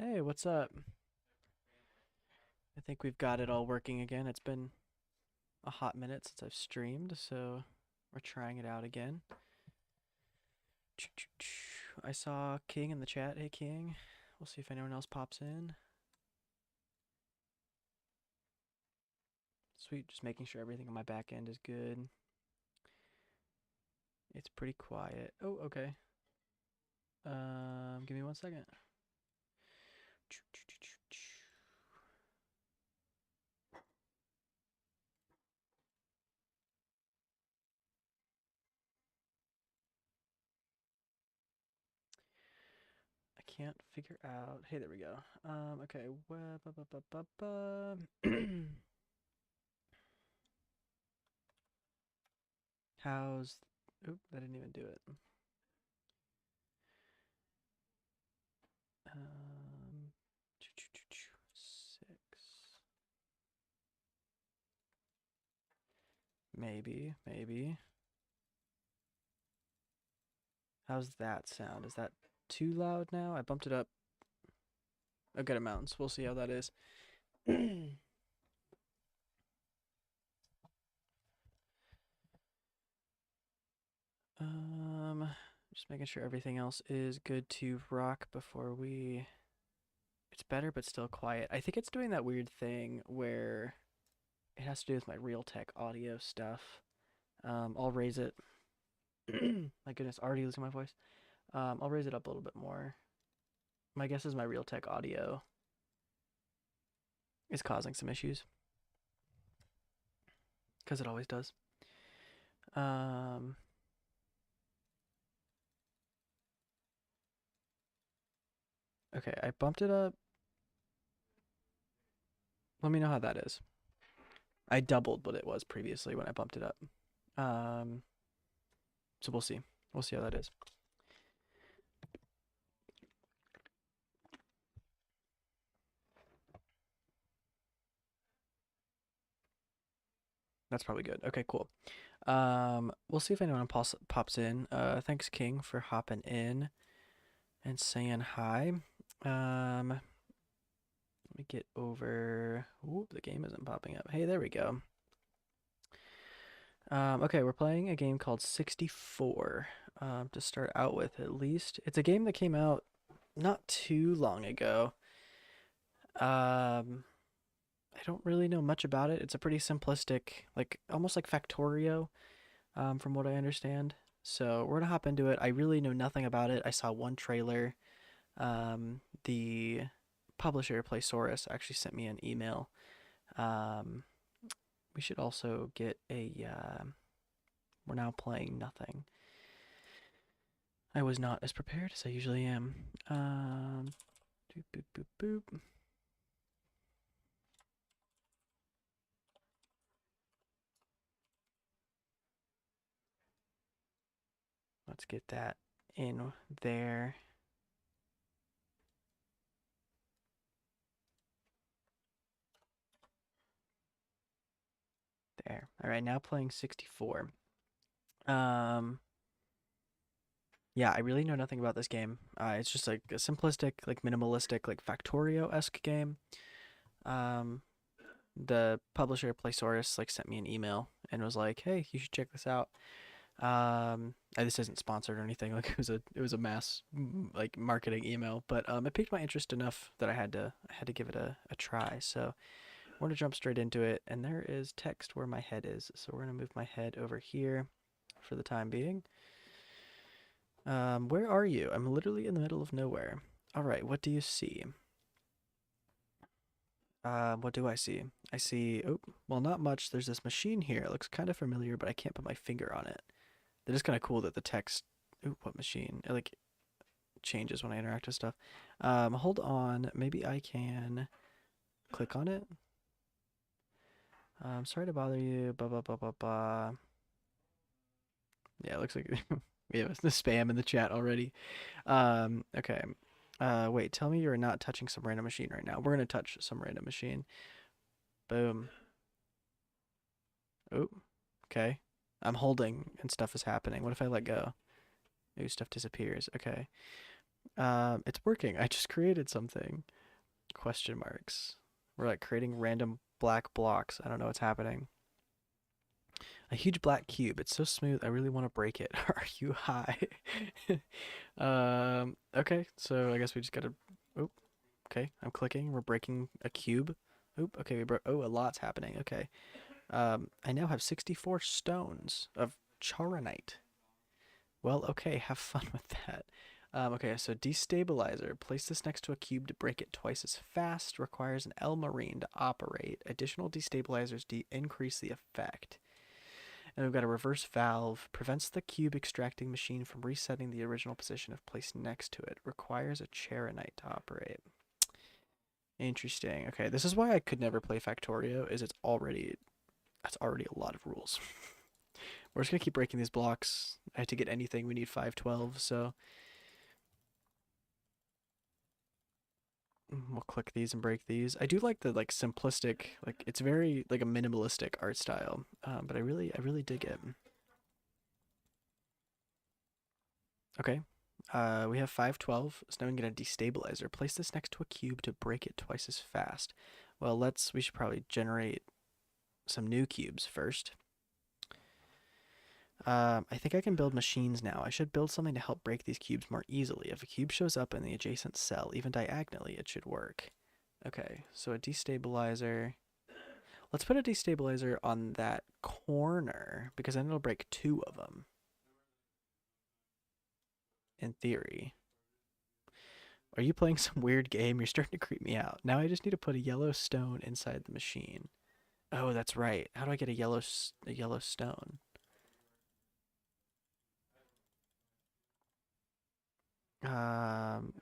Hey, what's up? I think we've got it all working again. It's been a hot minute since I've streamed, so we're trying it out again. I saw King in the chat. Hey, King. We'll see if anyone else pops in. Sweet, just making sure everything on my back end is good. It's pretty quiet. Oh, okay. Give me 1 second. I can't figure out. Hey, there we go. Okay. How's? Oop, that didn't even do it. Um, 6. Maybe. How's that sound? Is that too loud now? I bumped it up a good amount, so we'll see how that is. um, just making sure everything else is good to rock before we. It's better, but still quiet. I think it's doing that weird thing where it has to do with my Realtek audio stuff. I'll raise it. My goodness, already losing my voice. I'll raise it up a little bit more. My guess is my Realtek audio is causing some issues because it always does. Um, okay, I bumped it up. Let me know how that is. I doubled what it was previously when I bumped it up. Um, so we'll see. We'll see how that is. That's probably good. Okay, cool. We'll see if anyone pops in. Thanks, King, for hopping in and saying hi. Let me get over. Oop, the game isn't popping up. Hey, there we go. Okay, we're playing a game called 64 to start out with, at least. It's a game that came out not too long ago. I don't really know much about it. It's a pretty simplistic, like almost like Factorio, from what I understand. So we're gonna hop into it. I really know nothing about it. I saw one trailer. The publisher, Playsaurus, actually sent me an email. Um, we should also get a. We're now playing nothing. I was not as prepared as I usually am. Boop, boop, boop, boop. Let's get that in there. There. All right, now playing 64. Um, yeah, I really know nothing about this game. It's just like a simplistic, like minimalistic, like Factorio-esque game. Um, the publisher Playsaurus like sent me an email and was like, "Hey, you should check this out." This isn't sponsored or anything. Like it was a mass like marketing email, but it piqued my interest enough that I had to give it a try. So we're gonna jump straight into it, and there is text where my head is. So we're gonna move my head over here for the time being. Where are you? I'm literally in the middle of nowhere. All right, what do you see? What do I see? I see, oh, well, not much. There's this machine here. It looks kind of familiar, but I can't put my finger on it. That is kind of cool that the text, ooh, what machine? It like changes when I interact with stuff. Hold on. Maybe I can click on it. Sorry to bother you. Blah, blah, blah, blah, blah. Yeah, it looks like we have the spam in the chat already. Okay. Wait, tell me you're not touching some random machine right now. We're gonna touch some random machine. Boom. Oh, okay. I'm holding and stuff is happening. What if I let go? Ooh, stuff disappears. Okay. It's working. I just created something. Question marks. We're like creating random black blocks. I don't know what's happening. A huge black cube. It's so smooth. I really want to break it. Are you high? Okay. So I guess we just gotta. Oop. Okay. I'm clicking. We're breaking a cube. Oop. Okay. We broke. Oh, a lot's happening. Okay. I now have 64 stones of charonite. Well, okay. Have fun with that. Okay, so destabilizer. Place this next to a cube to break it twice as fast. Requires an L marine to operate. Additional destabilizers increase the effect. And we've got a reverse valve. Prevents the cube extracting machine from resetting the original position if placed next to it. Requires a charonite to operate. Interesting. Okay, this is why I could never play Factorio. That's already a lot of rules. We're just gonna keep breaking these blocks. I had to get anything. We need 512, so we'll click these and break these. I do like the like simplistic, like it's very like a minimalistic art style, but I really dig it. Okay, we have 512, so now we can get a destabilizer. Place this next to a cube to break it twice as fast. Well, we should probably generate some new cubes first. I think I can build machines now. I should build something to help break these cubes more easily. If a cube shows up in the adjacent cell, even diagonally, it should work. Okay, so a destabilizer. Let's put a destabilizer on that corner, because then it'll break two of them. In theory. Are you playing some weird game? You're starting to creep me out. Now I just need to put a yellow stone inside the machine. Oh, that's right. How do I get a yellow stone?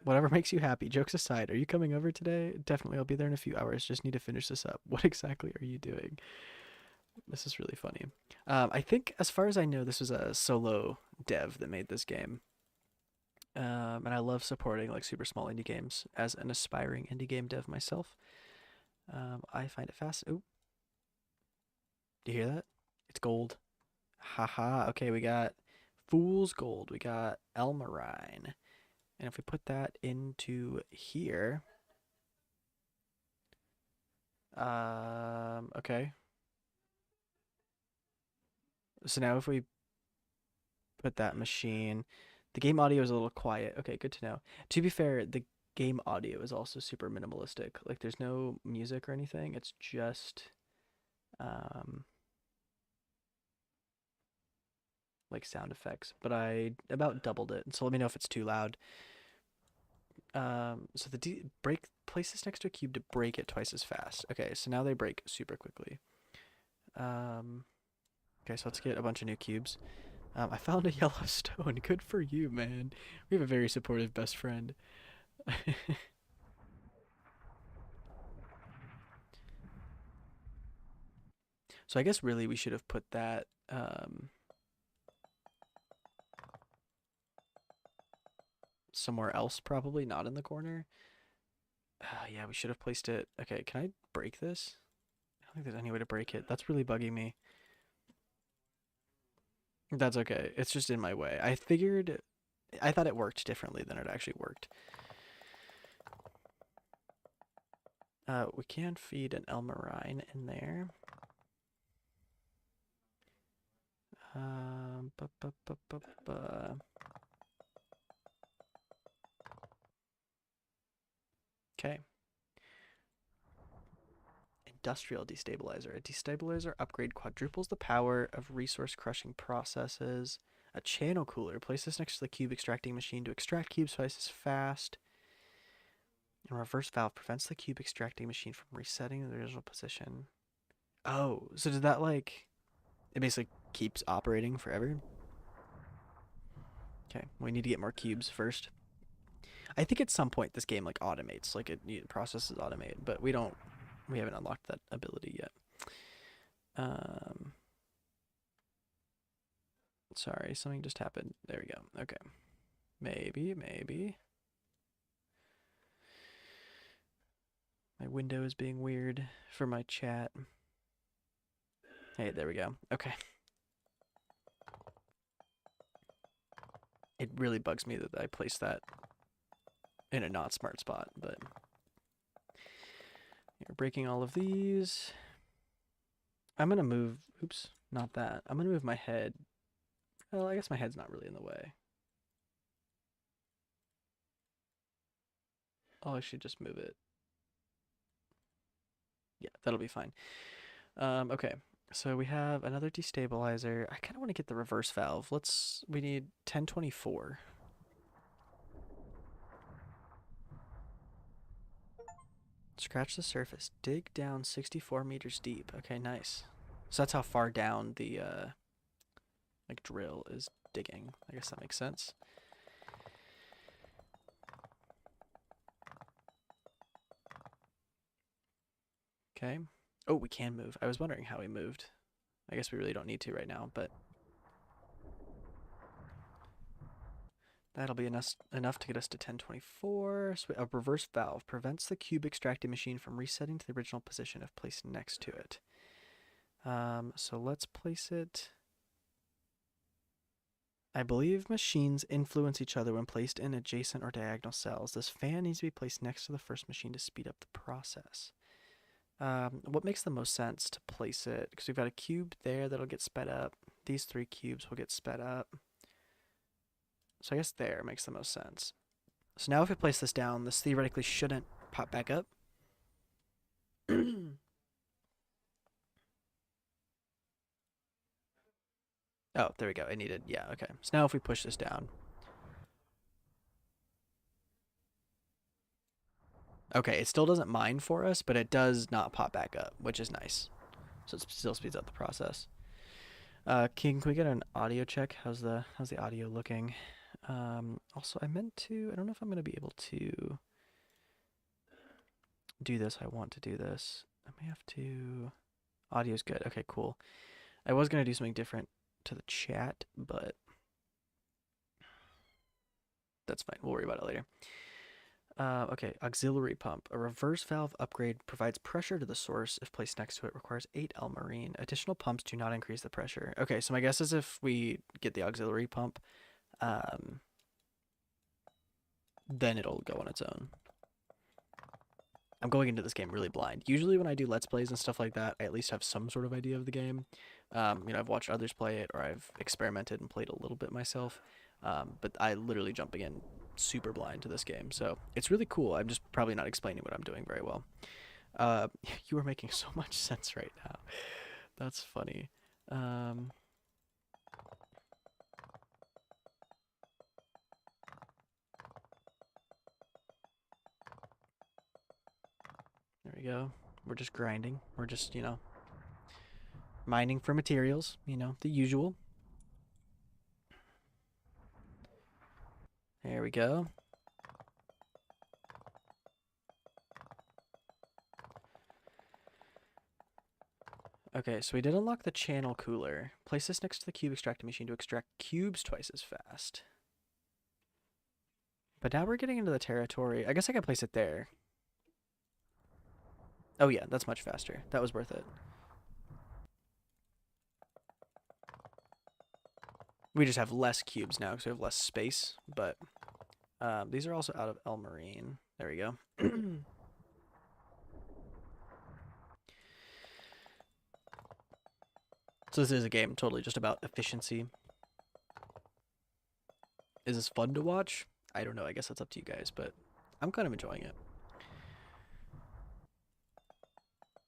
Whatever makes you happy. Jokes aside, are you coming over today? Definitely, I'll be there in a few hours. Just need to finish this up. What exactly are you doing? This is really funny. I think, as far as I know, this was a solo dev that made this game. And I love supporting like super small indie games as an aspiring indie game dev myself. I find it fast. Ooh, do you hear that? It's gold. Haha. Okay, we got fool's gold. We got Elmarine. And if we put that into here, okay. So now if we put that machine, the game audio is a little quiet. Okay, good to know. To be fair, the game audio is also super minimalistic. Like there's no music or anything. It's just um like sound effects, but I about doubled it. So let me know if it's too loud. So the break place this next to a cube to break it twice as fast. Okay, so now they break super quickly. Okay, so let's get a bunch of new cubes. I found a yellow stone. Good for you, man. We have a very supportive best friend. So I guess really we should have put that somewhere else, probably not in the corner. Yeah, we should have placed it. Okay, can I break this? I don't think there's any way to break it. That's really bugging me. That's okay. It's just in my way. I thought it worked differently than it actually worked. We can feed an Elmarine in there. Um, bu- bu- bu- bu- bu- Okay. Industrial destabilizer. A destabilizer upgrade quadruples the power of resource crushing processes. A channel cooler. Place this next to the cube extracting machine to extract cubes twice as fast. And reverse valve prevents the cube extracting machine from resetting the original position. Oh, so did that like it basically keeps operating forever? Okay, we need to get more cubes first. I think at some point this game like automates, like it processes automate, but we haven't unlocked that ability yet. Um, sorry, something just happened. There we go. Okay, maybe. My window is being weird for my chat. Hey, there we go. Okay. It really bugs me that I placed that in a not smart spot, but We're breaking all of these. I'm gonna move, oops, not that. I'm gonna move my head. Well, I guess my head's not really in the way. Oh, I should just move it. Yeah, that'll be fine. Okay, so we have another destabilizer. I kind of want to get the reverse valve. We need 1024. Scratch the surface. Dig down 64 meters deep. Okay, nice. So that's how far down the like drill is digging. I guess that makes sense. Okay. Oh, we can move. I was wondering how we moved. I guess we really don't need to right now, but that'll be enough to get us to 1024. So a reverse valve prevents the cube extracting machine from resetting to the original position if placed next to it. So let's place it. I believe machines influence each other when placed in adjacent or diagonal cells. This fan needs to be placed next to the first machine to speed up the process. What makes the most sense to place it? Because we've got a cube there that'll get sped up. These 3 cubes will get sped up. So I guess there makes the most sense. So now if we place this down, this theoretically shouldn't pop back up. Oh, there we go. It needed, yeah, okay. So now if we push this down. Okay, it still doesn't mine for us, but it does not pop back up, which is nice. So it still speeds up the process. King, can we get an audio check? How's the audio looking? Also, I don't know if I'm going to be able to do this. I want to do this. I may have to, audio's good. Okay, cool. I was going to do something different to the chat, but that's fine. We'll worry about it later. Okay, auxiliary pump. A reverse valve upgrade provides pressure to the source. If placed next to it, requires 8 L marine. Additional pumps do not increase the pressure. Okay, so my guess is if we get the auxiliary pump, then it'll go on its own. I'm going into this game really blind. Usually when I do Let's Plays and stuff like that, I at least have some sort of idea of the game. I've watched others play it, or I've experimented and played a little bit myself. But I literally jumping in super blind to this game, so it's really cool. I'm just probably not explaining what I'm doing very well. You are making so much sense right now. That's funny. There we go. We're just grinding. We're just, mining for materials, the usual. There we go. Okay, so we did unlock the channel cooler. Place this next to the cube extracting machine to extract cubes twice as fast. But now we're getting into the territory. I guess I can place it there. Oh yeah, that's much faster. That was worth it. We just have less cubes now because we have less space, but these are also out of L Marine. There we go. So this is a game totally just about efficiency. Is this fun to watch? I don't know. I guess that's up to you guys, but I'm kind of enjoying it.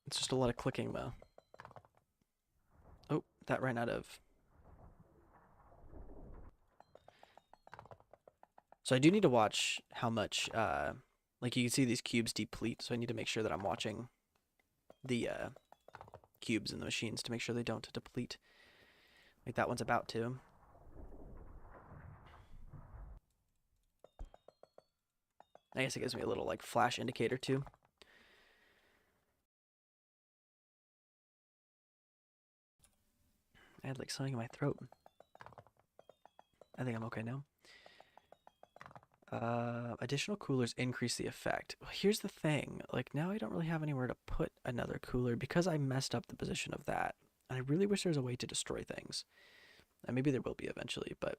It's just a lot of clicking, though. Oh, that ran out of... So I do need to watch how much, like you can see these cubes deplete, so I need to make sure that I'm watching the cubes in the machines to make sure they don't deplete. Like that one's about to. I guess it gives me a little like flash indicator too. I had like something in my throat. I think I'm okay now. Additional coolers increase the effect. Well, here's the thing. Like now I don't really have anywhere to put another cooler because I messed up the position of that. And I really wish there was a way to destroy things. And maybe there will be eventually, but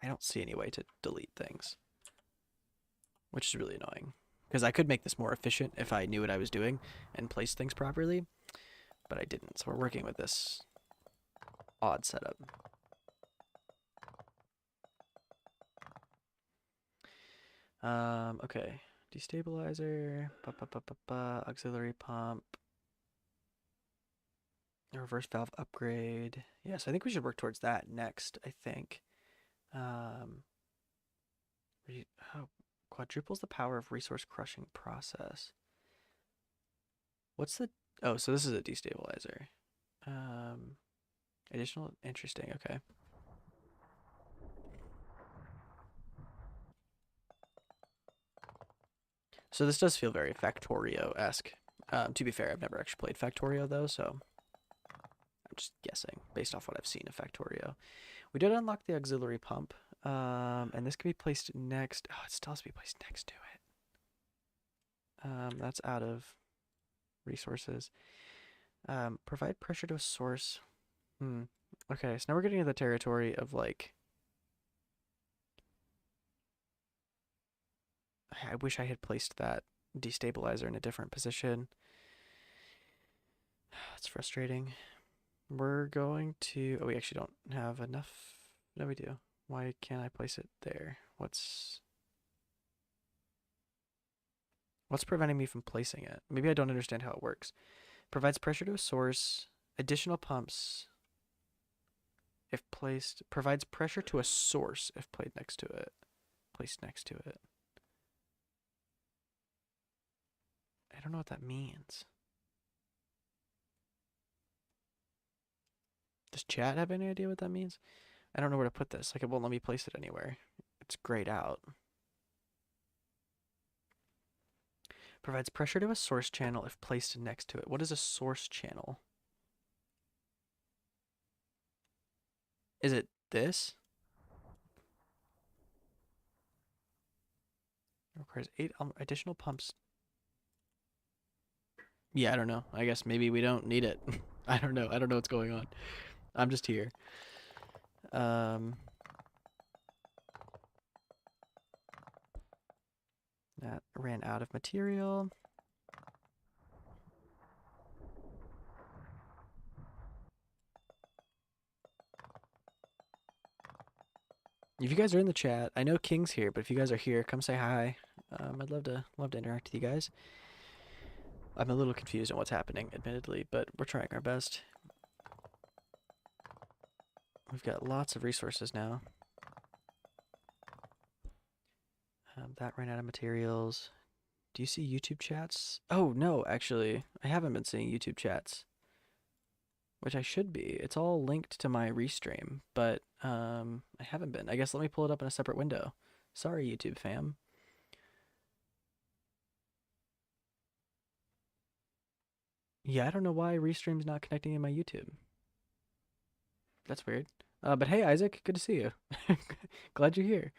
I don't see any way to delete things, which is really annoying. Because I could make this more efficient if I knew what I was doing and placed things properly, but I didn't. So we're working with this odd setup. Okay. Destabilizer, auxiliary pump, reverse valve upgrade. Yes, I think we should work towards that next, I think. Um, oh, quadruples the power of resource crushing process. What's the... Oh, so this is a destabilizer. Additional... Interesting, okay. So this does feel very Factorio-esque. To be fair, I've never actually played Factorio, though, so I'm just guessing based off what I've seen of Factorio. We did unlock the auxiliary pump, and this can be placed next. Oh, it still has to be placed next to it. That's out of resources. Provide pressure to a source. Okay, so now we're getting into the territory of like. I wish I had placed that destabilizer in a different position. That's frustrating. We're going to... Oh, we actually don't have enough. No, we do. Why can't I place it there? What's preventing me from placing it? Maybe I don't understand how it works. Provides pressure to a source. Additional pumps, if placed... Provides pressure to a source if played next to it. Placed next to it. I don't know what that means. Does chat have any idea what that means? I don't know where to put this. Like, it won't let me place it anywhere. It's grayed out. Provides pressure to a source channel if placed next to it. What is a source channel? Is it this? It requires 8 additional pumps. Yeah, I don't know. I guess maybe we don't need it. I don't know. I don't know what's going on. I'm just here. That ran out of material. If you guys are in the chat, I know King's here, but if you guys are here, come say hi. I'd love to interact with you guys. I'm a little confused on what's happening, admittedly, but we're trying our best. We've got lots of resources now. That ran out of materials. Do you see YouTube chats? Oh, no, actually. I haven't been seeing YouTube chats. Which I should be. It's all linked to my restream, but I haven't been. I guess let me pull it up in a separate window. Sorry, YouTube fam. Yeah, I don't know why restream's not connecting in my YouTube. That's weird. But hey, Isaac, good to see you. Glad you're here.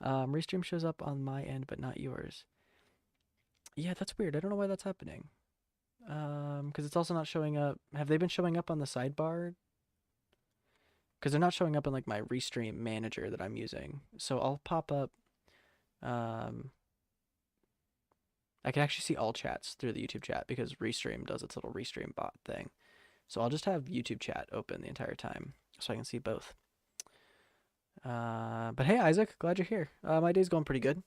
Restream shows up on my end, but not yours. Yeah, that's weird. I don't know why that's happening. Because it's also not showing up. Have they been showing up on the sidebar? Because they're not showing up in like my restream manager that I'm using. So I'll pop up. I can actually see all chats through the YouTube chat because Restream does its little Restream bot thing. So I'll just have YouTube chat open the entire time so I can see both. But hey, Isaac, glad you're here. My day's going pretty good.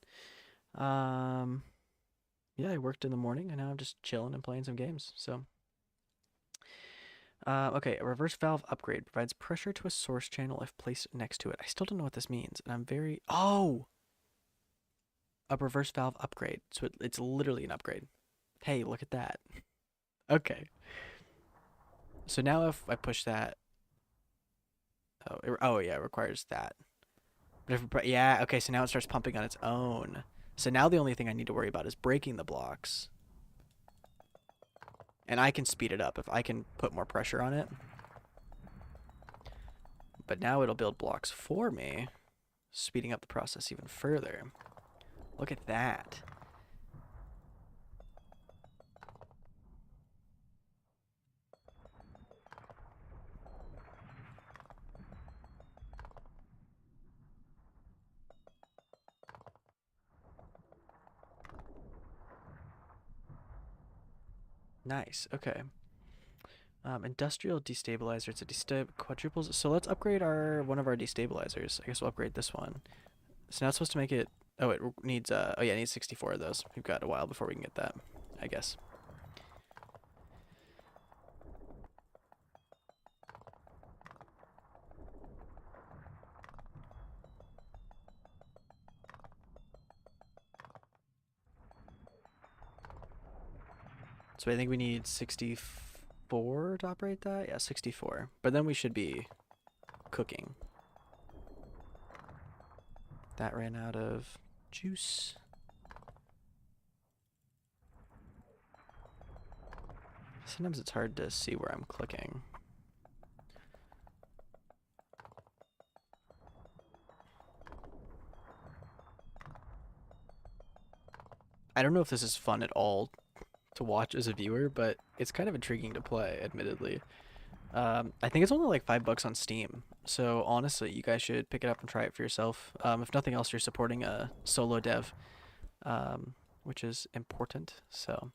Yeah, I worked in the morning and now I'm just chilling and playing some games. So, okay, a reverse valve upgrade provides pressure to a source channel if placed next to it. I still don't know what this means, and I'm very... Oh! A reverse valve upgrade. So it's literally an upgrade. Hey, look at that. Okay. So now if I push that... Oh, yeah, it requires that. But if, yeah, okay, so now it starts pumping on its own. So now the only thing I need to worry about is breaking the blocks. And I can speed it up if I can put more pressure on it. But now it'll build blocks for me, speeding up the process even further. Look at that. Nice. Okay. Industrial destabilizer. It's a quadruples. So let's upgrade our one of our destabilizers. I guess we'll upgrade this one. So now it's supposed to make it. Oh, it needs. Oh yeah, it needs 64 of those. We've got a while before we can get that, I guess. So I think we need 64 to operate that. Yeah, 64. But then we should be cooking. That ran out of juice. Sometimes it's hard to see where I'm clicking. I don't know if this is fun at all to watch as a viewer, but it's kind of intriguing to play, admittedly. I think it's only like $5 on Steam, so honestly, you guys should pick it up and try it for yourself. If nothing else, you're supporting a solo dev, which is important. So,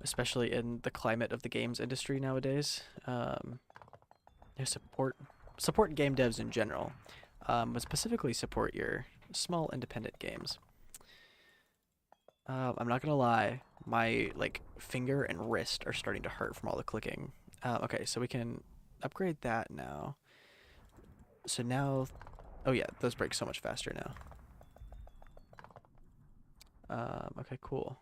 especially in the climate of the games industry nowadays, you support game devs in general, but specifically support your small independent games. I'm not gonna lie, my like finger and wrist are starting to hurt from all the clicking. Okay, so we can upgrade that now. So now, oh yeah, those break so much faster now. Okay, cool.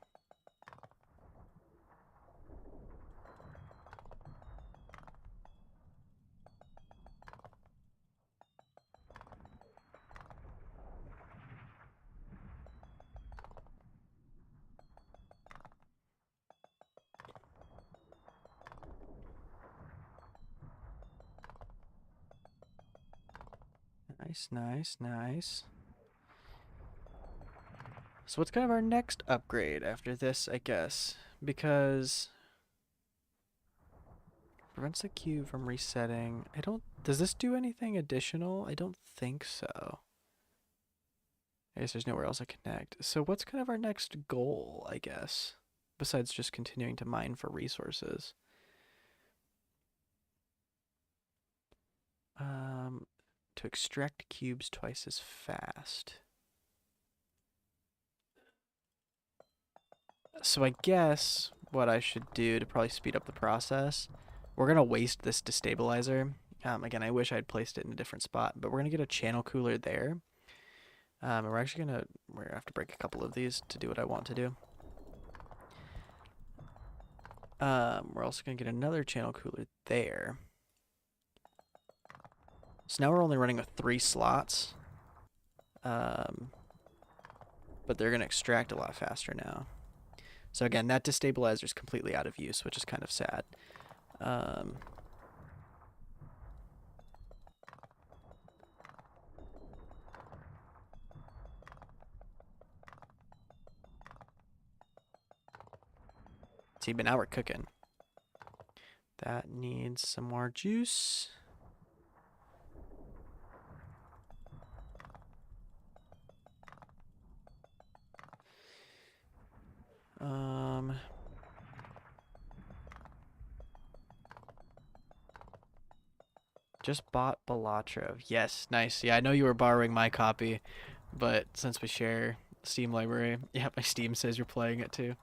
Nice, nice, nice. So what's kind of our next upgrade after this, I guess? Because prevents the cube from resetting. I don't, does this do anything additional? I don't think so. I guess there's nowhere else I connect. So what's kind of our next goal, I guess? Besides just continuing to mine for resources. Um, to extract cubes twice as fast. So I guess what I should do to probably speed up the process, we're going to waste this destabilizer. Again, I wish I'd placed it in a different spot, but we're going to get a channel cooler there. And we're actually going to, we're going to have to break a couple of these to do what I want to do. We're also going to get another channel cooler there. So now we're only running with 3 slots. But they're going to extract a lot faster now. So again, that destabilizer is completely out of use, which is kind of sad. See, but now we're cooking. That needs some more juice. Just bought Balatro. Yes, nice. Yeah, I know you were borrowing my copy, but since we share Steam library, yeah, my Steam says you're playing it too.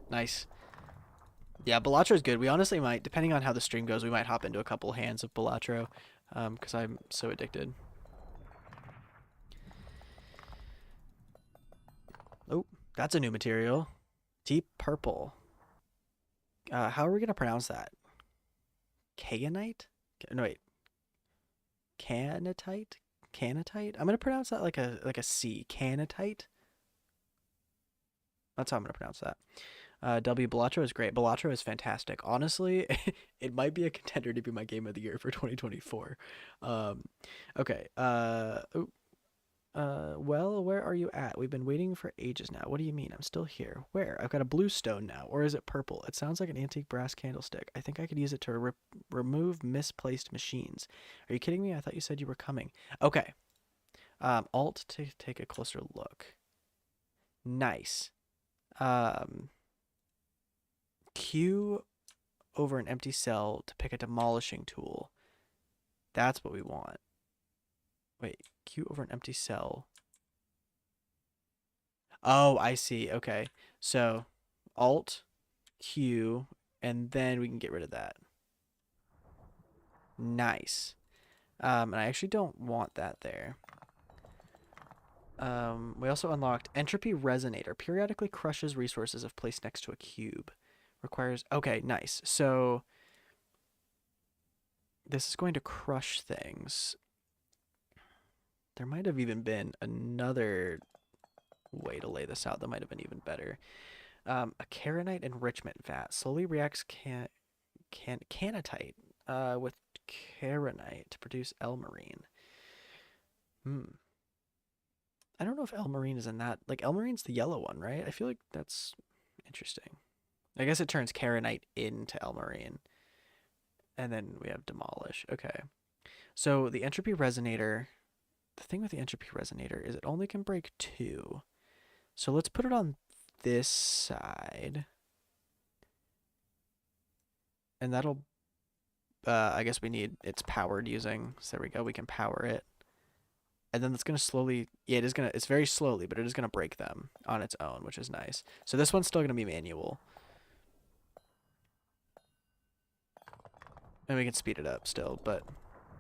Nice. Yeah, Balatro is good. We honestly might, depending on how the stream goes, we might hop into a couple hands of Balatro, because I'm so addicted. Oh, that's a new material. Deep purple. How are we gonna pronounce that? Kayanite? No, wait. Canatite? Canatite? I'm gonna pronounce that like a C. Canatite? That's how I'm gonna pronounce that. W Balatro is great. Balatro is fantastic. Honestly, it might be a contender to be my game of the year for 2024. Okay. Well, where are you at? We've been waiting for ages now. What do you mean? I'm still here. Where? I've got a blue stone now. Or is it purple? It sounds like an antique brass candlestick. I think I could use it to remove misplaced machines. Are you kidding me? I thought you said you were coming. Okay. Alt to take a closer look. Nice. Um, Q over an empty cell to pick a demolishing tool. That's what we want. Wait, Q over an empty cell. Oh, I see. Okay. So Alt, Q, and then we can get rid of that. Nice. And I actually don't want that there. We also unlocked Entropy Resonator. Periodically crushes resources if placed next to a cube. Requires... Okay, nice. So this is going to crush things. There might have even been another way to lay this out that might have been even better. A Karenite enrichment vat slowly reacts canatite with Karenite to produce Elmarine. I don't know if Elmarine is in that. Like, Elmarine's the yellow one, right? I feel like that's interesting. I guess it turns Karenite into Elmarine. And then we have Demolish. Okay. So the Entropy Resonator... The thing with the Entropy Resonator is it only can break 2. So let's put it on this side. And that'll... I guess we need... It's powered using... So there we go. We can power it. And then it's going to slowly... Yeah, it is going to... It's very slowly, but it is going to break them on its own, which is nice. So this one's still going to be manual. And we can speed it up still, but...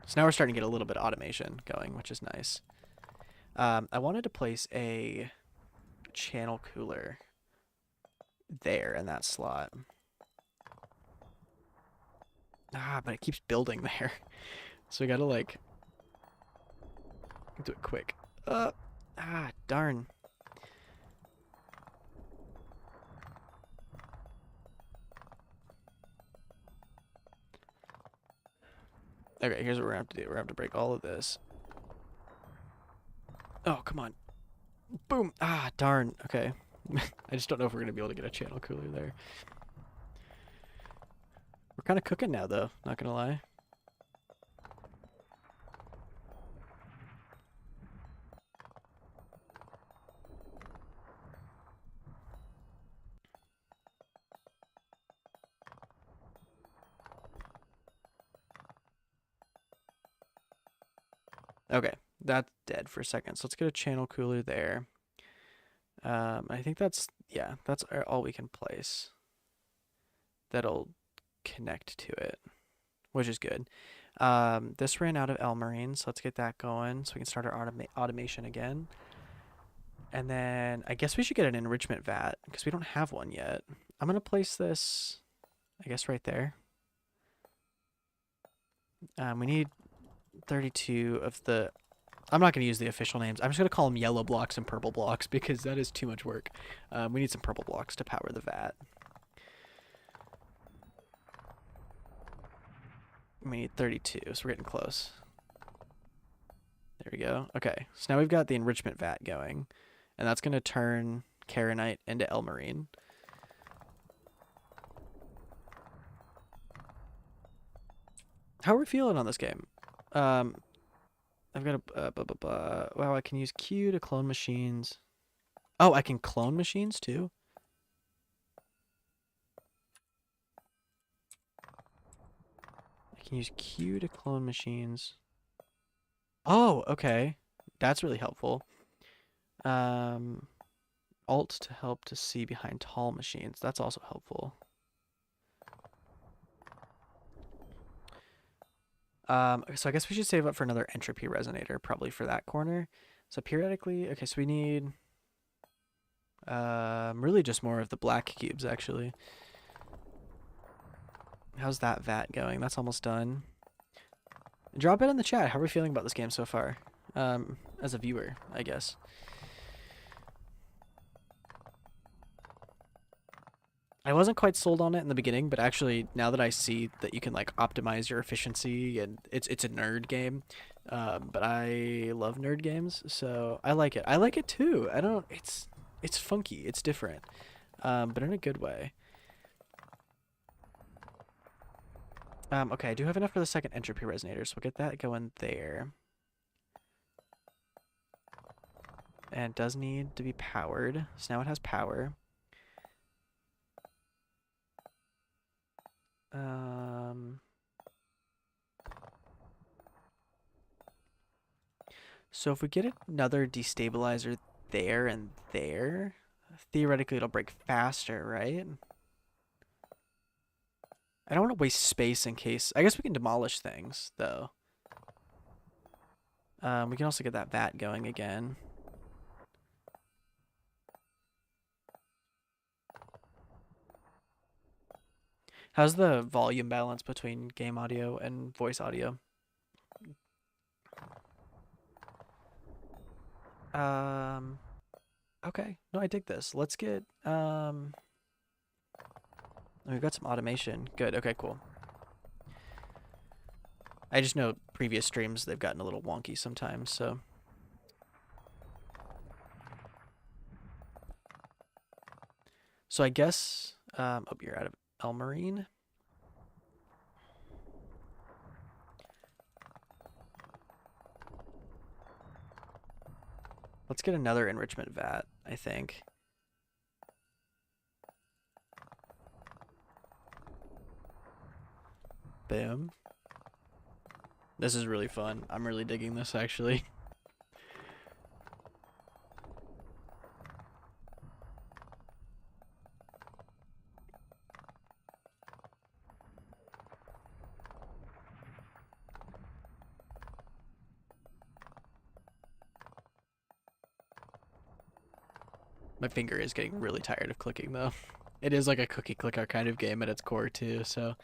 So now we're starting to get a little bit of automation going, which is nice. I wanted to place a channel cooler there in that slot. But it keeps building there. So we gotta, like... Do it quick. Darn. Okay, here's what we're gonna have to do. We're gonna have to break all of this. Oh, come on. Boom. Darn. Okay. I just don't know if we're gonna be able to get a channel cooler there. We're kind of cooking now, though. Not gonna lie. Okay, that's dead for a second. So let's get a channel cooler there. I think that's, yeah, that's all we can place. That'll connect to it, which is good. This ran out of Elmarine, so let's get that going so we can start our automation again. And then I guess we should get an enrichment vat because we don't have one yet. I'm going to place this, I guess, right there. We need 32 of the... I'm not going to use the official names. I'm just going to call them yellow blocks and purple blocks because that is too much work. We need some purple blocks to power the vat. We need 32, so we're getting close. There we go. Okay, so now we've got the enrichment vat going. And that's going to turn Karenite into Elmarine. How are we feeling on this game? I've got a... Wow, I can use Q to clone machines. Oh, I can clone machines too? I can use Q to clone machines. Oh, okay. That's really helpful. Alt to help to see behind tall machines. That's also helpful. So I guess we should save up for another entropy resonator, probably for that corner. So periodically, okay, so we need really just more of the black cubes, actually. How's that vat going? That's almost done. Drop it in the chat. How are we feeling about this game so far? As a viewer, I guess. I wasn't quite sold on it in the beginning, but actually now that I see that you can like optimize your efficiency and it's a nerd game, but I love nerd games, so I like it. I like it too. I don't. It's funky. It's different, but in a good way. Okay, I do have enough for the second entropy resonator, so we'll get that going there. And it does need to be powered, so now it has power. So if we get another destabilizer there and there, theoretically it'll break faster, right? I don't want to waste space in case. I guess we can demolish things, though. We can also get that vat going again. How's the volume balance between game audio and voice audio? Okay. No, I dig this. Let's get, we've got some automation. Good. Okay, cool. I just know previous streams, they've gotten a little wonky sometimes, so. So I guess, oh, you're out of El Marine. Let's get another enrichment vat, I think. Boom. This is really fun. I'm really digging this, actually. My finger is getting really tired of clicking, though. It is like a cookie clicker kind of game at its core, too, so.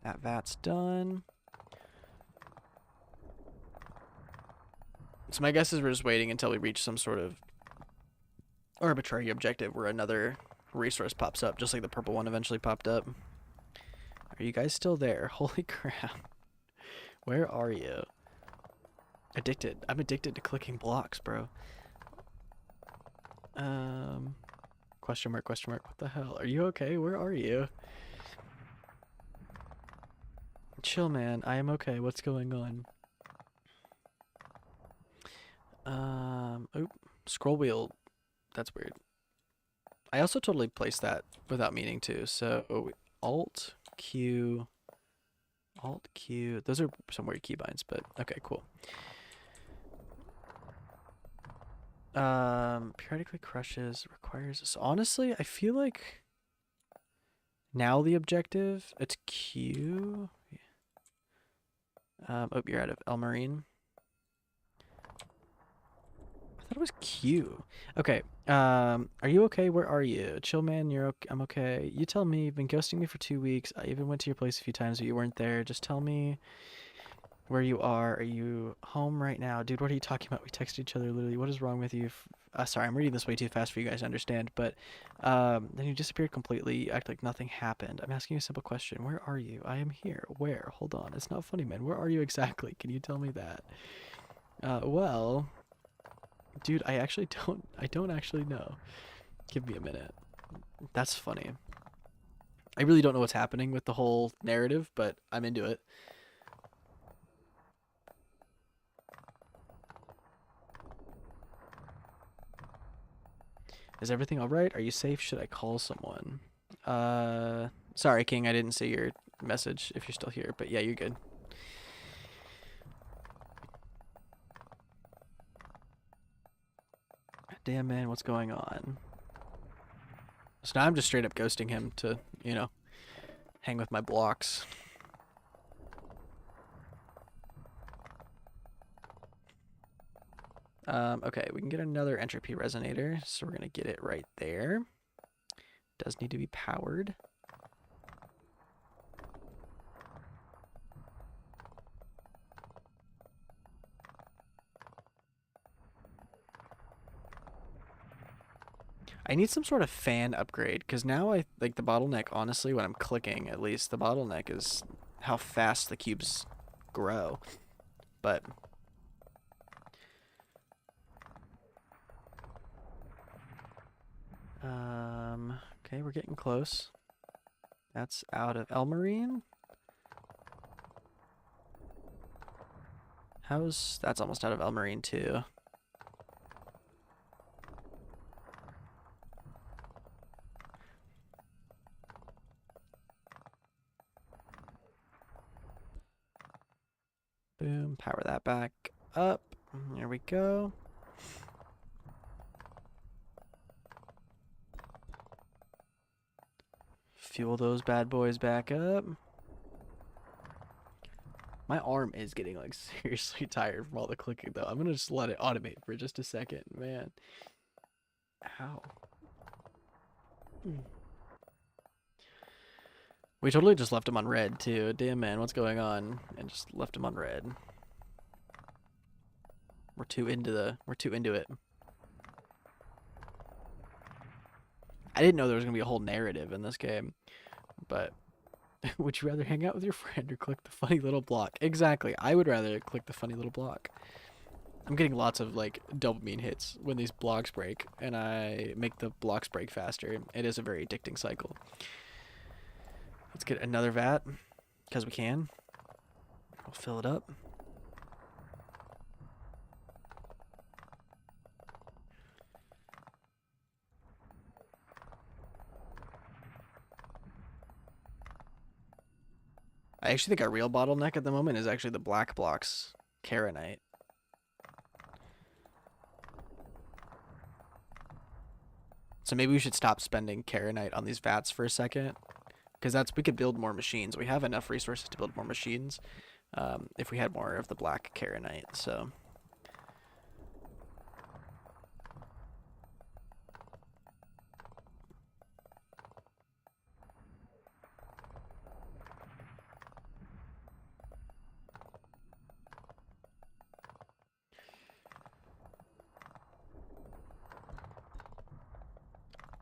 That vat's done. So my guess is we're just waiting until we reach some sort of arbitrary objective where another resource pops up, just like the purple one eventually popped up. Are you guys still there? Holy crap. Where are you? Addicted. I'm addicted to clicking blocks, bro. Question mark, question mark. What the hell? Are you okay? Where are you? Chill, man. I am okay. What's going on? Oop. Scroll wheel. That's weird. I also totally placed that without meaning to. So, Alt Q. Alt Q. Those are some weird keybinds, but okay, cool. Periodically crushes requires. So honestly, I feel like now the objective it's Q. Oh, you're out of El Marine. I thought it was Q. Okay. Are you okay? Where are you? Chill, man. You're okay. I'm okay. You tell me. You've been ghosting me for 2 weeks. I even went to your place a few times, but you weren't there. Just tell me where you are. Are you home right now? Dude, what are you talking about? We texted each other literally. What is wrong with you? Sorry, I'm reading this way too fast for you guys to understand, but then you disappeared completely. You act like nothing happened. I'm asking you a simple question. Where are you? I am here. Where? Hold on. It's not funny, man. Where are you exactly? Can you tell me that? Well, dude, I don't actually know. Give me a minute. That's funny. I really don't know what's happening with the whole narrative, but I'm into it. Is everything all right? Are you safe? Should I call someone? Sorry, King, I didn't see your message if you're still here, but yeah, you're good. Damn, man, what's going on? So now I'm just straight up ghosting him to, hang with my blocks. Okay, we can get another entropy resonator, so we're gonna get it right there. Does need to be powered. I need some sort of fan upgrade, because now I like the bottleneck, honestly, when I'm clicking, at least, the bottleneck is how fast the cubes grow. But okay, we're getting close. That's out of El Marine. That's almost out of Elmarine too. Boom, power that back up. There we go. Fuel those bad boys back up. My arm is getting like seriously tired from all the clicking though. I'm gonna just let it automate for just a second, man. Ow. We totally just left him on red too. Damn man, what's going on? And just left him on red. We're too into it. I didn't know there was gonna be a whole narrative in this game, but would you rather hang out with your friend or click the funny little block? Exactly. I would rather click the funny little block. I'm getting lots of like dopamine hits when these blocks break, and I make the blocks break faster. It is a very addicting cycle. Let's get another vat, because we can. We'll fill it up. I actually think our real bottleneck at the moment is actually the black blocks, Karenite. So maybe we should stop spending Karenite on these vats for a second, because we could build more machines. We have enough resources to build more machines if we had more of the black Karenite. So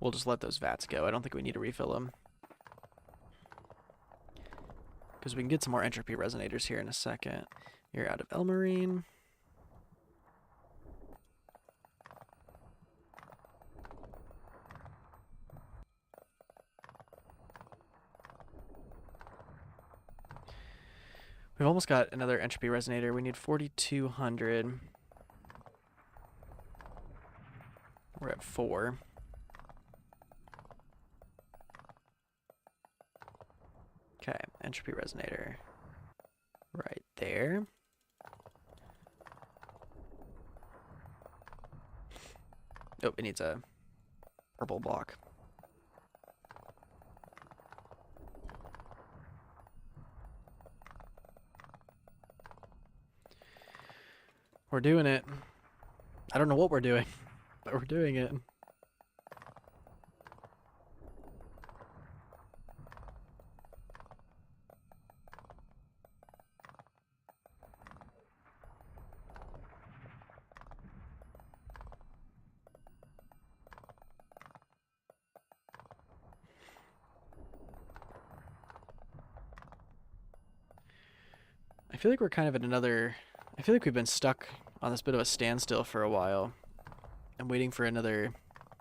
we'll just let those vats go. I don't think we need to refill them, because we can get some more entropy resonators here in a second. You're out of Elmarine. We've almost got another entropy resonator. We need 4,200. We're at 4. Okay, entropy resonator right there. Oh, it needs a purple block. We're doing it. I don't know what we're doing, but we're doing it. I feel like we're kind of at another... I feel like we've been stuck on this bit of a standstill for a while. I'm waiting for another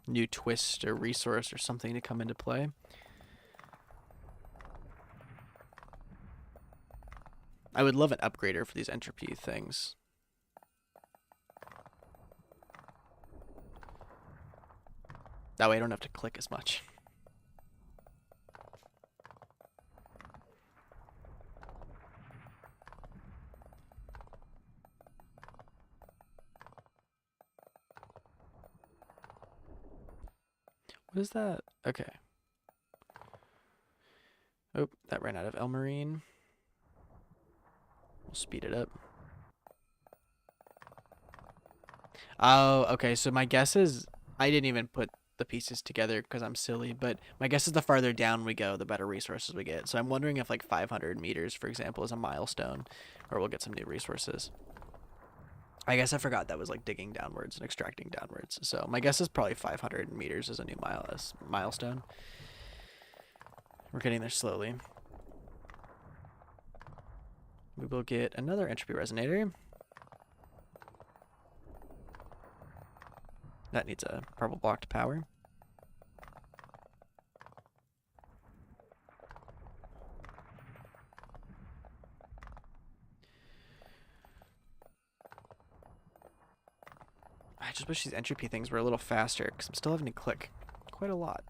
new twist or resource or something to come into play. I would love an upgrader for these entropy things. That way I don't have to click as much. What is that? Okay. Oh, that ran out of Elmarine. We'll speed it up. Oh, okay. So my guess is I didn't even put the pieces together because I'm silly, but my guess is the farther down we go, the better resources we get. So I'm wondering if like 500 meters, for example, is a milestone where we'll get some new resources. I guess I forgot that was like digging downwards and extracting downwards. So my guess is probably 500 meters is a new milestone. We're getting there slowly. We will get another entropy resonator. That needs a purple block to power. I just wish these entropy things were a little faster, because I'm still having to click quite a lot.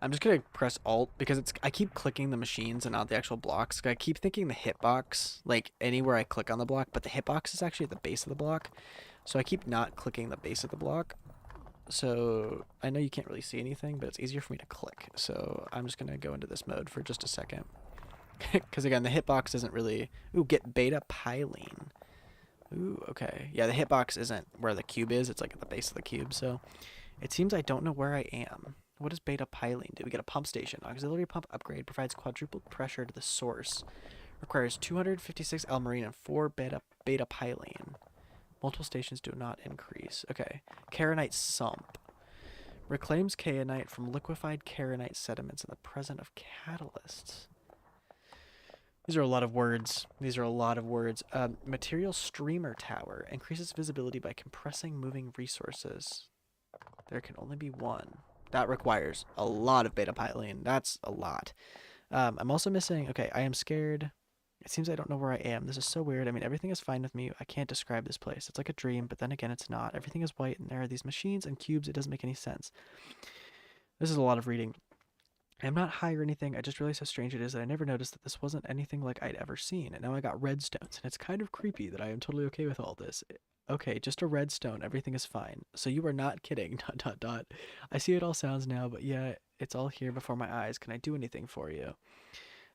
I'm just gonna press Alt because I keep clicking the machines and not the actual blocks. I keep thinking the hitbox, like anywhere I click on the block, but the hitbox is actually at the base of the block. So I keep not clicking the base of the block. So I know you can't really see anything, but it's easier for me to click. So I'm just gonna go into this mode for just a second. Because again, the hitbox isn't really... Ooh, get beta piling. Ooh, okay. Yeah, the hitbox isn't where the cube is. It's like at the base of the cube. So it seems I don't know where I am. What does beta piling do? We get a pump station. Auxiliary pump upgrade provides quadrupled pressure to the source. Requires 256 L marine and 4 beta piling. Multiple stations do not increase. Okay. Karenite sump. Reclaims kayanite from liquefied karenite sediments in the presence of catalysts. These are a lot of words. Material streamer tower. Increases visibility by compressing moving resources. There can only be one. That requires a lot of beta piling. That's a lot. I'm also missing... Okay, I am scared. It seems I don't know where I am. This is so weird. I mean, everything is fine with me. I can't describe this place. It's like a dream, but then again, it's not. Everything is white, and there are these machines and cubes. It doesn't make any sense. This is a lot of reading. I'm not high or anything. I just realized how strange it is that I never noticed that this wasn't anything like I'd ever seen. And now I got redstones, and it's kind of creepy that I am totally okay with all this. Okay, just a redstone. Everything is fine. So you are not kidding. ... I see it all sounds now, but yeah, it's all here before my eyes. Can I do anything for you?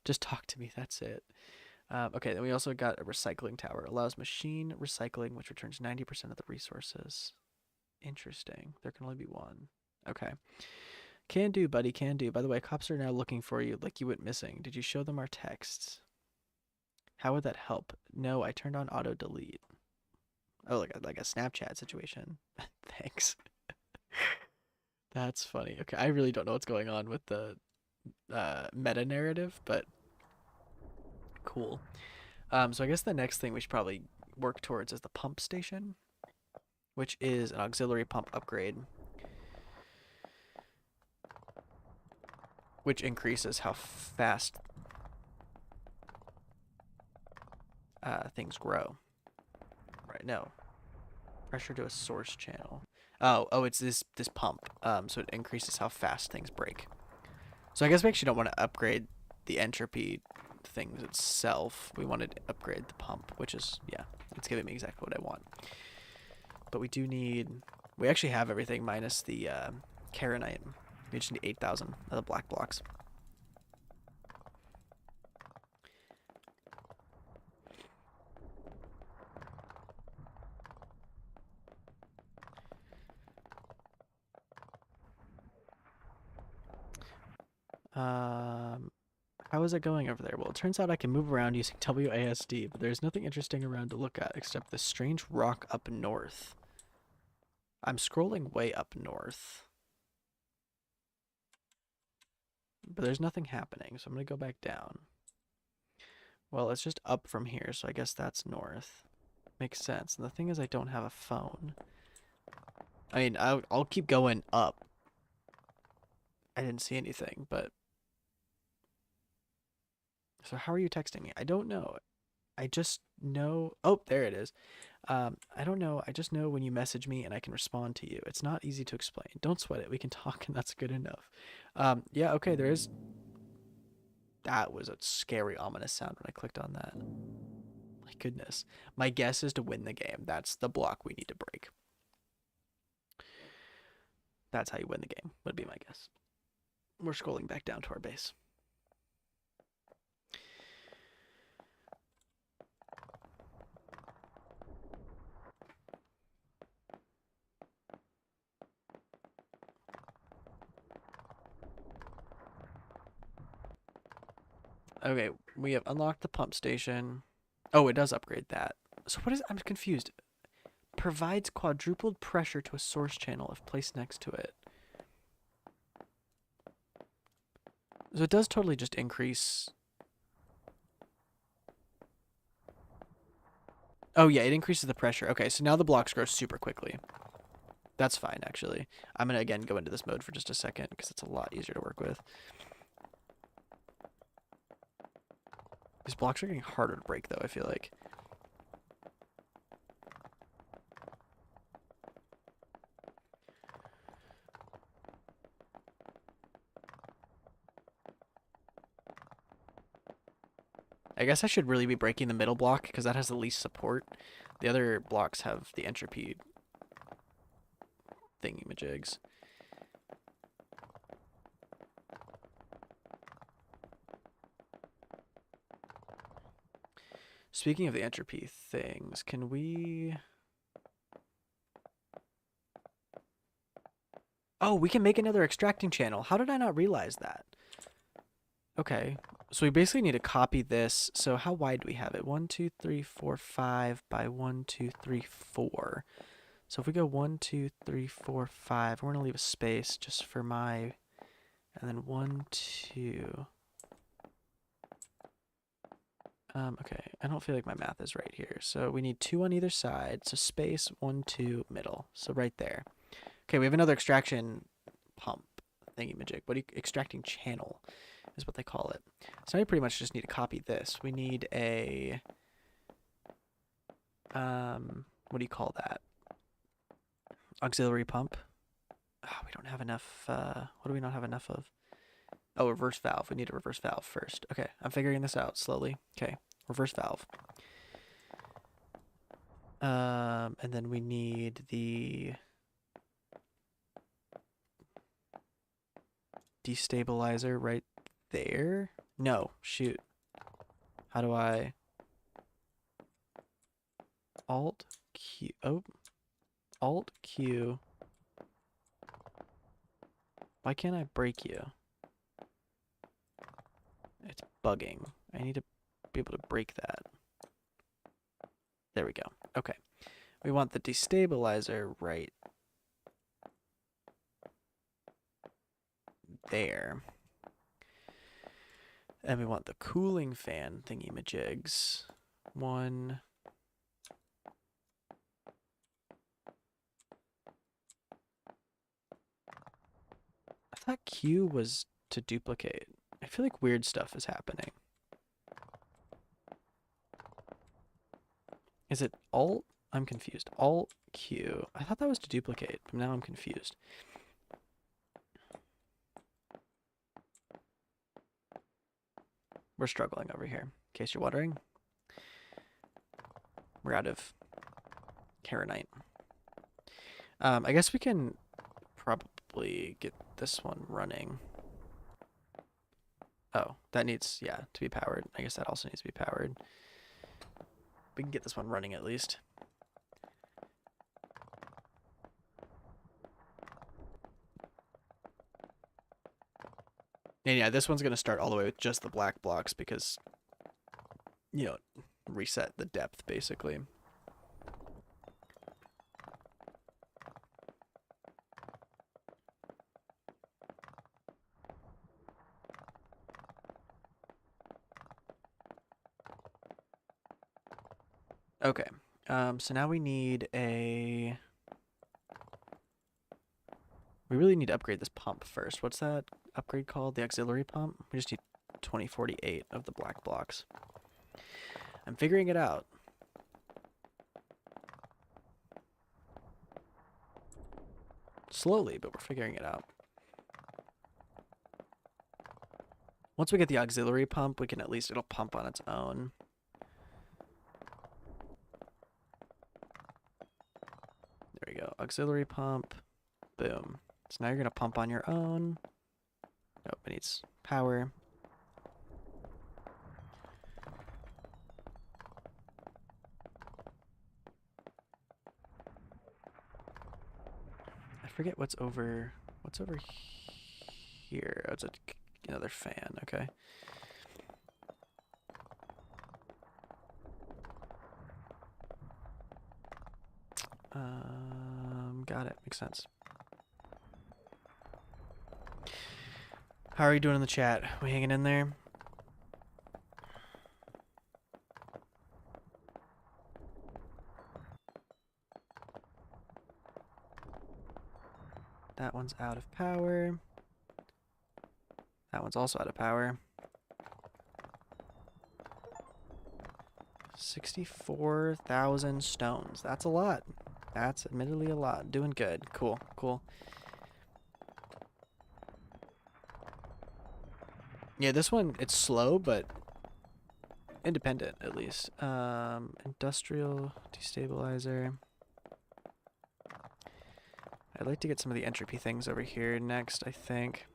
Just talk to me. That's it. Okay, then we also got a recycling tower. Allows machine recycling, which returns 90% of the resources. Interesting. There can only be one. Okay. Can do, buddy. Can do. By the way, cops are now looking for you like you went missing. Did you show them our texts? How would that help? No, I turned on auto delete. Oh, like a Snapchat situation. Thanks. That's funny. Okay, I really don't know what's going on with the meta narrative, but cool. So I guess the next thing we should probably work towards is the pump station, which is an auxiliary pump upgrade, which increases how fast things grow. Right, no. Pressure to a source channel. Oh, it's this pump. So it increases how fast things break. So I guess we actually don't want to upgrade the entropy things itself. We want to upgrade the pump, which is, yeah, it's giving me exactly what I want. But we do need... We actually have everything minus the karenite. We just need 8,000 of the black blocks. How is it going over there? Well, it turns out I can move around using WASD, but there's nothing interesting around to look at except this strange rock up north. I'm scrolling way up north, but there's nothing happening, so I'm going to go back down. Well, it's just up from here, so I guess that's north. Makes sense. And the thing is, I don't have a phone. I mean, I'll keep going up. I didn't see anything, but... So how are you texting me? I don't know. I just know... Oh, there it is. I don't know. I just know when you message me and I can respond to you. It's not easy to explain. Don't sweat it. We can talk and that's good enough. Yeah, okay, there is... That was a scary, ominous sound when I clicked on that. My goodness. My guess is to win the game. That's the block we need to break. That's how you win the game, would be my guess. We're scrolling back down to our base. Okay, we have unlocked the pump station. Oh, it does upgrade that. So what is... I'm confused. Provides quadrupled pressure to a source channel if placed next to it. So it does totally just increase... Oh yeah, it increases the pressure. Okay, so now the blocks grow super quickly. That's fine, actually. I'm going to, again, go into this mode for just a second because it's a lot easier to work with. These blocks are getting harder to break, though, I feel like. I guess I should really be breaking the middle block because that has the least support. The other blocks have the entropy thingy-majigs. Speaking of the entropy things, can we... Oh, we can make another extracting channel. How did I not realize that? Okay, so we basically need to copy this. So how wide do we have it? 1, 2, 3, 4, 5 by 1, 2, 3, 4. So if we go 1, 2, 3, 4, 5, we're going to leave a space just for my... And then 1, 2... okay, I don't feel like my math is right here. So we need 2 on either side. So space, 1, 2, middle. So right there. Okay, we have another extraction pump thingy-majig. What do you... Extracting channel is what they call it. So now we pretty much just need to copy this. We need a... what do you call that? Auxiliary pump. Oh, we don't have enough... what do we not have enough of? Oh, reverse valve. We need a reverse valve first. Okay, I'm figuring this out slowly. Okay, reverse valve. And then we need the destabilizer right there. No, shoot. How do I... Alt Q... Oh. Alt Q... Why can't I break you? It's bugging. I need to be able to break that. There we go. Okay. We want the destabilizer right there. And we want the cooling fan thingy-majigs. 1... I thought Q was to duplicate. I feel like weird stuff is happening. Is it Alt? I'm confused. Alt Q. I thought that was to duplicate, but now I'm confused. We're struggling over here, in case you're wondering. We're out of Karenite. I guess we can probably get this one running. Oh, that needs, yeah, to be powered. I guess that also needs to be powered. We can get this one running at least. And yeah, this one's going to start all the way with just the black blocks because, you know, reset the depth basically. Okay, so now we need a... We really need to upgrade this pump first. What's that upgrade called? The auxiliary pump? We just need 2048 of the black blocks. I'm figuring it out. Slowly, but we're figuring it out. Once we get the auxiliary pump, we can at least, it'll pump on its own. There we go. Auxiliary pump. Boom. So now you're going to pump on your own. Nope, it needs power. I forget what's over here. Oh, it's another fan, okay. Got it. Makes sense. How are you doing in the chat? We hanging in there? That one's out of power. That one's also out of power. 64,000 stones. That's a lot. That's admittedly a lot. Doing good. Cool, cool. Yeah, this one, it's slow, but independent, at least. Industrial destabilizer. I'd like to get some of the entropy things over here next, I think.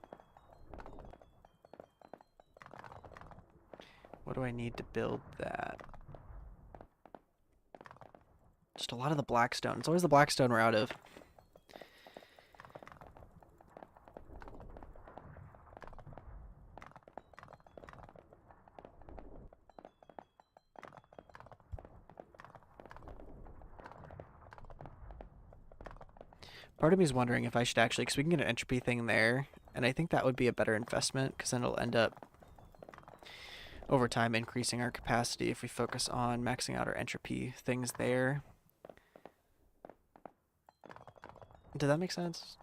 What do I need to build that? Just a lot of the blackstone. It's always the blackstone we're out of. Part of me is wondering if I should actually, because we can get an entropy thing there, and I think that would be a better investment, because then it'll end up, over time, increasing our capacity if we focus on maxing out our entropy things there. Did that make sense?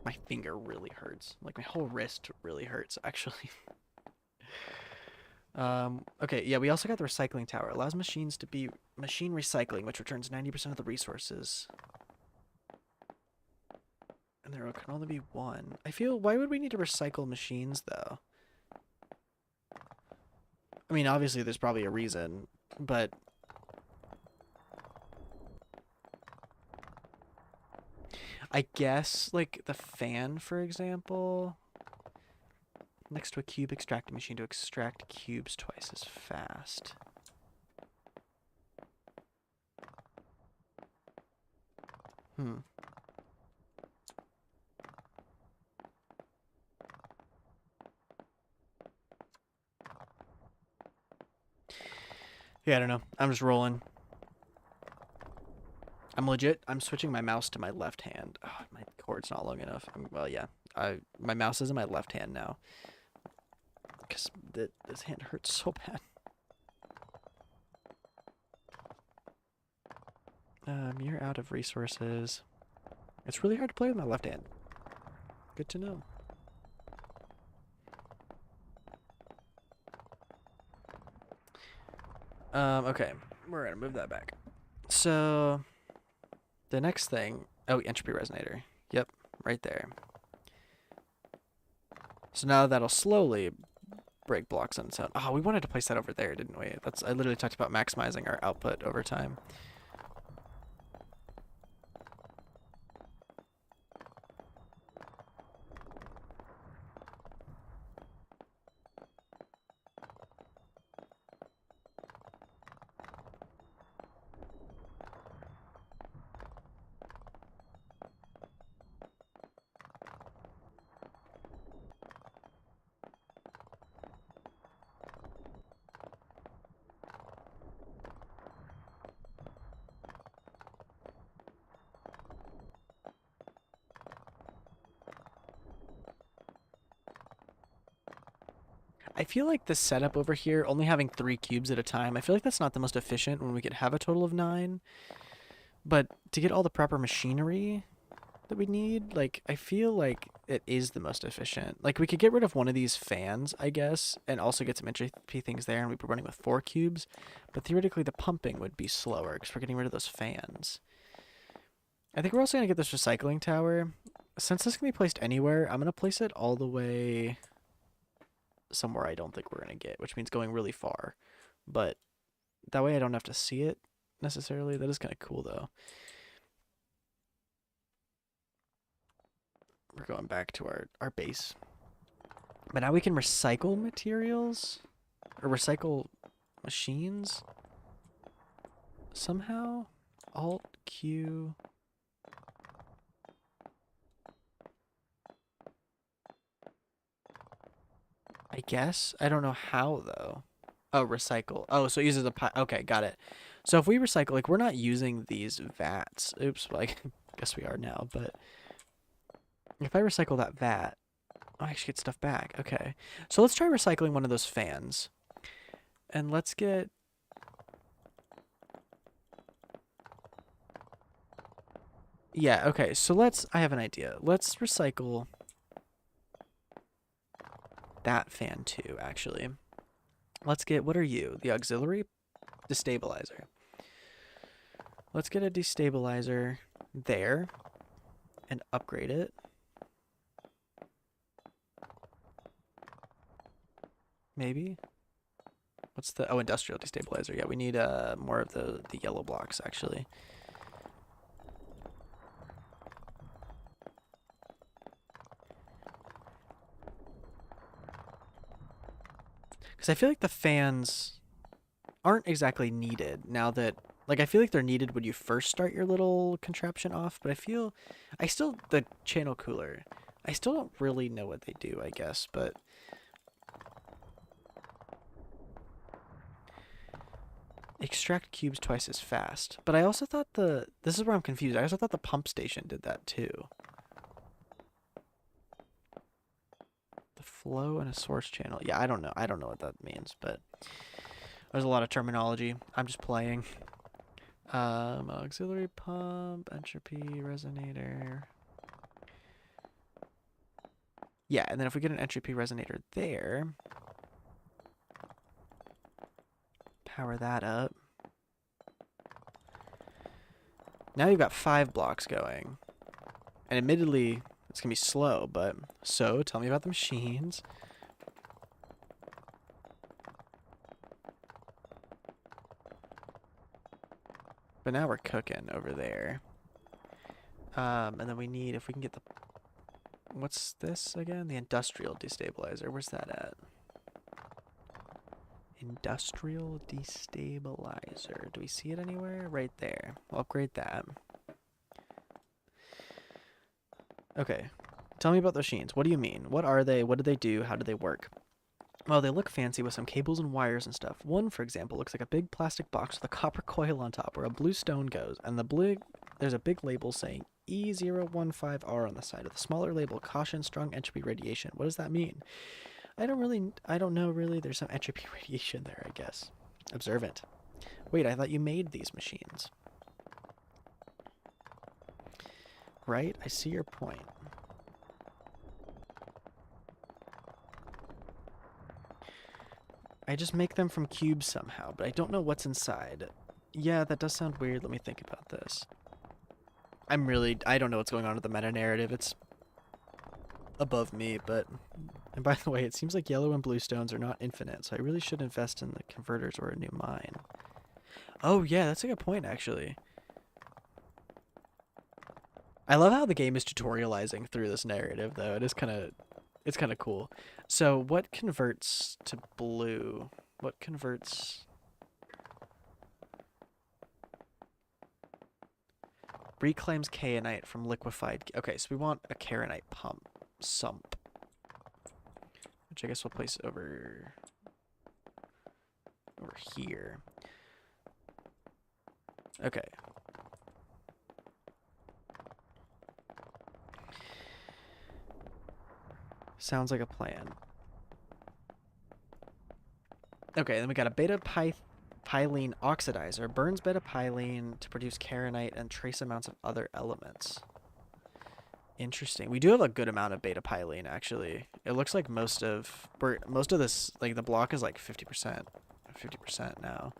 My finger really hurts. Like, my whole wrist really hurts, actually. Okay, yeah, we also got the recycling tower. It allows machines to be machine recycling, which returns 90% of the resources. And there can only be one. I feel, why would we need to recycle machines, though? I mean, obviously there's probably a reason, but... I guess, like, the fan, for example... Next to a cube extracting machine to extract cubes twice as fast. Yeah, I don't know. I'm just rolling. I'm legit. I'm switching my mouse to my left hand. Oh, my cord's not long enough. Well, yeah. My mouse is in my left hand now. Because this hand hurts so bad. You're out of resources. It's really hard to play with my left hand. Good to know. Okay. We're gonna move that back. So, the next thing... Oh, entropy resonator. Yep, right there. So now that'll slowly break blocks on its own. Oh, we wanted to place that over there, didn't we? I literally talked about maximizing our output over time. I feel like the setup over here, only having 3 cubes at a time, I feel like that's not the most efficient when we could have a total of 9. But to get all the proper machinery that we need, like, I feel like it is the most efficient. Like, we could get rid of one of these fans, I guess, and also get some entropy things there, and we'd be running with 4 cubes. But theoretically, the pumping would be slower, because we're getting rid of those fans. I think we're also going to get this recycling tower. Since this can be placed anywhere, I'm going to place it all the way... somewhere I don't think we're going to get, which means going really far. But that way I don't have to see it necessarily. That is kind of cool, though. We're going back to our base. But now we can recycle materials? Or recycle machines? Somehow? Alt Q... I guess. I don't know how, though. Oh, recycle. Oh, so it uses a... Okay, got it. So if we recycle... Like, we're not using these vats. Oops, like, I guess we are now, but... If I recycle that vat... Oh, I actually get stuff back. Okay. So let's try recycling one of those fans. And let's get... Yeah, okay, so I have an idea. Let's recycle that fan too, actually. Let's get, what are you? The auxiliary destabilizer. Let's get a destabilizer there and upgrade it. Maybe? What's the, oh, industrial destabilizer. Yeah, we need more of the yellow blocks, actually. Because I feel like the fans aren't exactly needed now that, like, I feel like they're needed when you first start your little contraption off, but the channel cooler, I still don't really know what they do, I guess, but extract cubes twice as fast. But I also thought this is where I'm confused. I also thought the pump station did that too. The flow and a source channel. Yeah, I don't know. I don't know what that means, but there's a lot of terminology. I'm just playing. Auxiliary pump, entropy, resonator. Yeah, and then if we get an entropy resonator there, power that up. Now you've got 5 blocks going. And admittedly, it's going to be slow, but so tell me about the machines. But now we're cooking over there. And then we need, if we can get the, what's this again? The industrial destabilizer. Where's that at? Industrial destabilizer. Do we see it anywhere? Right there. We'll upgrade that. Okay. Tell me about the machines. What do you mean? What are they? What do they do? How do they work? Well, they look fancy with some cables and wires and stuff. One, for example, looks like a big plastic box with a copper coil on top where a blue stone goes, and there's a big label saying E015R on the side. With a smaller label, caution, strong entropy radiation. What does that mean? I don't know really. There's some entropy radiation there, I guess. Observant. Wait, I thought you made these machines. Right? I see your point. I just make them from cubes somehow, but I don't know what's inside. Yeah, that does sound weird. Let me think about this. I don't know what's going on with the meta-narrative. It's above me, but... And by the way, it seems like yellow and blue stones are not infinite, so I really should invest in the converters or a new mine. Oh, yeah, that's a good point, actually. I love how the game is tutorializing through this narrative, though. It's kind of cool. So, what converts to blue? What converts... Reclaims kainite from liquefied... Okay, so we want a kainite sump. Which I guess we'll place over here. Okay. Sounds like a plan. Okay, then we got a beta-pylene oxidizer. Burns beta-pylene to produce kainite and trace amounts of other elements. Interesting. We do have a good amount of beta-pylene, actually. It looks like most of this, like, the block is like 50%. 50% now.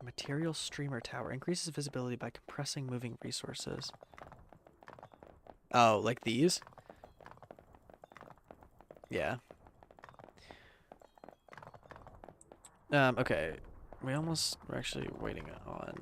Material streamer tower. Increases visibility by compressing moving resources. Oh, like these? Yeah. Okay. We're actually waiting on...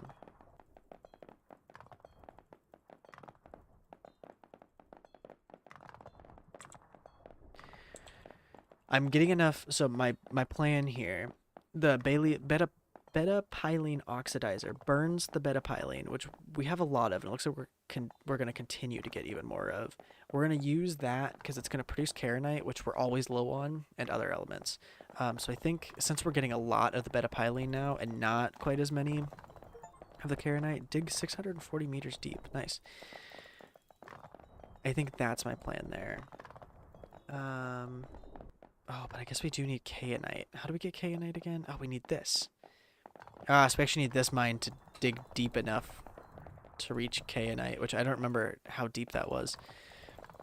I'm getting enough, so my plan here, the beta-pylene oxidizer burns the beta-pylene, which we have a lot of, and it looks like we're going to continue to get even more of. We're going to use that because it's going to produce kainite, which we're always low on, and other elements. So I think since we're getting a lot of the beta-pylene now, and not quite as many of the kainite, dig 640 meters deep. Nice. I think that's my plan there. Oh, but I guess we do need kayanite. How do we get kayanite again? Oh, we need this. Ah, so we actually need this mine to dig deep enough to reach kayanite, which I don't remember how deep that was.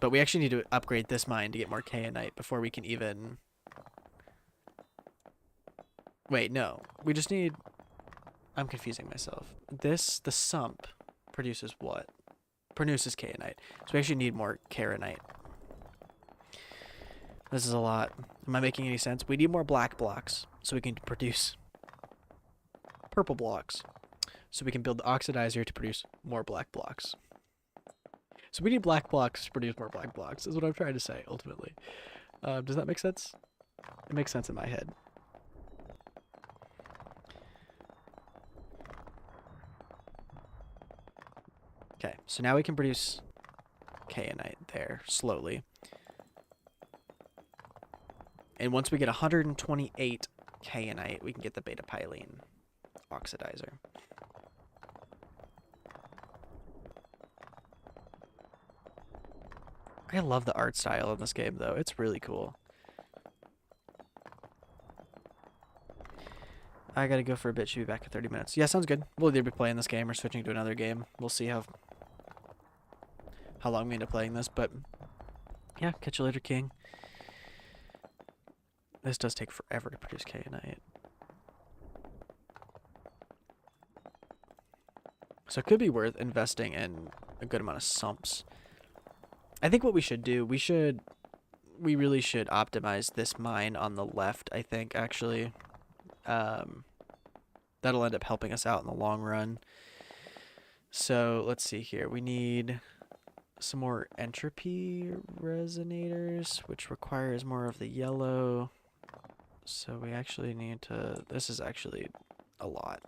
But we actually need to upgrade this mine to get more kayanite before we can even... Wait, no. We just need... I'm confusing myself. The sump produces what? Produces kayanite. So we actually need more kayanite. This is a lot. Am I making any sense? We need more black blocks so we can produce purple blocks. So we can build the oxidizer to produce more black blocks. So we need black blocks to produce more black blocks, is what I'm trying to say, ultimately. Does that make sense? It makes sense in my head. Okay, so now we can produce kayanite there, slowly. And once we get 128 kayanite, we can get the beta pylene oxidizer. I love the art style in this game, though. It's really cool. I gotta go for a bit. Should be back in 30 minutes. Yeah, sounds good. We'll either be playing this game or switching to another game. We'll see how long we end up playing this, but yeah, catch you later, King. This does take forever to produce kayanite. So it could be worth investing in a good amount of sumps. I think what we should do, we really should optimize this mine on the left, I think, actually. That'll end up helping us out in the long run. So let's see here. We need some more entropy resonators, which requires more of the yellow. So we actually need to... This is actually a lot.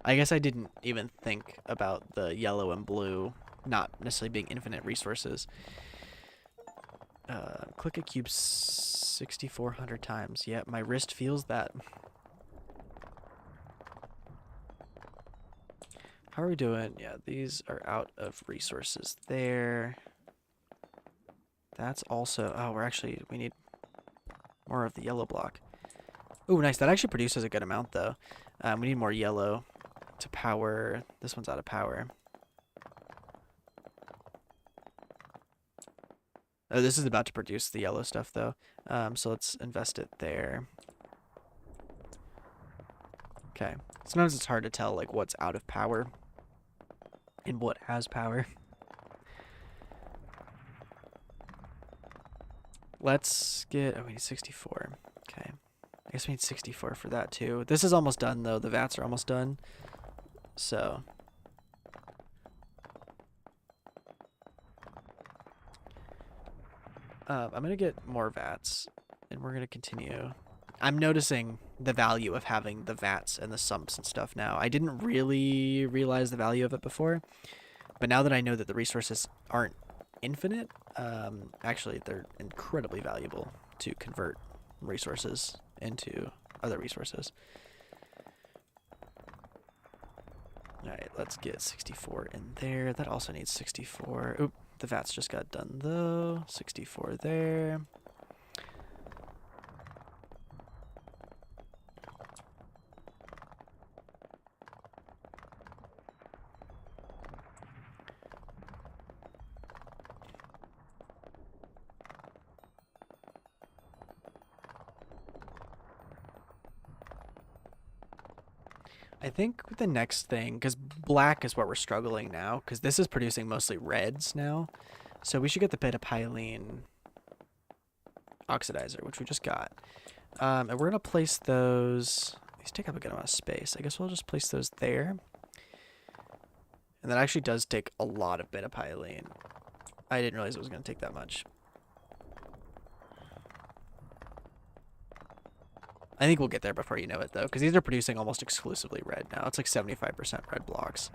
I guess I didn't even think about the yellow and blue not necessarily being infinite resources. Click a cube 6,400 times. Yeah, my wrist feels that. How are we doing? Yeah, these are out of resources there. That's also... Oh, we need more of the yellow block. Oh, nice. That actually produces a good amount, though. We need more yellow to power. This one's out of power. Oh, this is about to produce the yellow stuff, though. So let's invest it there. Okay. Sometimes it's hard to tell, like, what's out of power and what has power. Let's get... Oh, we need 64. Okay. I guess we need 64 for that, too. This is almost done, though. The vats are almost done. So... I'm going to get more vats, and we're going to continue. I'm noticing the value of having the vats and the sumps and stuff now. I didn't really realize the value of it before, but now that I know that the resources aren't infinite, actually they're incredibly valuable to convert resources into other resources. Alright, let's get 64 in there. That also needs 64. Oop. The vats just got done, though. 64 there. I think the next thing, because black is what we're struggling now, because this is producing mostly reds now. So we should get the beta pylene oxidizer, which we just got. And we're going to place those... These take up a good amount of space. I guess we'll just place those there. And that actually does take a lot of beta pylene. I didn't realize it was going to take that much. I think we'll get there before you know it, though, because these are producing almost exclusively red now. It's like 75% red blocks.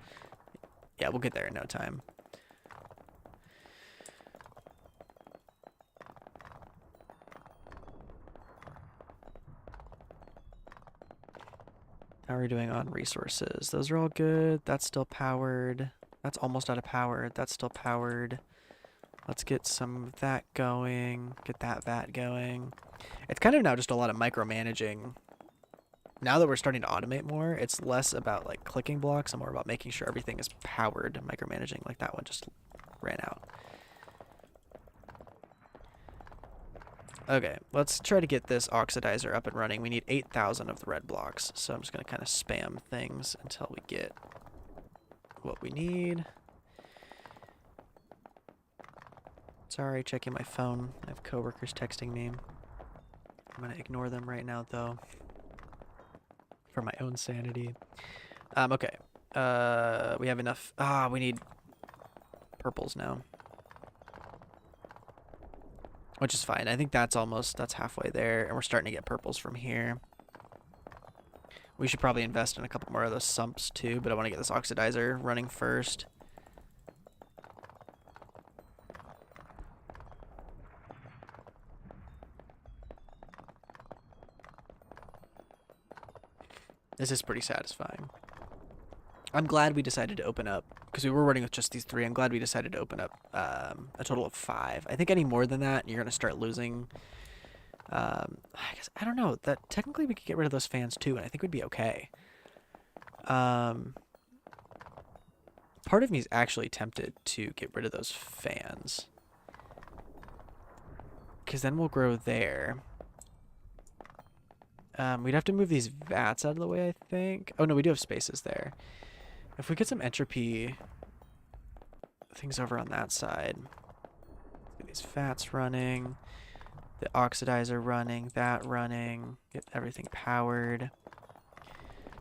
Yeah, we'll get there in no time. How are we doing on resources? Those are all good. That's still powered. That's almost out of power. That's still powered. Let's get some of that going. Get that vat going. It's kind of now just a lot of micromanaging. Now that we're starting to automate more, it's less about like clicking blocks and more about making sure everything is powered. Micromanaging, like that one just ran out. Okay, let's try to get this oxidizer up and running. We need 8,000 of the red blocks, so I'm just going to kind of spam things until we get what we need. Sorry, checking my phone. I have coworkers texting me. I'm going to ignore them right now, though, for my own sanity. Okay. We have enough. We need purples now. Which is fine. I think that's halfway there, and we're starting to get purples from here. We should probably invest in a couple more of those sumps too, but I want to get this oxidizer running first. This is pretty satisfying. I'm glad we decided to open up, because we were running with just these 3. I'm glad we decided to open up a total of 5. I think any more than that, you're going to start losing. I guess, I don't know. That technically we could get rid of those fans too, and I think we'd be okay. Part of me is actually tempted to get rid of those fans, because then we'll grow there. We'd have to move these vats out of the way, I think. Oh no, we do have spaces there. If we get some entropy things over on that side, get these vats running, the oxidizer running, that running, get everything powered.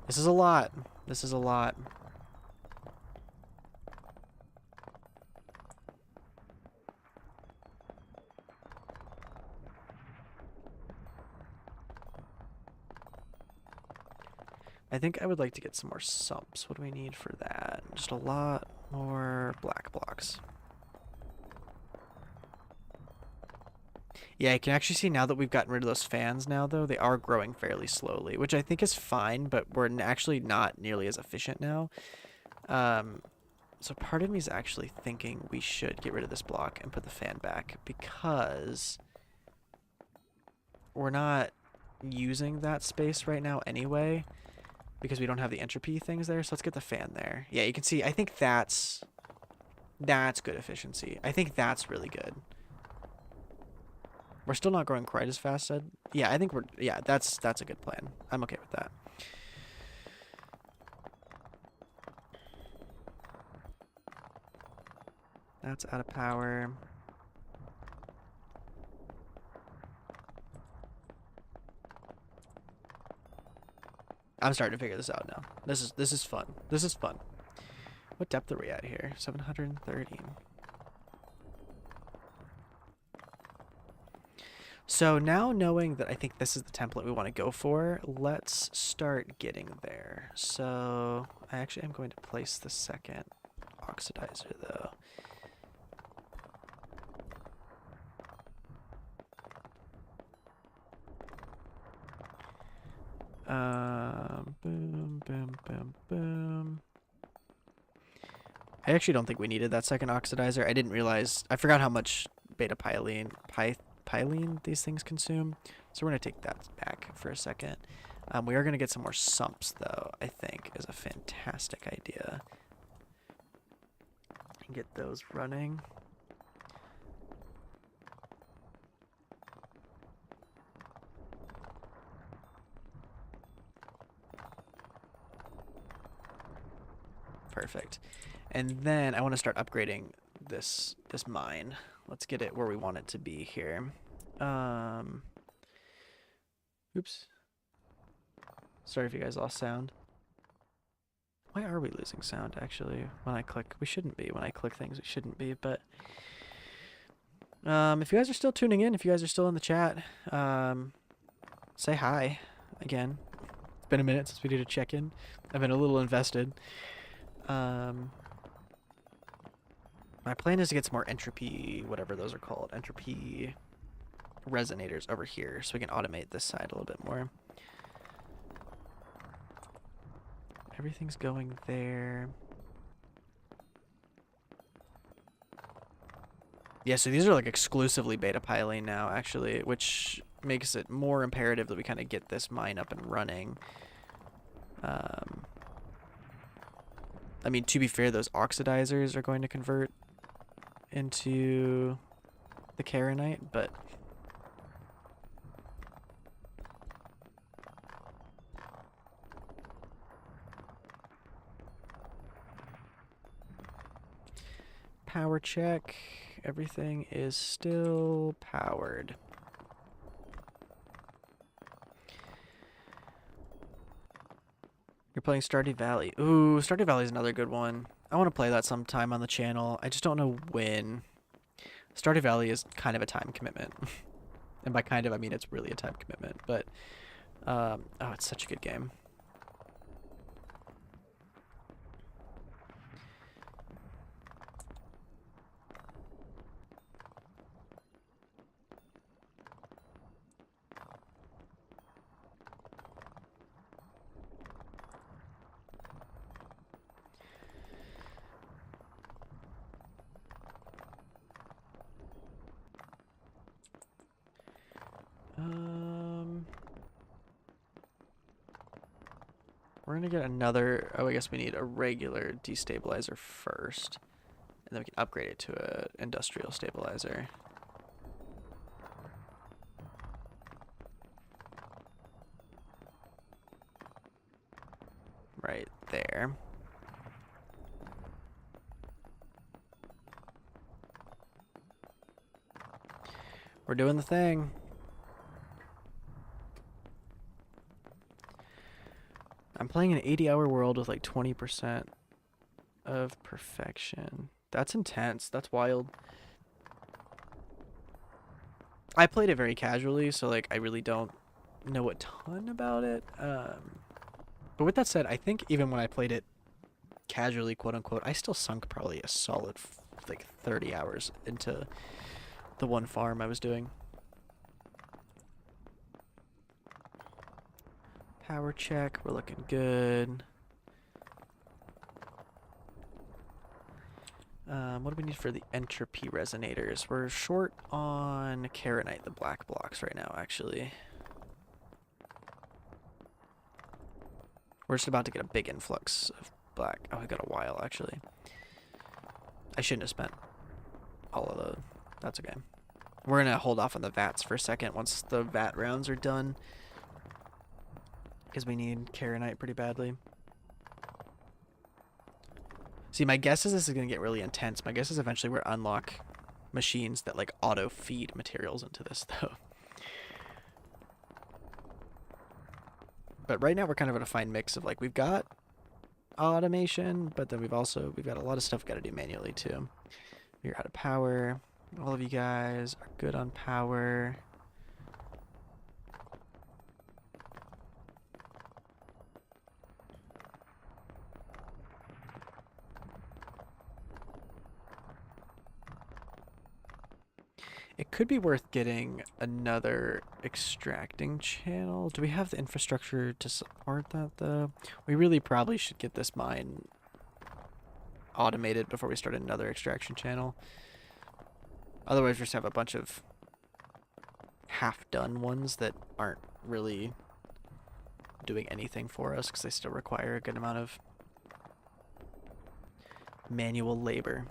This is a lot. This is a lot. I think I would like to get some more sumps. What do we need for that? Just a lot more black blocks. Yeah, you can actually see now that we've gotten rid of those fans now, though, they are growing fairly slowly, which I think is fine, but we're actually not nearly as efficient now. So part of me is actually thinking we should get rid of this block and put the fan back, because we're not using that space right now anyway, because we don't have the entropy things there. So let's get the fan there. Yeah, you can see, I think that's good efficiency. I think that's really good. We're still not growing quite as fast, Ed. Yeah, I think that's a good plan. I'm okay with that. That's out of power. I'm starting to figure this out now. This is fun. This is fun. What depth are we at here? 730. So now knowing that I think this is the template we want to go for, let's start getting there. So I actually am going to place the second oxidizer though. Boom, boom, boom, boom. I actually don't think we needed that second oxidizer. I didn't realize, I forgot how much beta pylene these things consume. So we're going to take that back for a second. We are going to get some more sumps though, I think is a fantastic idea. And get those running. Perfect. And then I want to start upgrading this mine. Let's get it where we want it to be here. Oops. Sorry if you guys lost sound. Why are we losing sound, actually, when I click? We shouldn't be. When I click things, we shouldn't be, but... if you guys are still tuning in, if you guys are still in the chat, say hi again. It's been a minute since we did a check-in. I've been a little invested. My plan is to get some more entropy, whatever those are called, entropy resonators over here, so we can automate this side a little bit more. Everything's going there. Yeah, so these are like exclusively beta piling now, actually, which makes it more imperative that we kind of get this mine up and running. I mean, to be fair, those oxidizers are going to convert into the Karenite, but power check. Everything is still powered. You're playing Stardew Valley. Ooh, Stardew Valley is another good one. I want to play that sometime on the channel. I just don't know when. Stardew Valley is kind of a time commitment. And by kind of, I mean it's really a time commitment. But, oh, it's such a good game. We're gonna get another, oh, I guess we need a regular destabilizer first. And then we can upgrade it to an industrial stabilizer. Right there. We're doing the thing. I'm playing an 80-hour world with like 20% of perfection. That's intense. That's wild. I played it very casually, so like I really don't know a ton about it. But with that said, I think even when I played it casually, quote unquote, I still sunk probably a solid like 30 hours into the one farm I was doing. Power check, we're looking good. What do we need for the entropy resonators? We're short on Karenite, the black blocks right now, actually. We're just about to get a big influx of black. Oh, we got a while, actually. I shouldn't have spent all of the... That's okay. We're going to hold off on the VATs for a second once the VAT rounds are done. Because we need Karenite pretty badly. See, my guess is this is going to get really intense. My guess is eventually we're unlock machines that like auto feed materials into this though. But right now we're kind of in a fine mix of like we've got automation, but then we've got a lot of stuff we've got to do manually too. We're out of power. All of you guys are good on power. It could be worth getting another extracting channel. Do we have the infrastructure to support that, though? We really probably should get this mine automated before we start another extraction channel. Otherwise, we just have a bunch of half-done ones that aren't really doing anything for us because they still require a good amount of manual labor.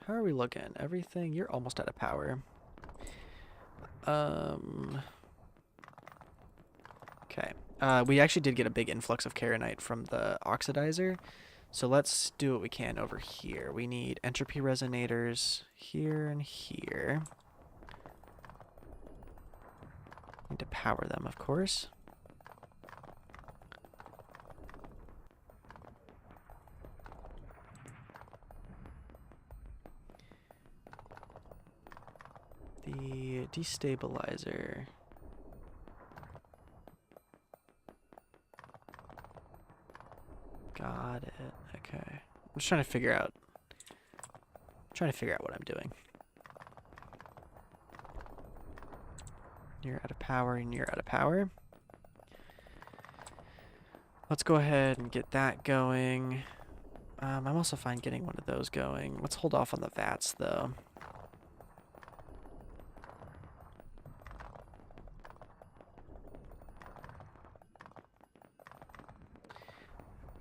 How are we looking? Everything? You're almost out of power. Okay. We actually did get a big influx of Karenite from the oxidizer. So let's do what we can over here. We need entropy resonators here and here. Need to power them, of course. The destabilizer. Got it. Okay. I'm just trying to figure out what I'm doing. You're out of power and you're out of power. Let's go ahead and get that going. I'm also fine getting one of those going. Let's hold off on the vats, though.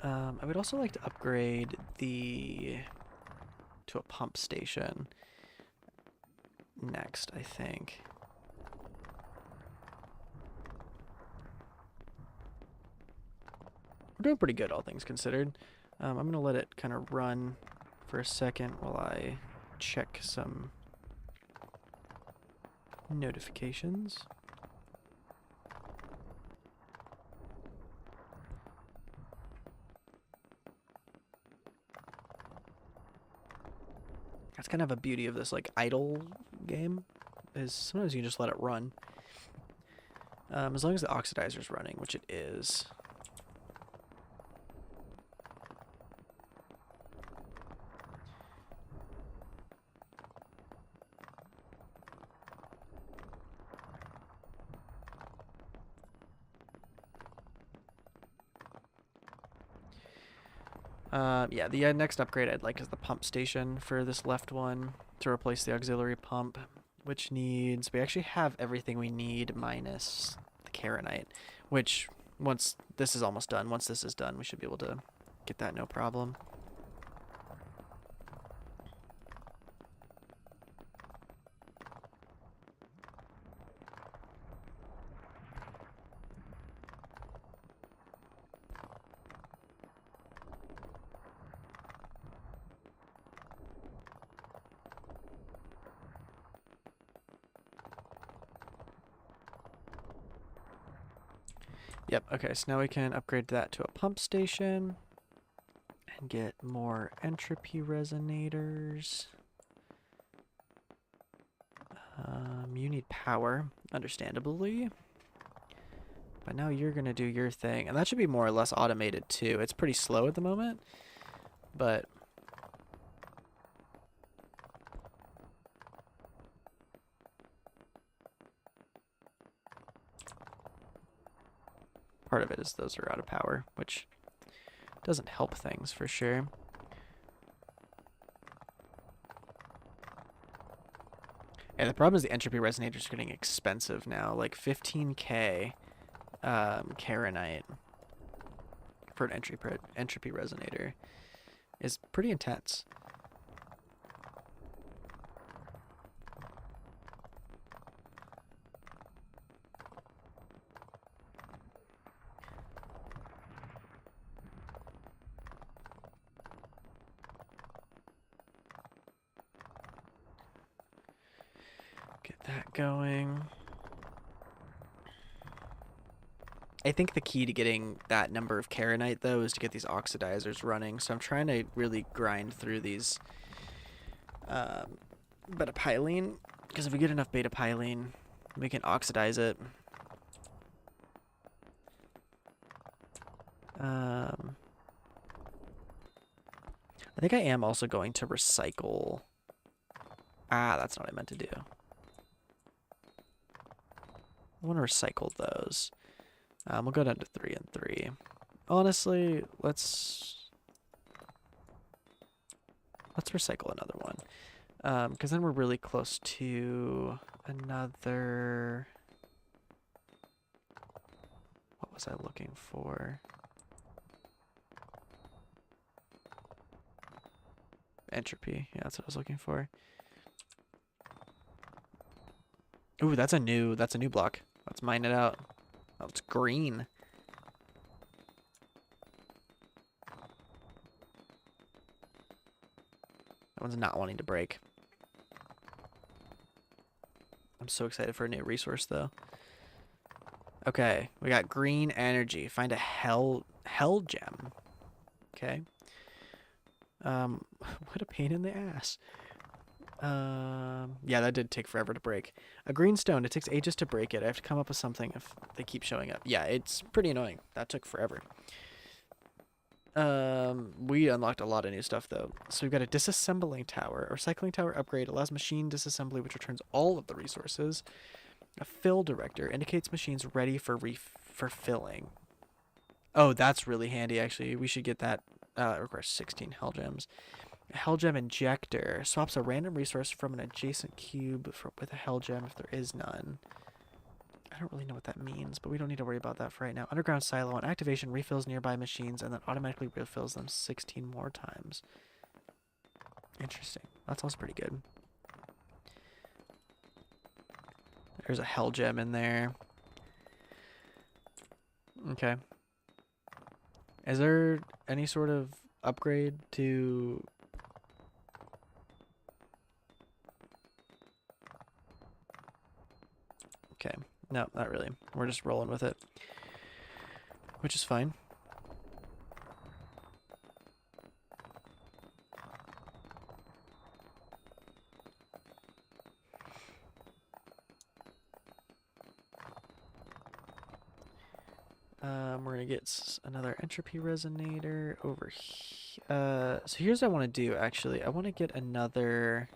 I would also like to upgrade to a pump station next, I think. We're doing pretty good, all things considered. I'm going to let it kind of run for a second while I check some notifications. That's kind of a beauty of this like idle game, is sometimes you can just let it run. As long as the oxidizer's running, which it is. Yeah, the next upgrade I'd like is the pump station for this left one to replace the auxiliary pump, which needs... We actually have everything we need minus the Karenite, which once this is almost done, once this is done, we should be able to get that no problem. Yep, okay, so now we can upgrade that to a pump station and get more entropy resonators. You need power, understandably. But now you're going to do your thing. And that should be more or less automated too. It's pretty slow at the moment, but... part of it is those are out of power, which doesn't help things for sure. And the problem is the entropy resonators are getting expensive now, like 15k Karenite for an entropy resonator is pretty intense. Get that going. I think the key to getting that number of Karenite, though, is to get these oxidizers running. So I'm trying to really grind through these beta-pylene, because if we get enough beta-pylene, we can oxidize it. I think I am also going to recycle. Ah, that's not what I meant to do. I want to recycle those. We'll go down to 3 and 3. Honestly, let's recycle another one. Because then we're really close to another... What was I looking for? Entropy. Yeah, that's what I was looking for. Ooh, that's a new block. Let's mine it out. Oh, it's green. That one's not wanting to break. I'm so excited for a new resource, though. Okay, we got green energy. Find a hell gem. Okay. What a pain in the ass. Yeah, that did take forever to break. A green stone, it takes ages to break it. I have to come up with something if they keep showing up. Yeah, it's pretty annoying. That took forever. We unlocked a lot of new stuff, though. So we've got a disassembling tower. A recycling tower upgrade allows machine disassembly, which returns all of the resources. A fill director indicates machines ready for filling. Oh, that's really handy, actually. We should get that It requires 16 hell gems. A hell gem injector swaps a random resource from an adjacent cube with a hell gem if there is none. I don't really know what that means, but we don't need to worry about that for right now. Underground silo on activation refills nearby machines and then automatically refills them 16 more times. Interesting. That's also pretty good. There's a hell gem in there. Okay. Is there any sort of upgrade to... Okay. No, not really. We're just rolling with it. Which is fine. We're gonna get another entropy resonator over here. So here's what I want to do, actually. I want to get another...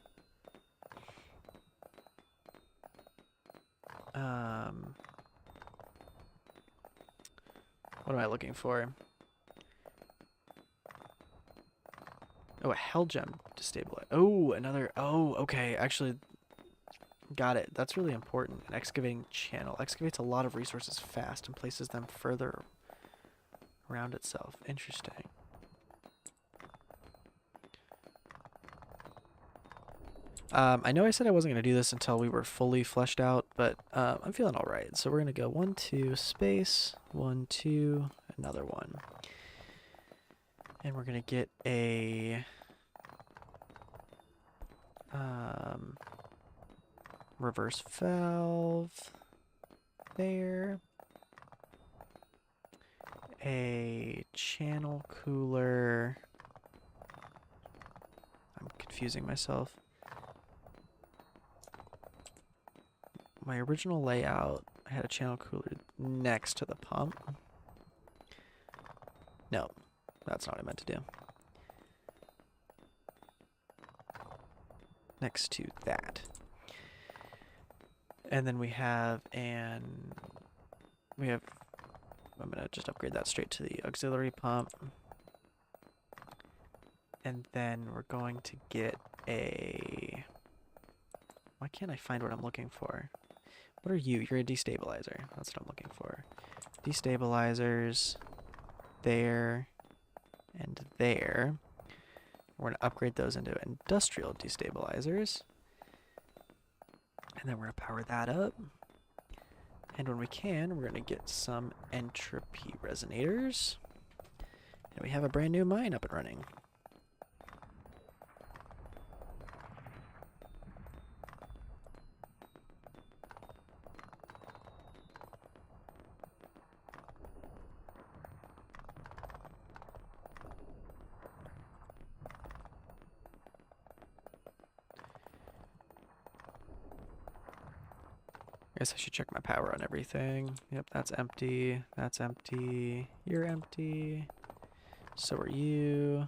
what am I looking for? Oh, a hell gem to stabilize. Oh, another... Oh, okay. Actually, got it. That's really important. An excavating channel. Excavates a lot of resources fast and places them further around itself. Interesting. I know I said I wasn't going to do this until we were fully fleshed out, but I'm feeling all right. So we're going to go 1, 2, space, 1, 2, another one. And we're going to get a reverse valve there. A channel cooler. I'm confusing myself. My original layout, I had a channel cooler next to the pump. No, that's not what I meant to do. Next to that. And then we have I'm gonna just upgrade that straight to the auxiliary pump. And then we're going to get a... Why can't I find what I'm looking for? What are you? You're a destabilizer. That's what I'm looking for. Destabilizers. There. And there. We're going to upgrade those into industrial destabilizers. And then we're going to power that up. And when we can, we're going to get some entropy resonators. And we have a brand new mine up and running. I guess I should check my power on everything. Yep, that's empty. That's empty. You're empty. So are you.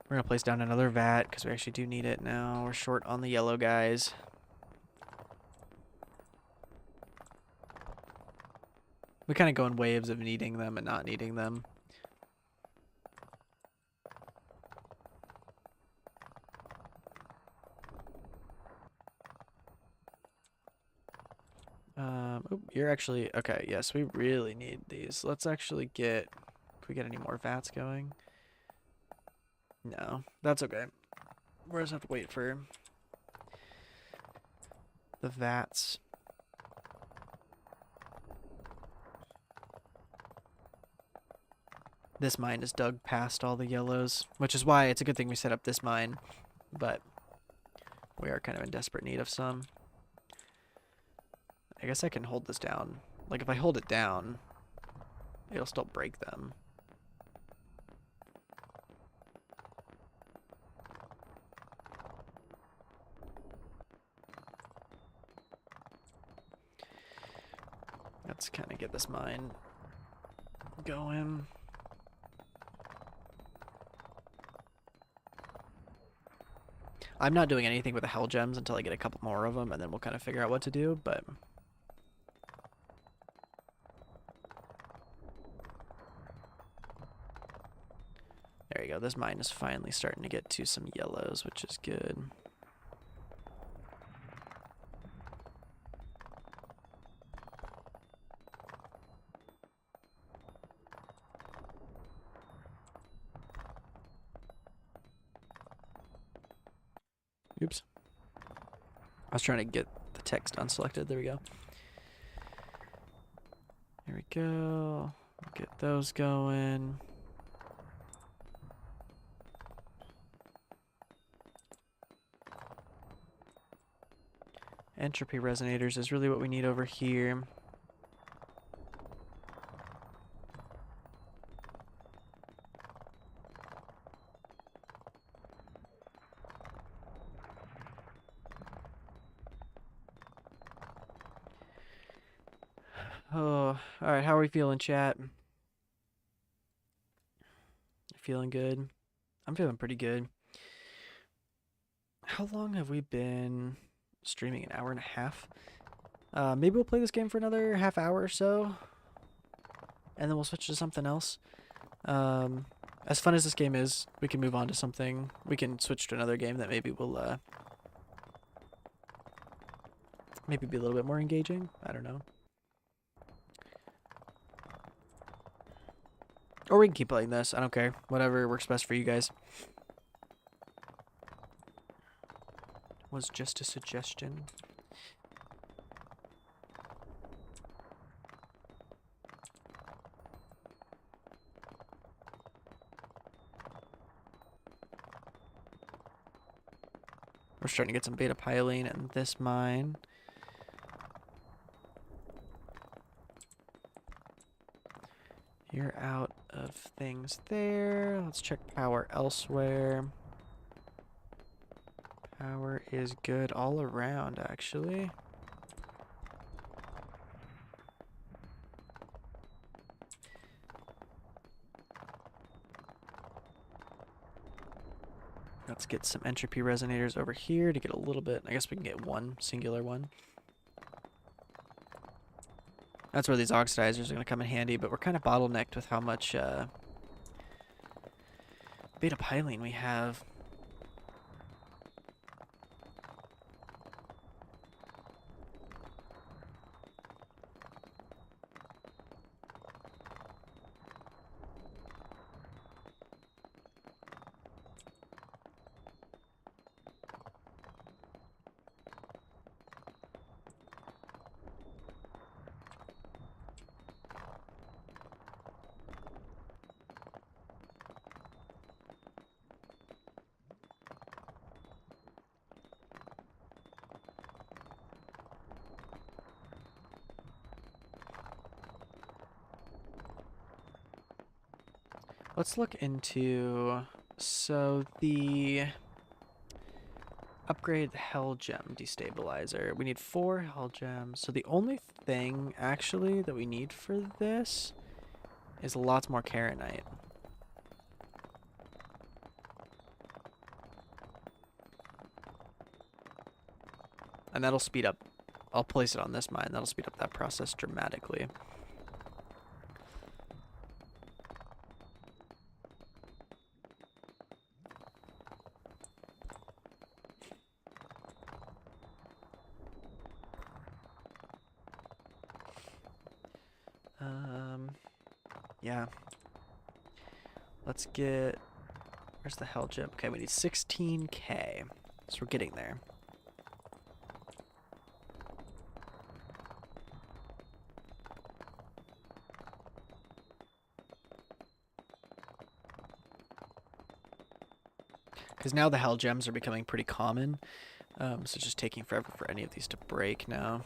We're going to place down another vat because we actually do need it now. We're short on the yellow guys. We kind of go in waves of needing them and not needing them. Oh, you're actually... Okay, yes, we really need these. Let's actually get... Can we get any more vats going? No, that's okay. We're just have to wait for the vats. This mine is dug past all the yellows, which is why it's a good thing we set up this mine, but we are kind of in desperate need of some. I guess I can hold this down. Like, if I hold it down, it'll still break them. Let's kind of get this mine going. I'm not doing anything with the hell gems until I get a couple more of them, and then we'll kind of figure out what to do, but There you go. This mine is finally starting to get to some yellows, which is good. Oops. I was trying to get the text unselected. There we go. There we go. Get those going. Entropy resonators is really what we need over here. Oh, alright, how are we feeling, chat? Feeling good? I'm feeling pretty good. How long have we been streaming? An hour and a half? Maybe we'll play this game for another half hour or so, and then we'll switch to something else. As fun as this game is, we can move on to something. We can switch to another game that maybe will, maybe be a little bit more engaging. I don't know. Or we can keep playing this. I don't care. Whatever works best for you guys. Was just a suggestion. We're starting to get some beta piling in this mine. You're out of things there. Let's check power elsewhere. Power is good all around, actually. Let's get some entropy resonators over here to get a little bit. I guess we can get one singular one. That's where these oxidizers are going to come in handy, but we're kind of bottlenecked with how much beta piling we have. Let's look into, so the upgrade the hell gem destabilizer. We need 4 hell gems. So the only thing actually that we need for this is lots more karenite. And that'll speed up. I'll place it on this mine. That'll speed up that process dramatically. Yeah. Let's get... Where's the hell gem? Okay, we need 16K. So we're getting there. Because now the hell gems are becoming pretty common. So it's just taking forever for any of these to break now.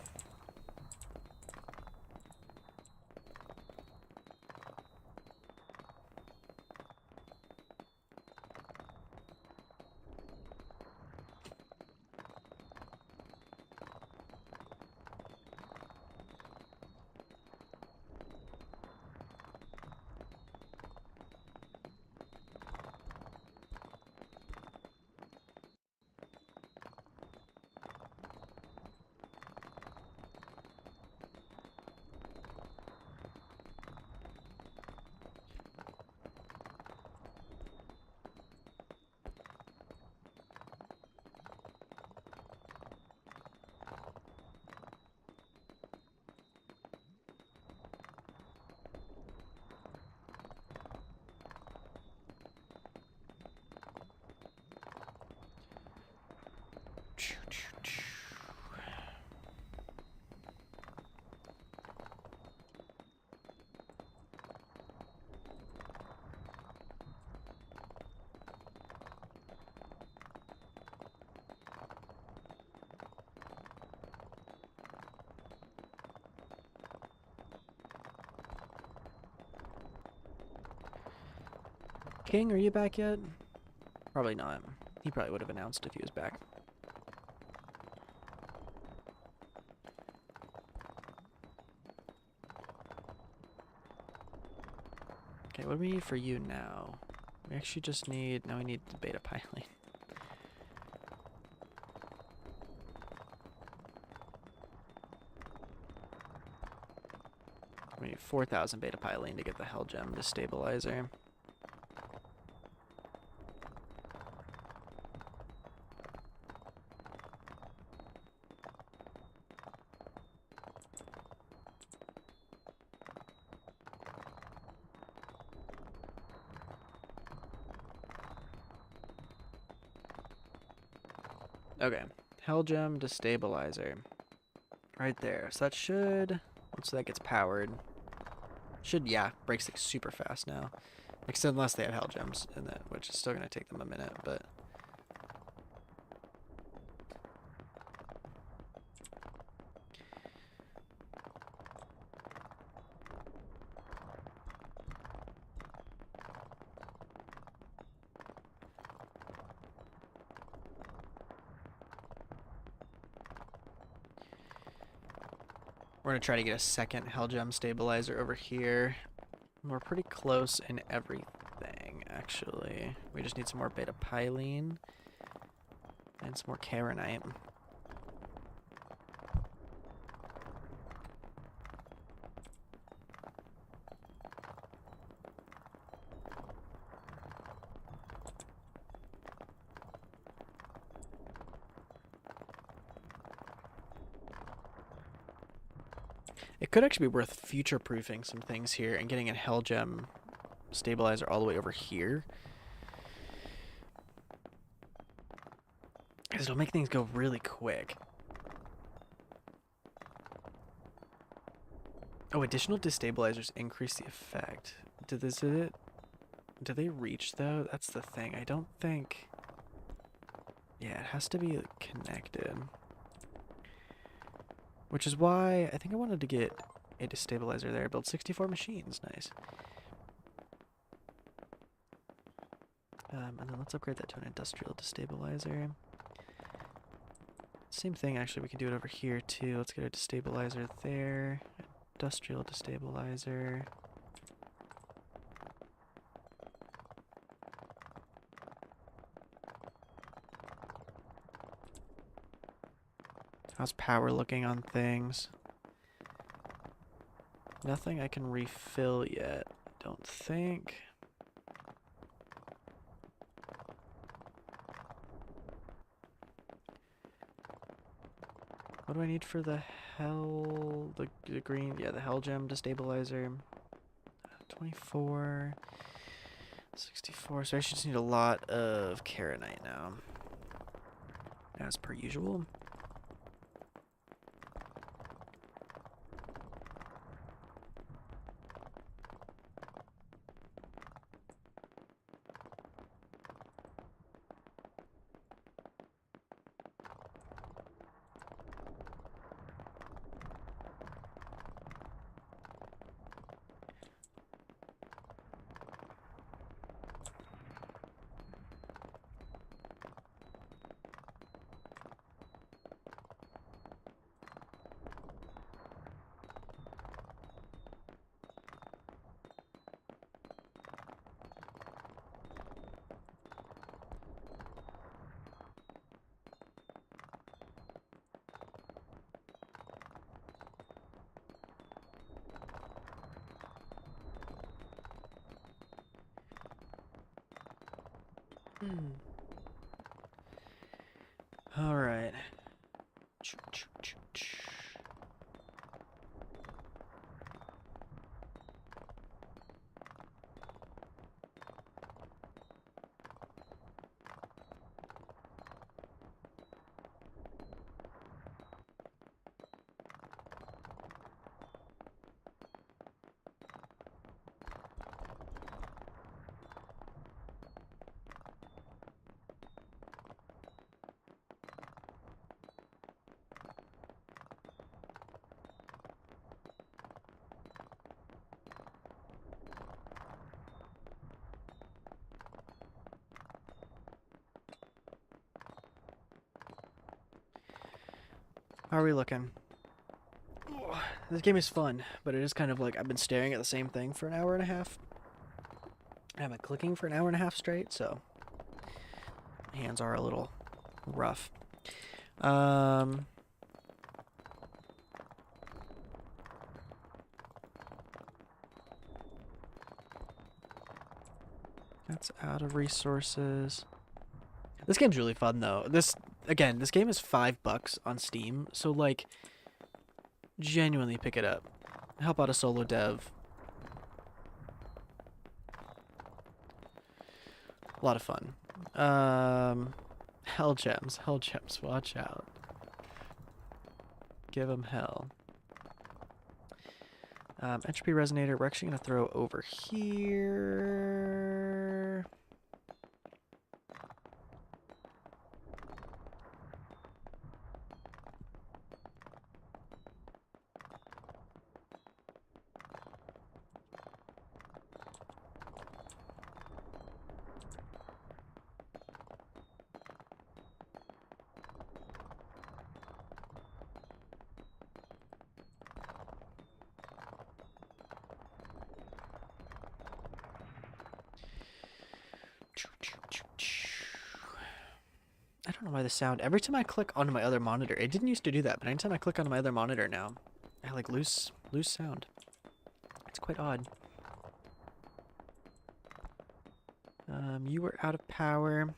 King, are you back yet? Probably not. He probably would have announced if he was back. Okay, what do we need for you now? We actually just need... Now we need the beta piling. We need 4,000 beta piling to get the Hell Gem Destabilizer. Okay, Hell Gem Destabilizer. Right there. So that should... Once that gets powered... Should, yeah, breaks like super fast now. Except unless they have Hell Gems in it, which is still going to take them a minute, but... We're going to try to get a second Hell Gem Stabilizer over here. We're pretty close in everything, actually. We just need some more beta piline and some more Karenite. It could actually be worth future-proofing some things here and getting a Hell Gem Stabilizer all the way over here. Because it'll make things go really quick. Oh, additional destabilizers increase the effect. Do they reach, though? That's the thing. I don't think... Yeah, it has to be connected. Which is why I think I wanted to get a destabilizer there. Build 64 machines. Nice. And then let's upgrade that to an industrial destabilizer. Same thing, actually. We can do it over here, too. Let's get a destabilizer there. Industrial destabilizer. How's power looking on things? Nothing I can refill yet, don't think. What do I need for the the green, yeah, the Hell Gem Destabilizer? 24, 64, so I should just need a lot of Karenite now, as per usual. All right. How are we looking? Ugh, this game is fun, but it is kind of like I've been staring at the same thing for an hour and a half. I've been clicking for an hour and a half straight, so my hands are a little rough. Um, that's out of resources. This game's really fun though. This game is $5 on Steam, so like genuinely pick it up. Help out a solo dev. A lot of fun. Hell gems, watch out. Give them hell. Entropy resonator, we're actually going to throw over here. I don't know why the sound, every time I click onto my other monitor, it didn't used to do that, but anytime I click onto my other monitor now, I like lose sound. It's quite odd. You were out of power.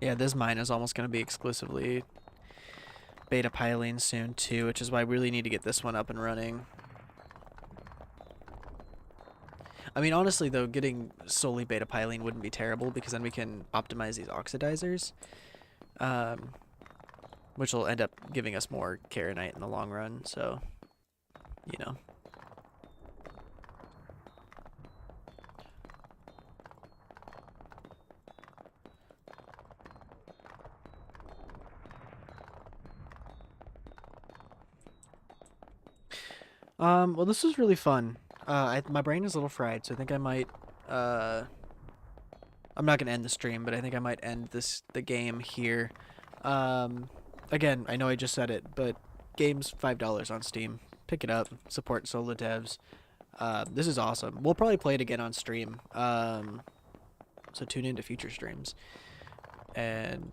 Yeah, this mine is almost going to be exclusively beta piling soon too, which is why we really need to get this one up and running. I mean, honestly though, getting solely beta piling wouldn't be terrible because then we can optimize these oxidizers, which will end up giving us more Karenite in the long run, so, you know. Well, this was really fun. My brain is a little fried, so I think I might, I'm not gonna end the stream, but I think I might end the game here. Again, I know I just said it, but game's $5 on Steam. Pick it up, support solo devs. This is awesome. We'll probably play it again on stream. So tune into future streams. And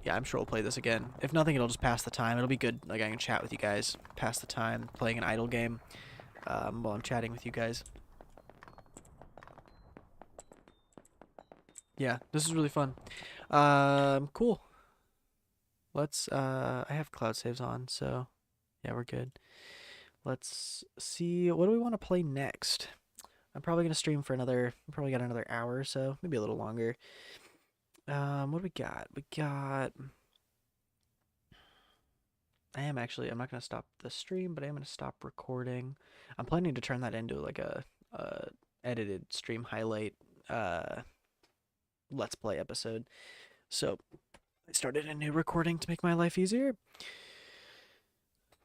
yeah, I'm sure we'll play this again. If nothing, it'll just pass the time. It'll be good. Like I can chat with you guys, pass the time, playing an idle game while I'm chatting with you guys. Yeah, this is really fun. Cool. Let's. I have cloud saves on, so yeah, we're good. Let's see. What do we want to play next? I'm probably gonna stream for another. Probably got another hour or so, maybe a little longer. What do we got? We got. I'm not gonna stop the stream, but I am gonna stop recording. I'm planning to turn that into like a edited stream highlight let's play episode. So I started a new recording to make my life easier.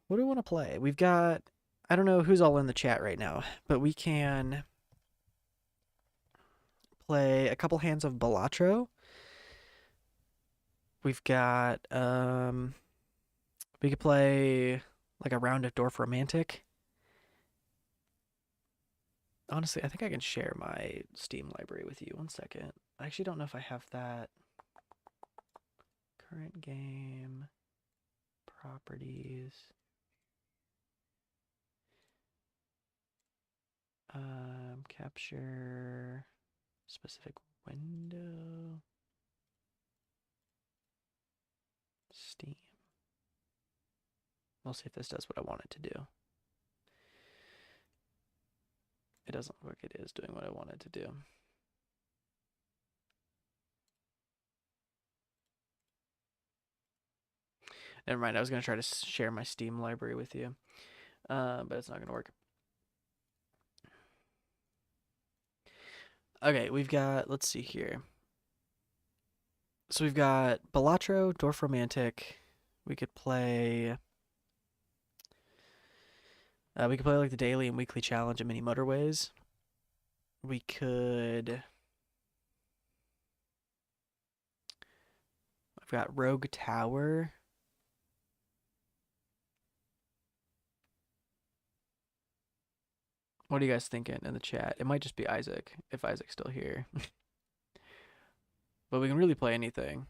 What do we want to play? We've got, I don't know who's all in the chat right now, but we can play a couple hands of Balatro. We've got, we could play like a round of Dorf Romantic. Honestly, I think I can share my Steam library with you. One second. I actually don't know if I have that. Current game, properties. Capture specific window. Steam. We'll see if this does what I want it to do. It doesn't look like it is doing what I want it to do. Never mind. I was gonna try to share my Steam library with you, but it's not gonna work. Okay, we've got. Let's see here. So we've got Balatro, Dwarf Romantic. We could play. We could play like the daily and weekly challenge at Mini Motorways. We could. I've got Rogue Tower. What are you guys thinking in the chat? It might just be Isaac, if Isaac's still here. But we can really play anything.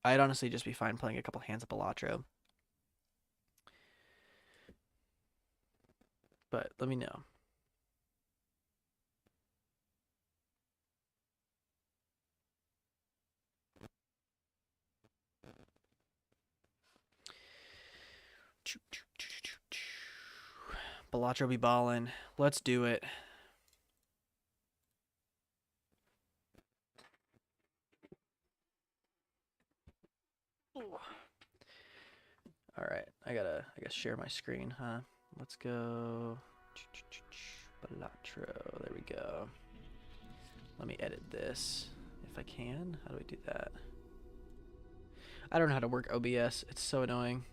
I'd honestly just be fine playing a couple hands of Balatro. But let me know. Balatro be ballin'. Let's do it. All right, I guess share my screen, huh? Let's go. Balatro, there we go. Let me edit this if I can. How do I do that? I don't know how to work OBS. It's so annoying.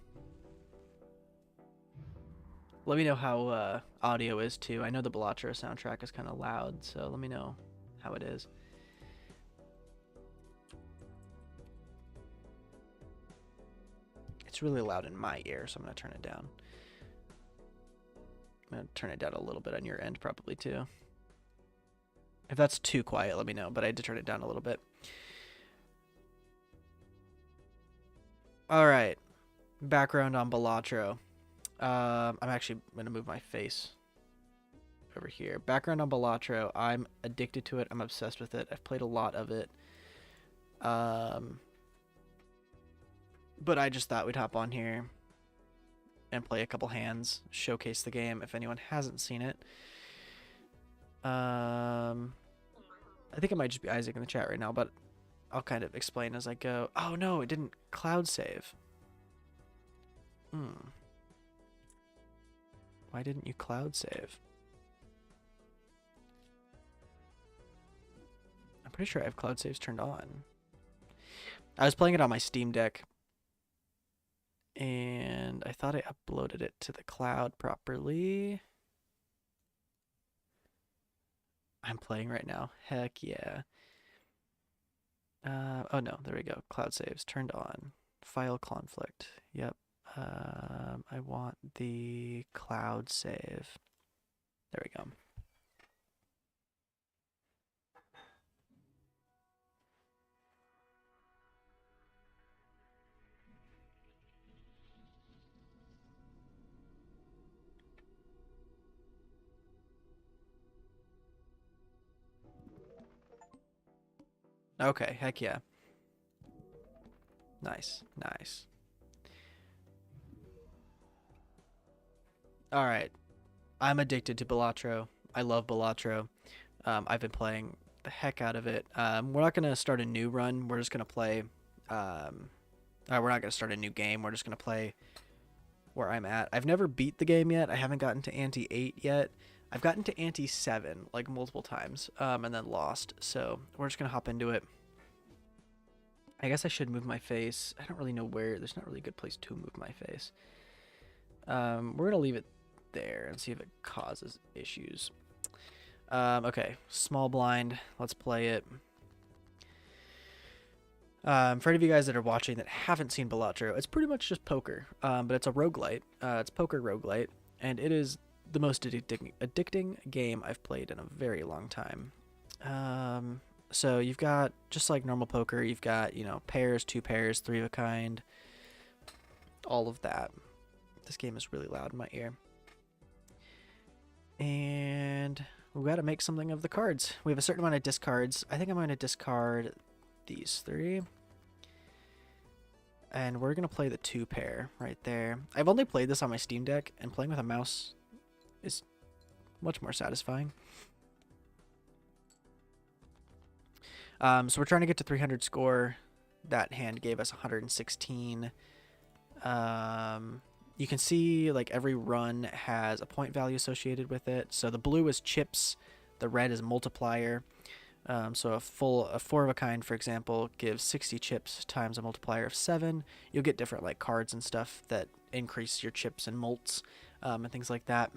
Let me know how audio is too. I know the Balatro soundtrack is kind of loud, so let me know how it is. It's really loud in my ear, so I'm going to turn it down. I'm going to turn it down a little bit on your end probably too. If that's too quiet, let me know, but I had to turn it down a little bit. All right. Background on Balatro. I'm actually going to move my face over here. Background on Balatro. I'm addicted to it. I'm obsessed with it. I've played a lot of it. But I just thought we'd hop on here and play a couple hands, showcase the game if anyone hasn't seen it. I think it might just be Isaac in the chat right now, but I'll kind of explain as I go. Oh no, it didn't cloud save. Why didn't you cloud save? I'm pretty sure I have cloud saves turned on. I was playing it on my Steam Deck, and I thought I uploaded it to the cloud properly. I'm playing right now. Heck yeah. Oh no, there we go. Cloud saves turned on. File conflict. Yep. I want the cloud save. There we go. Okay, heck yeah. Nice, nice. All right. I'm addicted to Balatro. I love Balatro. I've been playing the heck out of it. We're not going to start a new run. We're just going to play. We're not going to start a new game. We're just going to play where I'm at. I've never beat the game yet. I haven't gotten to Ante 8 yet. I've gotten to Ante 7 like multiple times and then lost. So we're just going to hop into it. I guess I should move my face. I don't really know where. There's not really a good place to move my face. We're going to leave it there and see if it causes issues. Okay, small blind. Let's play it. For any of you guys that are watching that haven't seen Balatro, it's pretty much just poker, but it's a roguelite. It's poker roguelite, and it is the most addicting game I've played in a very long time. So you've got, just like normal poker, you've got, you know, pairs, 2 pairs, 3 of a kind, all of that. This game is really loud in my ear. And we've got to make something of the cards. We have a certain amount of discards. I think I'm going to discard these 3. And we're going to play the 2 pair right there. I've only played this on my Steam Deck, and playing with a mouse is much more satisfying. So we're trying to get to 300 score. That hand gave us 116. You can see like every run has a point value associated with it. So the blue is chips, the red is multiplier. So a four of a kind, for example, gives 60 chips times a multiplier of 7. You'll get different like cards and stuff that increase your chips and mults, and things like that.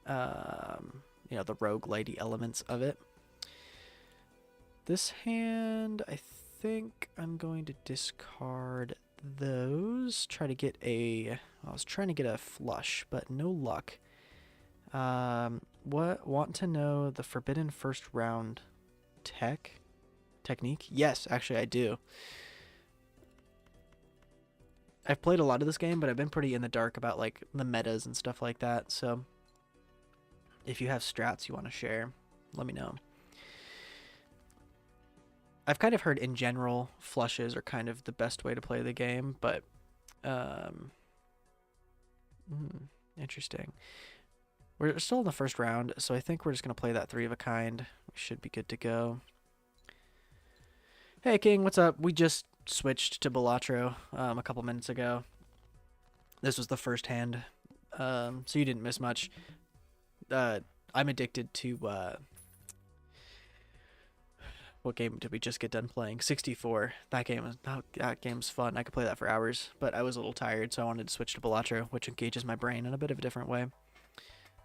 The rogue lady elements of it. This hand, I think I'm going to discard those. Try to get I was trying to get a flush, but no luck. Want to know the forbidden first round technique? Yes, actually I do. I've played a lot of this game, but I've been pretty in the dark about like the metas and stuff like that. So if you have strats you want to share, let me know. I've kind of heard in general flushes are kind of the best way to play the game, but interesting. We're still in the first round, so I think we're just going to play that 3 of a kind. We should be good to go. Hey, King, what's up? We just switched to Balatro a couple minutes ago. This was the first hand, so you didn't miss much. I'm addicted to... what game did we just get done playing? 64. That game's fun. I could play that for hours, but I was a little tired, so I wanted to switch to Balatro, which engages my brain in a bit of a different way.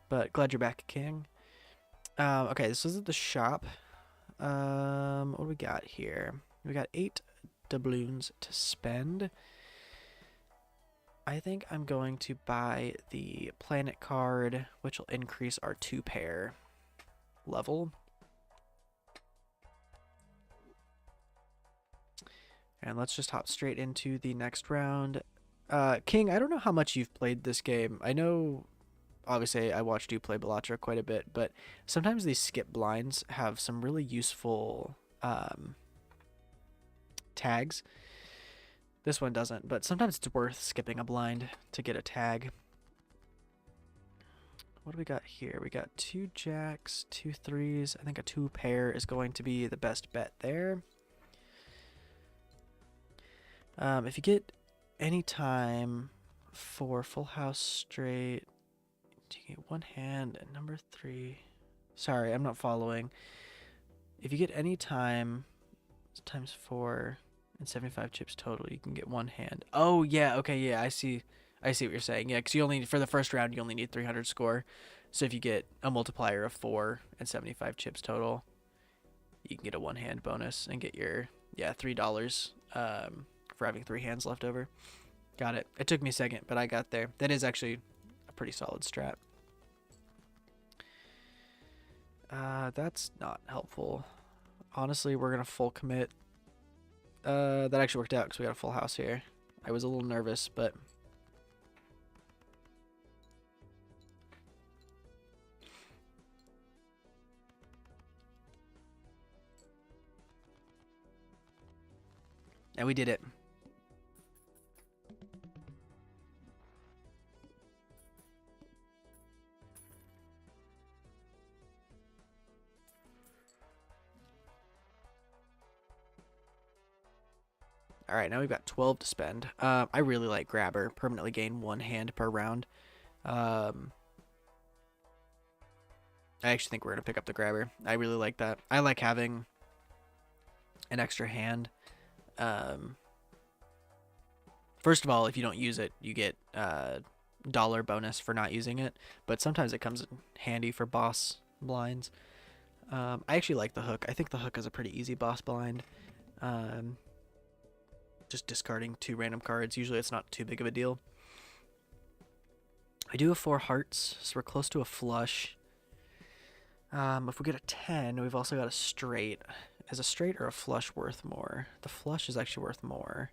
But glad you're back, King. Okay, this is at the shop. What do we got here? We got 8 doubloons to spend. I think I'm going to buy the planet card, which will increase our 2-pair level. And let's just hop straight into the next round. King, I don't know how much you've played this game. I know, obviously, I watched you play Balatro quite a bit, but sometimes these skip blinds have some really useful tags. This one doesn't, but sometimes it's worth skipping a blind to get a tag. What do we got here? We got 2 jacks, 2 threes. I think a 2-pair is going to be the best bet there. If you get any time for full house straight, you get 1 hand and number 3. Sorry, I'm not following. If you get any time times 4 and 75 chips total, you can get 1 hand. Oh yeah, okay, yeah, I see what you're saying. Yeah, because you only for the first round you only need 300 score. So if you get a multiplier of 4 and 75 chips total, you can get a 1 hand bonus and get your $3 for having 3 hands left over. Got it. It took me a second, but I got there. That is actually a pretty solid strat. That's not helpful. Honestly, we're gonna full commit. That actually worked out because we got a full house here. I was a little nervous, but and we did it. All right, now we've got 12 to spend. I really like Grabber. Permanently gain 1 hand per round. I actually think we're going to pick up the Grabber. I really like that. I like having an extra hand. First of all, if you don't use it, you get dollar bonus for not using it. But sometimes it comes in handy for boss blinds. I actually like the hook. I think the hook is a pretty easy boss blind. Just discarding 2 random cards. Usually it's not too big of a deal. I do have 4 hearts, so we're close to a flush. If we get a 10, we've also got a straight. Is a straight or a flush worth more? The flush is actually worth more.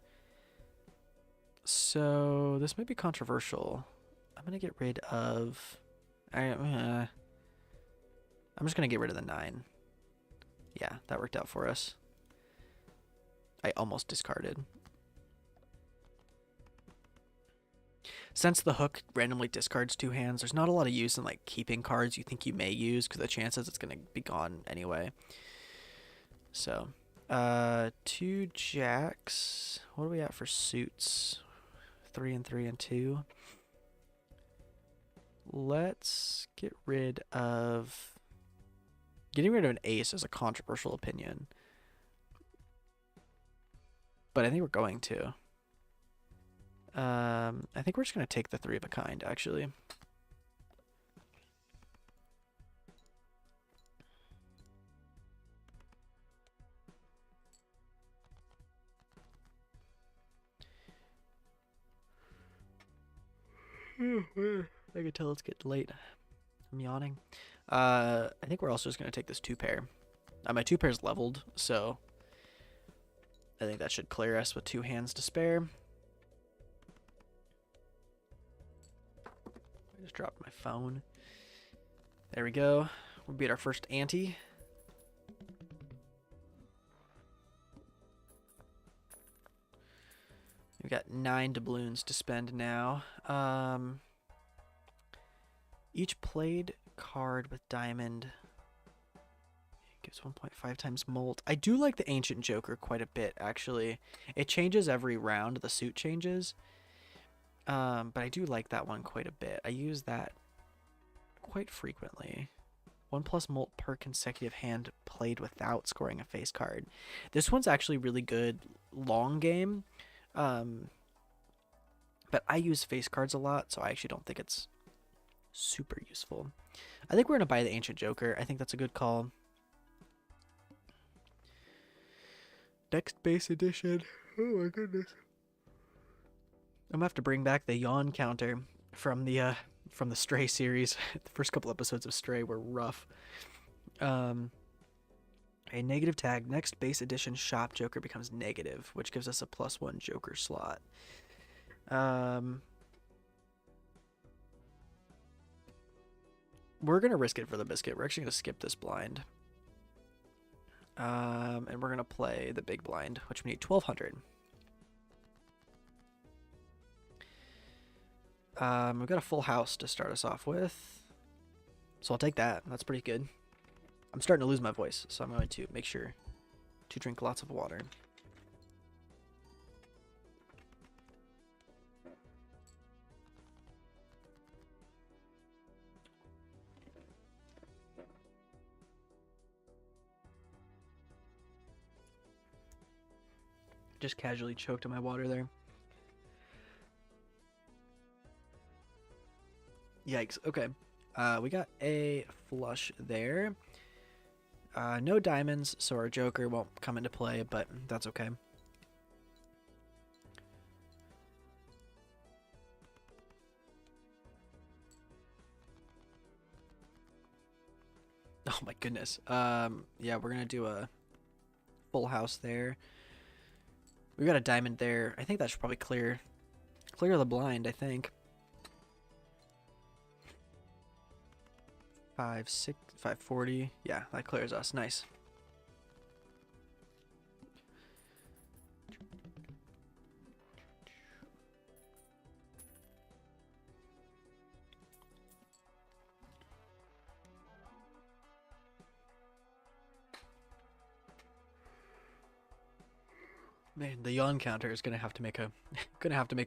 So this may be controversial. I'm going to get rid of... I'm just going to get rid of the 9. Yeah, that worked out for us. I almost discarded. Since the hook randomly discards 2 hands, there's not a lot of use in like keeping cards you think you may use because the chances it's going to be gone anyway. So, 2 jacks. What do we have for suits? 3 and 3 and 2. Let's get rid of... Getting rid of an ace is a controversial opinion. But I think we're going to. I think we're just going to take the 3 of a kind, actually. I can tell it's getting late. I'm yawning. I think we're also just going to take this 2 pair. My 2 pair's leveled, so I think that should clear us with 2 hands to spare. I just dropped my phone. There we go. We beat our first ante. We've got 9 doubloons to spend now. Each played card with diamond gives 1.5 times molt. I do like the Ancient Joker quite a bit, actually. It changes every round. The suit changes. But I do like that one quite a bit. I use that quite frequently. 1+ molt per consecutive hand played without scoring a face card. This one's actually really good long game. But I use face cards a lot, so I actually don't think it's super useful. I think we're going to buy the Ancient Joker. I think that's a good call. Next base edition. Oh my goodness. I'm going to have to bring back the yawn counter from the Stray series. The first couple episodes of Stray were rough. A negative tag. Next base edition shop Joker becomes negative, which gives us a +1 Joker slot. We're going to risk it for the biscuit. We're actually going to skip this blind. And we're going to play the big blind, which we need 1,200. We've got a full house to start us off with. So I'll take that. That's pretty good. I'm starting to lose my voice, so I'm going to make sure to drink lots of water. Just casually choked on my water there. Yikes. Okay. We got a flush there. No diamonds, so our Joker won't come into play, but that's okay. Oh my goodness. Yeah, we're gonna do a full house there. We got a diamond there. I think that should probably clear the blind, I think. 540. Yeah, that clears us. Nice. Man, the yawn counter is gonna have to make a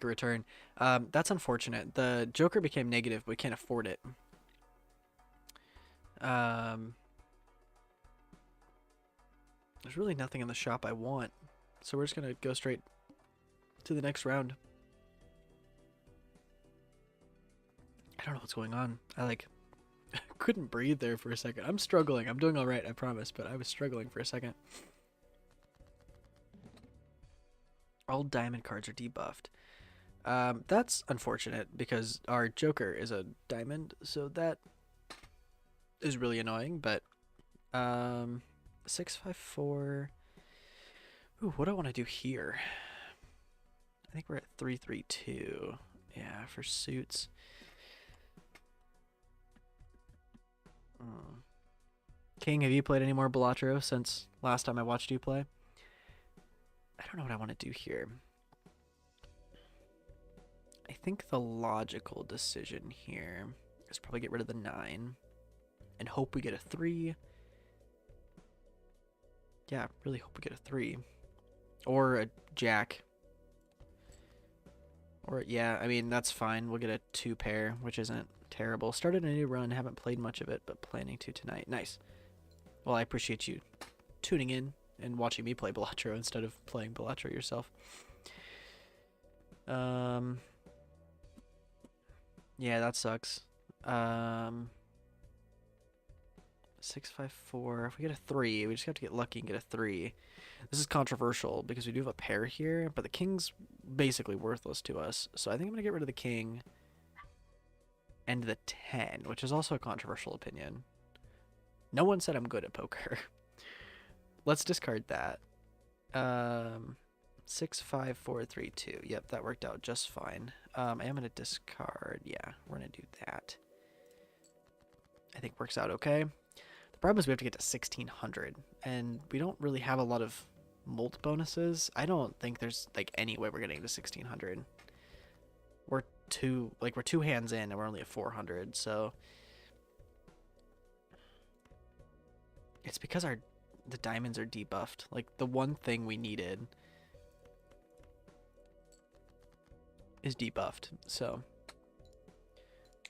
return. That's unfortunate. The Joker became negative, but we can't afford it. There's really nothing in the shop I want, so we're just gonna go straight to the next round. I don't know what's going on. I couldn't breathe there for a second. I'm struggling. I'm doing all right, I promise, but I was struggling for a second. All diamond cards are debuffed. That's unfortunate because our Joker is a diamond, so that is really annoying, but 654. Ooh, what do I want to do here? I think we're at 332. Yeah, for suits. King, have you played any more Balatro since last time I watched you play? I don't know what I want to do here. I think the logical decision here is probably get rid of the 9 and hope we get a 3. Yeah, really hope we get a 3. Or a jack. Or, yeah, I mean, that's fine. We'll get a 2-pair, which isn't terrible. Started a new run, haven't played much of it, but planning to tonight. Nice. Well, I appreciate you tuning in and watching me play Balatro instead of playing Balatro yourself. Yeah, that sucks. 654. If we get a 3, we just have to get lucky and get a 3. This is controversial because we do have a pair here, but the king's basically worthless to us. So I think I'm going to get rid of the king and the 10, which is also a controversial opinion. No one said I'm good at poker. Let's discard that. 6, 5, 4, 3, 2. Yep, that worked out just fine. I am going to discard. Yeah, we're going to do that. I think works out okay. The problem is we have to get to 1600, and we don't really have a lot of molt bonuses. I don't think there's like any way we're getting to 1600. We're two hands in, and we're only at 400, so it's because the diamonds are debuffed. Like, the one thing we needed is debuffed, so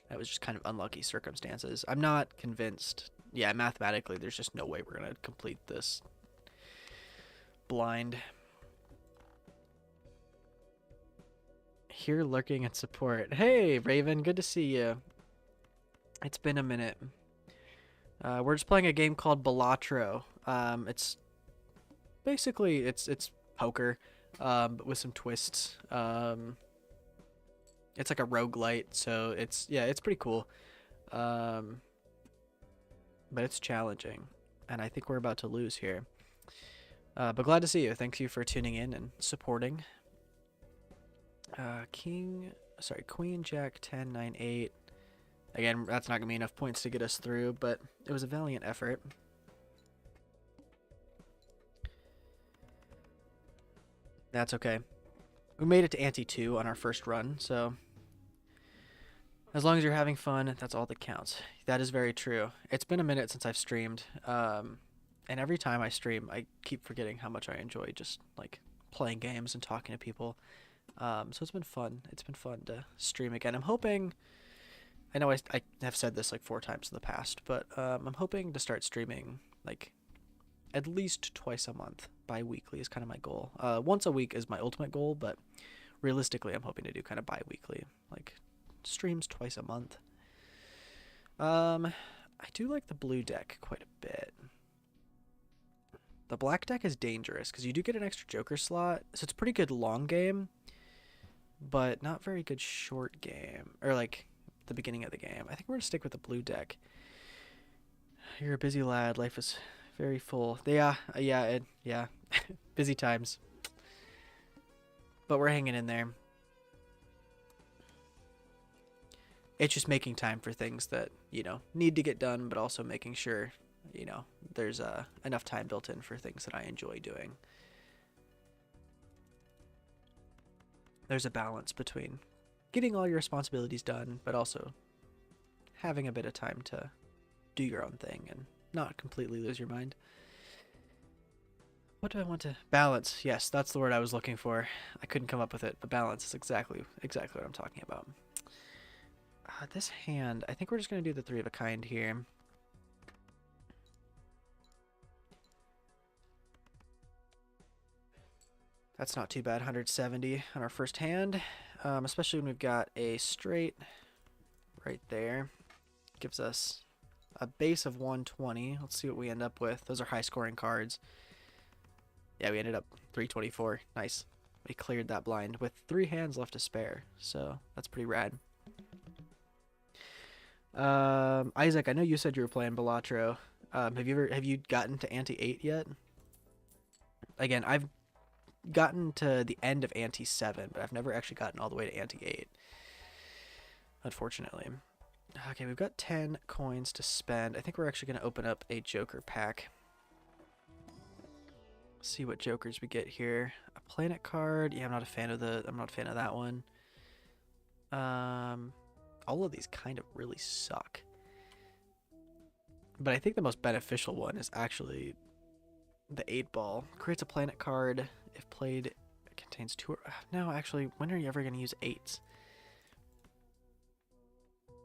that was just kind of unlucky circumstances. I'm not convinced. Yeah, mathematically, there's just no way we're going to complete this blind. Here lurking in support. Hey, Raven, good to see you. It's been a minute. We're just playing a game called Balatro. It's basically, it's poker, but with some twists. It's like a roguelite, so it's pretty cool. But it's challenging, and I think we're about to lose here. But glad to see you. Thank you for tuning in and supporting. Queen, Jack, 10, 9, 8. Again, that's not going to be enough points to get us through, but it was a valiant effort. That's okay. We made it to ante 2 on our first run, so as long as you're having fun, that's all that counts. That is very true. It's been a minute since I've streamed, and every time I stream, I keep forgetting how much I enjoy just like playing games and talking to people. So it's been fun. It's been fun to stream again. I'm hoping, I know I have said this like 4 times in the past, but I'm hoping to start streaming like at least twice a month. Bi-weekly is kind of my goal. Once a week is my ultimate goal, but realistically I'm hoping to do kind of bi-weekly, like streams twice a month. I do like the blue deck quite a bit. The black deck is dangerous because you do get an extra joker slot, so it's a pretty good long game, but not very good short game, or like the beginning of the game. I think we're gonna stick with the blue deck. You're a busy lad. Life is very full. Yeah. Busy times. But we're hanging in there. It's just making time for things that, need to get done, but also making sure, there's enough time built in for things that I enjoy doing. There's a balance between getting all your responsibilities done, but also having a bit of time to do your own thing and not completely lose your mind. What do I want to balance? Yes, that's the word I was looking for. I couldn't come up with it, but balance is exactly what I'm talking about. This hand, I think we're just going to do the 3 of a kind here. That's not too bad, 170 on our first hand, especially when we've got a straight right there. Gives us a base of 120. Let's see what we end up with. Those are high scoring cards. Yeah, we ended up 324. Nice. We cleared that blind with 3 hands left to spare, so that's pretty rad. Isaac, I know you said you were playing Balatro. Have you gotten to ante 8 yet? Again, I've gotten to the end of ante 7, but I've never actually gotten all the way to ante 8, unfortunately. Okay, we've got 10 coins to spend. I think we're actually going to open up a Joker pack. See what Jokers we get here. A planet card. Yeah, I'm not a fan of that one. All of these kind of really suck. But I think the most beneficial one is actually the 8-ball. Creates a planet card. If played, contains 2. No, actually, when are you ever going to use 8s?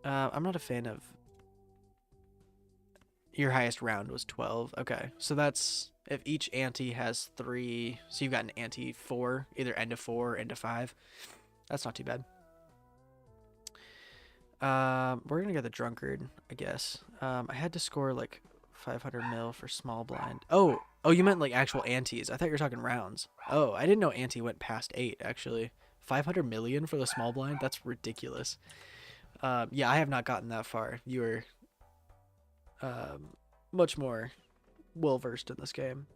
I'm not a fan of... Your highest round was 12. Okay, so that's... If each ante has 3... So you've got an ante 4, either end of 4 or end of 5. That's not too bad. We're going to get the Drunkard, I guess. I had to score, like, 500 mil for small blind. Oh, you meant, like, actual antes. I thought you were talking rounds. Oh, I didn't know ante went past 8, actually. 500 million for the small blind? That's ridiculous. Yeah, I have not gotten that far. You are much more well-versed in this game.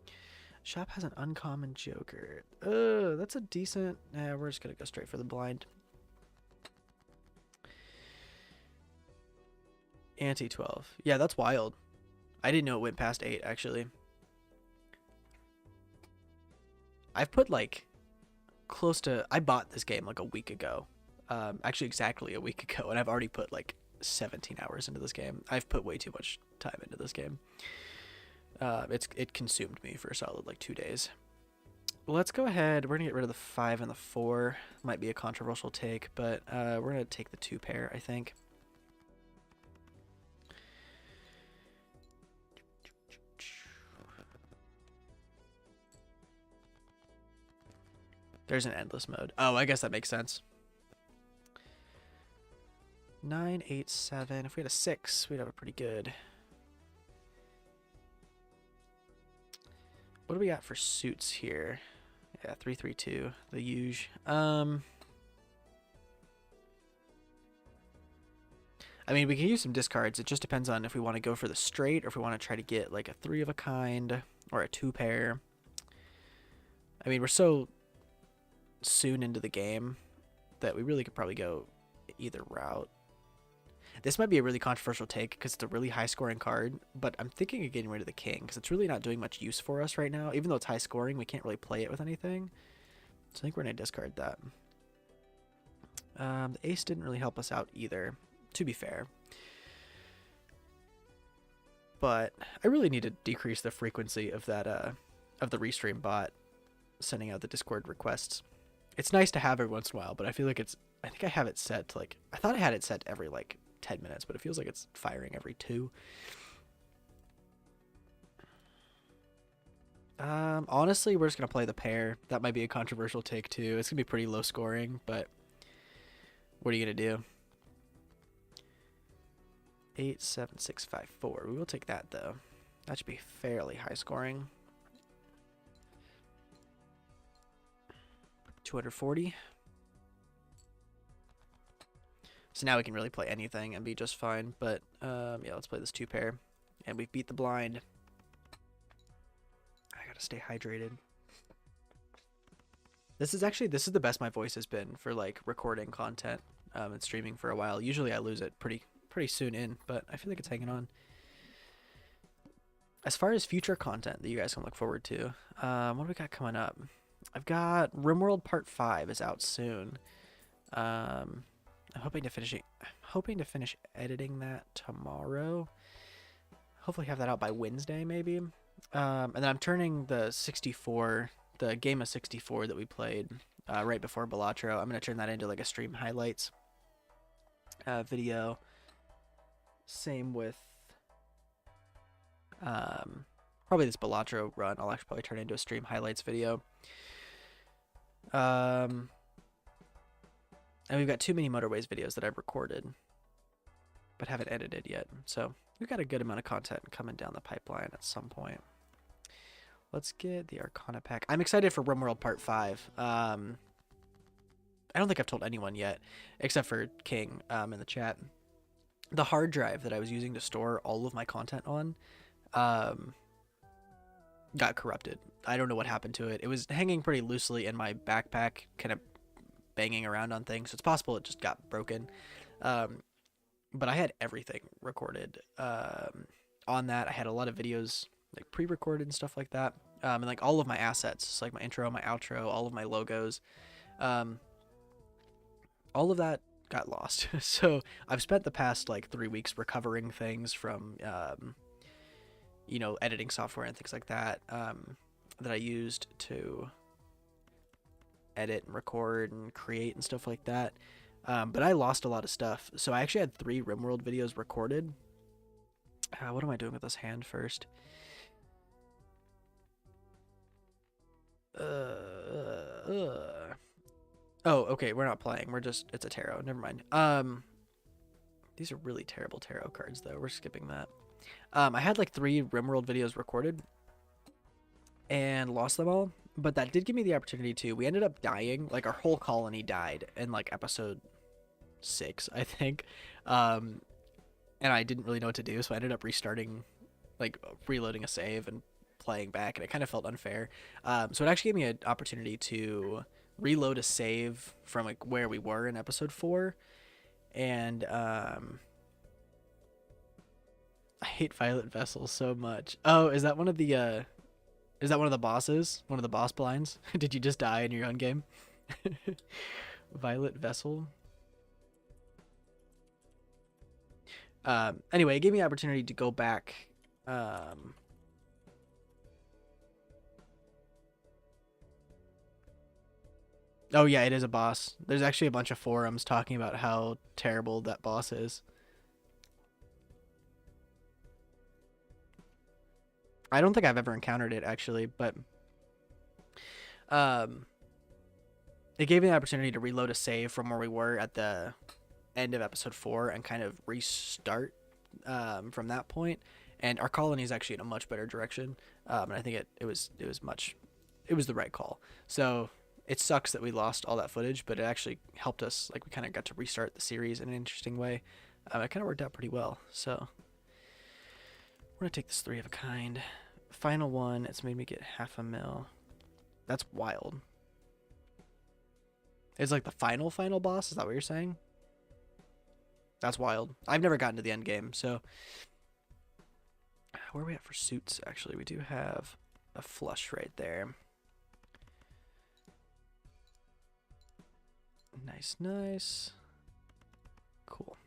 Shop has an uncommon Joker. That's a decent... we're just going to go straight for the blind. Ante 12. Yeah, that's wild. I didn't know it went past 8, actually. I've put, like, close to... I bought this game, like, a week ago. Actually, exactly a week ago, and I've already put, like, 17 hours into this game. I've put way too much time into this game. It consumed me for a solid, like, 2 days. Let's go ahead. We're going to get rid of the 5 and the 4. Might be a controversial take, but we're going to take the 2 pair, I think. There's an endless mode. Oh, I guess that makes sense. 9, 8, 7. If we had a 6, we'd have a pretty good. What do we got for suits here? Yeah, 3, 3, 2. The huge. I mean, we can use some discards. It just depends on if we want to go for the straight or if we want to try to get like a 3 of a kind or a 2 pair. I mean, we're so soon into the game that we really could probably go either route. This might be a really controversial take because it's a really high scoring card, but I'm thinking of getting rid of the king because it's really not doing much use for us right now. Even though it's high scoring, we can't really play it with anything. So I think we're going to discard that. The ace didn't really help us out either, to be fair. But I really need to decrease the frequency of that of the restream bot sending out the Discord requests. It's nice to have every once in a while, but I feel like I think I have it set to like, I thought I had it set every like 10 minutes, but it feels like it's firing every 2. Honestly, we're just going to play the pair. That might be a controversial take too. It's going to be pretty low scoring, but what are you going to do? 8, 7, 6, 5, 4. We will take that though. That should be fairly high scoring. 240. So now we can really play anything and be just fine. But yeah, let's play this 2 pair. And we've beat the blind. I gotta stay hydrated. This is the best my voice has been for like recording content and streaming for a while. Usually I lose it pretty soon in, but I feel like it's hanging on. As far as future content that you guys can look forward to, what do we got coming up? I've got RimWorld Part 5 is out soon. I'm hoping to finish editing that tomorrow. Hopefully have that out by Wednesday maybe. And then I'm turning the 64, the game of 64 that we played right before Balatro. I'm going to turn that into like a stream highlights video. Same with probably this Balatro run. I'll actually probably turn into a stream highlights video. And we've got too many Motorways videos that I've recorded but haven't edited yet. So we've got a good amount of content coming down the pipeline at some point. Let's get the Arcana pack. I'm excited for RimWorld Part 5. I don't think I've told anyone yet, except for King in the chat. The hard drive that I was using to store all of my content on got corrupted. I don't know what happened to it. It was hanging pretty loosely in my backpack, kind of banging around on things. So it's possible it just got broken. But I had everything recorded on that. I had a lot of videos like pre-recorded and stuff like that. And like all of my assets, so like my intro, my outro, all of my logos, all of that got lost. So I've spent the past like 3 weeks recovering things from, you know, editing software and things like that, that I used to edit and record and create and stuff like that. But I lost a lot of stuff. So I actually had 3 RimWorld videos recorded. What am I doing with this hand first? Oh, okay, we're not playing. It's a tarot. Never mind. These are really terrible tarot cards, though. We're skipping that. I had like 3 RimWorld videos recorded and lost them all, but that did give me the opportunity to. We ended up dying. Like, our whole colony died in like episode 6, I think. And I didn't really know what to do, so I ended up restarting, like reloading a save and playing back, and it kind of felt unfair. So it actually gave me an opportunity to reload a save from like where we were in episode 4, and I hate Violet Vessel so much. Oh, is that one of the bosses? One of the boss blinds? Did you just die in your own game? Violet Vessel. Anyway, it gave me the opportunity to go back. Oh yeah, it is a boss. There's actually a bunch of forums talking about how terrible that boss is. I don't think I've ever encountered it actually, but it gave me the opportunity to reload a save from where we were at the end of episode 4 and kind of restart from that point. And our colony is actually in a much better direction, and I think it was the right call. So it sucks that we lost all that footage, but it actually helped us. Like, we kind of got to restart the series in an interesting way. It kind of worked out pretty well. So we're gonna take this 3 of a kind. Final one. It's made me get $500,000. That's wild. It's like the final boss. Is that what you're saying? That's wild. I've never gotten to the end game, so where are we at for suits? Actually, we do have a flush right there. Nice. Cool.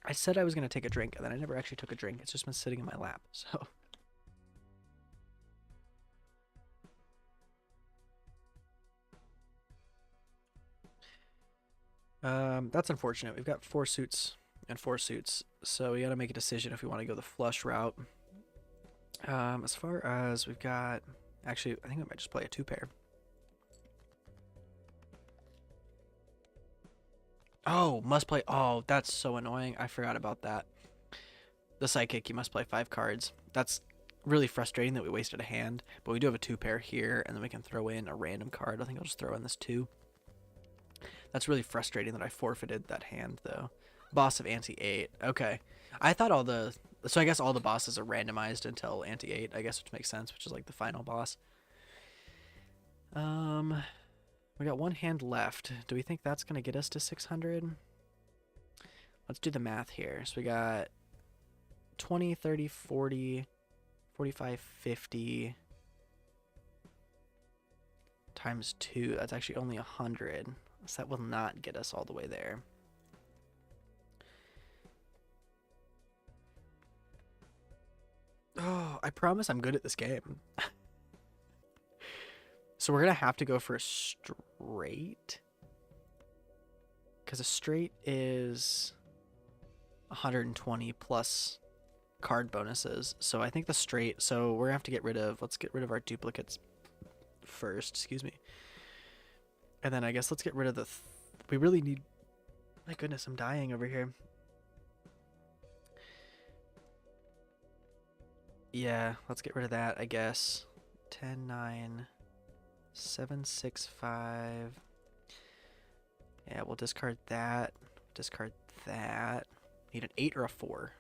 I said I was going to take a drink, and then I never actually took a drink. It's just been sitting in my lap, so. That's unfortunate. We've got 4 suits and 4 suits, so we got to make a decision if we want to go the flush route. As far as we've got, actually, I think we might just play a 2-pair. Oh, must play. Oh, that's so annoying. I forgot about that. The psychic, you must play 5 cards. That's really frustrating that we wasted a hand, but we do have a 2-pair here, and then we can throw in a random card. I think I'll just throw in this 2. That's really frustrating that I forfeited that hand, though. Boss of Ante-8. Okay. I thought so I guess all the bosses are randomized until Ante-8, I guess, which makes sense, which is like the final boss. We got 1 hand left. Do we think that's going to get us to 600? Let's do the math here. So we got 20, 30, 40, 45, 50 times 2. That's actually only 100. So that will not get us all the way there. Oh, I promise I'm good at this game. So we're going to have to go for a straight. Because a straight is 120 plus card bonuses. So I think the straight, so we're going to have to get rid of, let's get rid of our duplicates first, excuse me. And then I guess let's get rid of we really need, my goodness, I'm dying over here. Yeah, let's get rid of that, I guess. 10, 9, 7, 6, 5. Yeah, we'll discard that. Discard that. Need an 8 or a 4.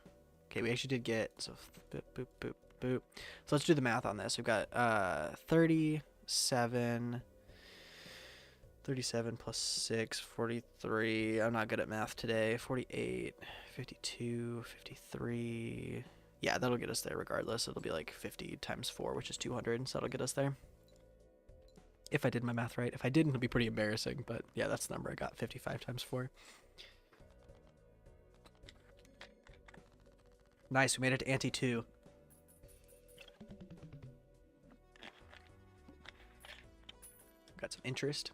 Okay, we actually did get, so boop, boop, boop, boop. So let's do the math on this. We've got 37 plus 6, 43. I'm not good at math today. 48, 52, 53. Yeah, that'll get us there regardless. It'll be like 50 times 4, which is 200, so that'll get us there. If I did my math right. If I didn't, it'll be pretty embarrassing, but yeah, that's the number I got, 55 times 4. Nice, we made it to ante 2. Got some interest.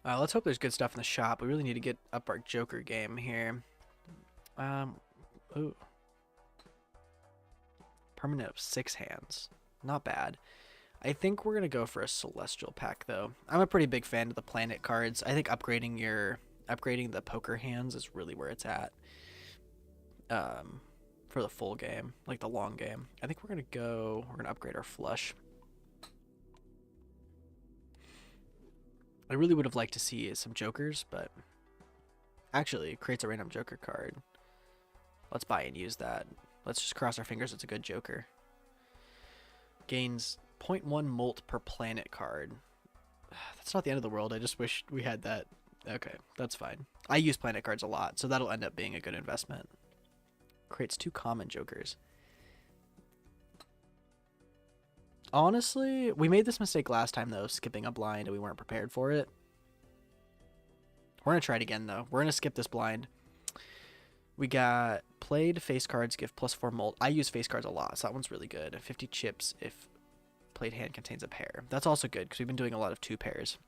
Let's hope there's good stuff in the shop. We really need to get up our Joker game here. Ooh. Permanent of 6 hands. Not bad. I think we're going to go for a Celestial pack, though. I'm a pretty big fan of the planet cards. I think upgrading the poker hands is really where it's at. For the full game, like the long game. I think we're going to upgrade our flush. I really would have liked to see some Jokers, but actually it creates a random Joker card. Let's buy and use that. Let's just cross our fingers it's a good Joker. Gains 0.1 molt per planet card. That's not the end of the world. I just wish we had that. Okay, that's fine. I use planet cards a lot, so that'll end up being a good investment. Creates 2 common Jokers. Honestly, we made this mistake last time, though, skipping a blind, and we weren't prepared for it. We're going to try it again, though. We're going to skip this blind. We got played face cards, give +4 molt. I use face cards a lot, so that one's really good. 50 chips if played hand contains a pair. That's also good, because we've been doing a lot of 2 pairs.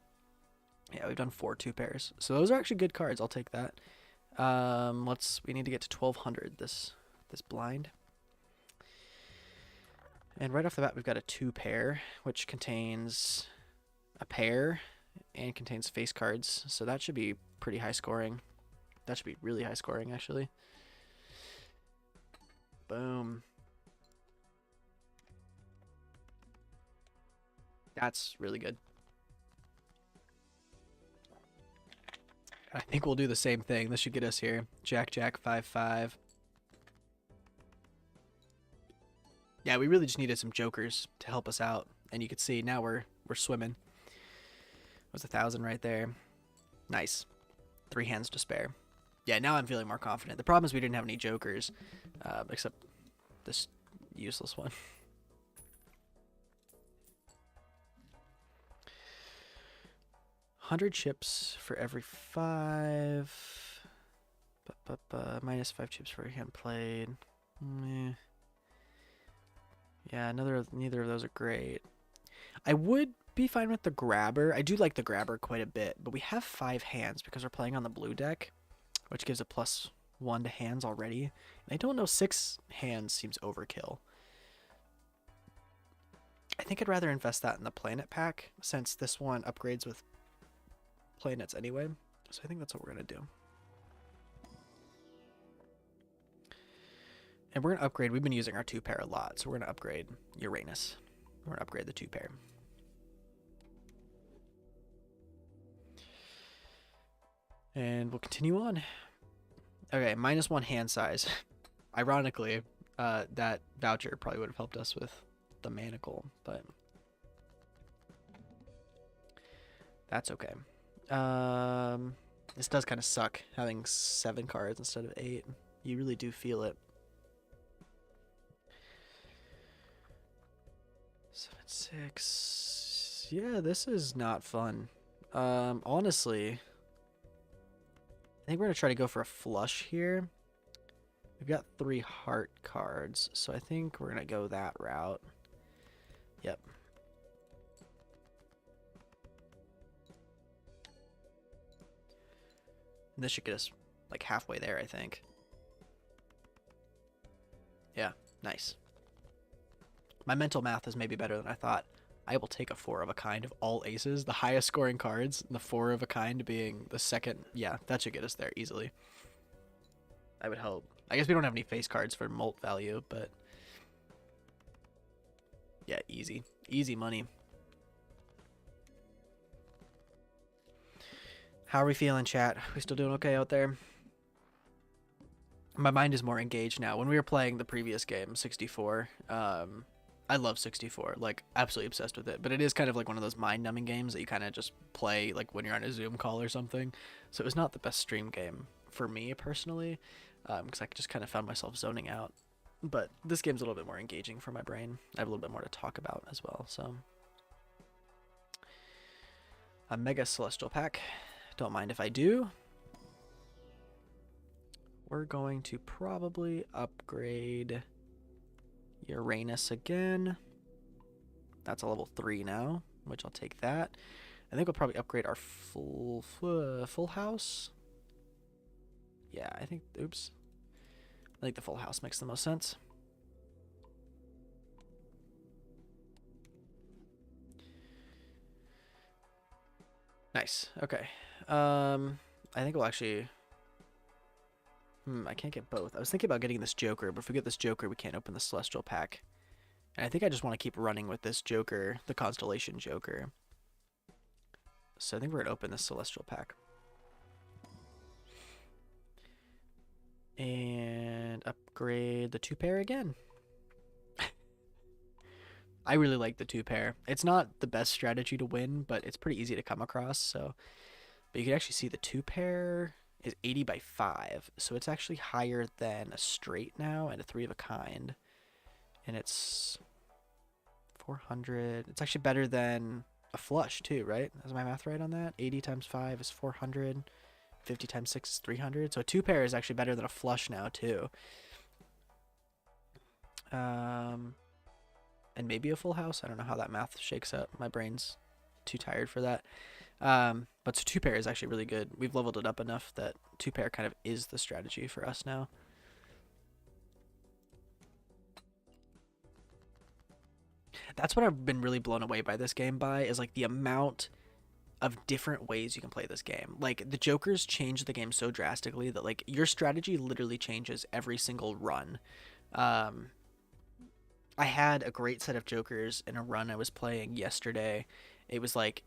Yeah, we've done 4 2 pairs. So those are actually good cards. I'll take that. We need to get to 1200 this blind. And right off the bat, we've got a 2 pair, which contains a pair and contains face cards. So that should be pretty high scoring. That should be really high scoring, actually. Boom. That's really good. I think we'll do the same thing. This should get us here. Jack, Jack, 5-5. Yeah, we really just needed some Jokers to help us out. And you can see now we're swimming. Was 1,000 right there. Nice. 3 hands to spare. Yeah, now I'm feeling more confident. The problem is we didn't have any Jokers, except this useless one. $100 chips for every 5. Minus 5 chips for every hand played. Meh. Yeah, neither of those are great. I would be fine with the grabber. I do like the grabber quite a bit, but we have 5 hands because we're playing on the blue deck, which gives a +1 to hands already. And I don't know, 6 hands seems overkill. I think I'd rather invest that in the planet pack, since this one upgrades with planets anyway. So I think that's what we're going to do. And we're going to upgrade. We've been using our 2 pair a lot, so we're going to upgrade Uranus. We're going to upgrade the 2 pair. And we'll continue on. Okay, -1 hand size. Ironically, that voucher probably would have helped us with the manacle, but that's okay. This does kind of suck, having 7 cards instead of 8. You really do feel it. 7, 6. Yeah, this is not fun. Honestly, I think we're going to try to go for a flush here. We've got 3 heart cards, so I think we're going to go that route. Yep. And this should get us like halfway there, I think. Yeah, nice. My mental math is maybe better than I thought. I will take a 4 of a kind of all aces, the highest scoring cards, and the 4 of a kind being the second. Yeah, that should get us there easily. I would hope. I guess we don't have any face cards for molt value, but yeah, easy. Easy money. How are we feeling, chat? We still doing okay out there? My mind is more engaged now. When we were playing the previous game, 64, I love 64, like absolutely obsessed with it, but it is kind of like one of those mind-numbing games that you kind of just play like when you're on a Zoom call or something. So it was not the best stream game for me personally, because I just kind of found myself zoning out. But this game's a little bit more engaging for my brain. I have a little bit more to talk about as well. So a Mega Celestial pack. Don't mind if I do. We're going to probably upgrade Uranus again. That's a level 3 now. which I'll take that. I think we'll probably upgrade our full house. Yeah, I think, oops. I think the full house makes the most sense. Nice. Okay. I think we'll actually... I can't get both. I was thinking about getting this Joker, but if we get this Joker, we can't open the Celestial pack. And I think I just want to keep running with this Joker, the Constellation Joker. So I think we're going to open the Celestial pack. And upgrade the 2-pair again. I really like the 2-pair. It's not the best strategy to win, but it's pretty easy to come across. So, but you can actually see the 2-pair is 80 by 5. So it's actually higher than a straight now and a 3 of a kind. And it's 400. It's actually better than a flush too, right? Is my math right on that? 80 times 5 is 400. 50 times 6 is 300. So a 2-pair is actually better than a flush now too. And maybe a full house. I don't know how that math shakes up. My brain's too tired for that. But so 2-pair is actually really good. We've leveled it up enough that 2-pair kind of is the strategy for us now. That's what I've been really blown away by this game by, is like the amount of different ways you can play this game. Like the Jokers change the game so drastically that like your strategy literally changes every single run. I had a great set of Jokers in a run I was playing yesterday. It was like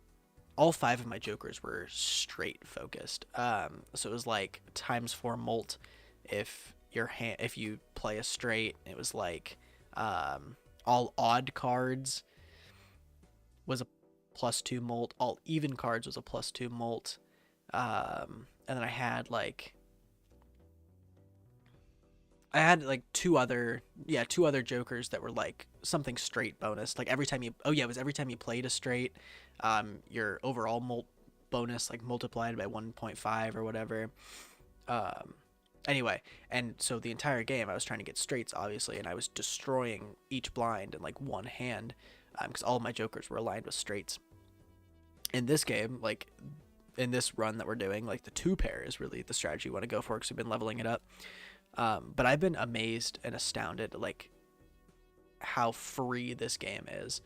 all 5 of my Jokers were straight focused. So it was like ×4 molt if you play a straight. It was like all odd cards was a +2 molt. All even cards was a +2 molt. And then I had like 2 other Jokers that were like something straight bonus. Like every time you it was every time you played a straight, your overall molt bonus like multiplied by 1.5 or whatever. Anyway, and so the entire game I was trying to get straights obviously, and I was destroying each blind in like one hand, because all of my Jokers were aligned with straights. In this game, like in this run that we're doing, like the 2-pair is really the strategy you want to go for because we've been leveling it up. But I've been amazed and astounded like how free this game is.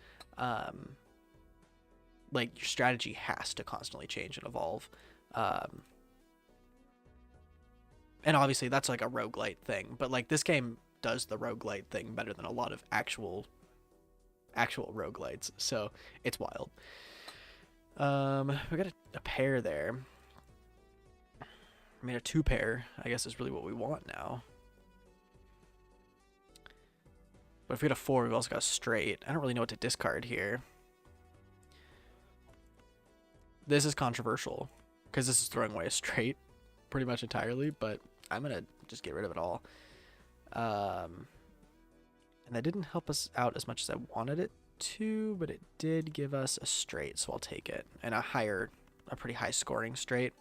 Like your strategy has to constantly change and evolve. And obviously that's like a roguelite thing, but like this game does the roguelite thing better than a lot of actual roguelites. So it's wild. We got a pair there. I mean, a 2-pair, I guess, is really what we want now. But if we get a 4, we've also got a straight. I don't really know what to discard here. This is controversial, because this is throwing away a straight pretty much entirely, but I'm going to just get rid of it all. And that didn't help us out as much as I wanted it to, but it did give us a straight, so I'll take it. And a pretty high scoring straight.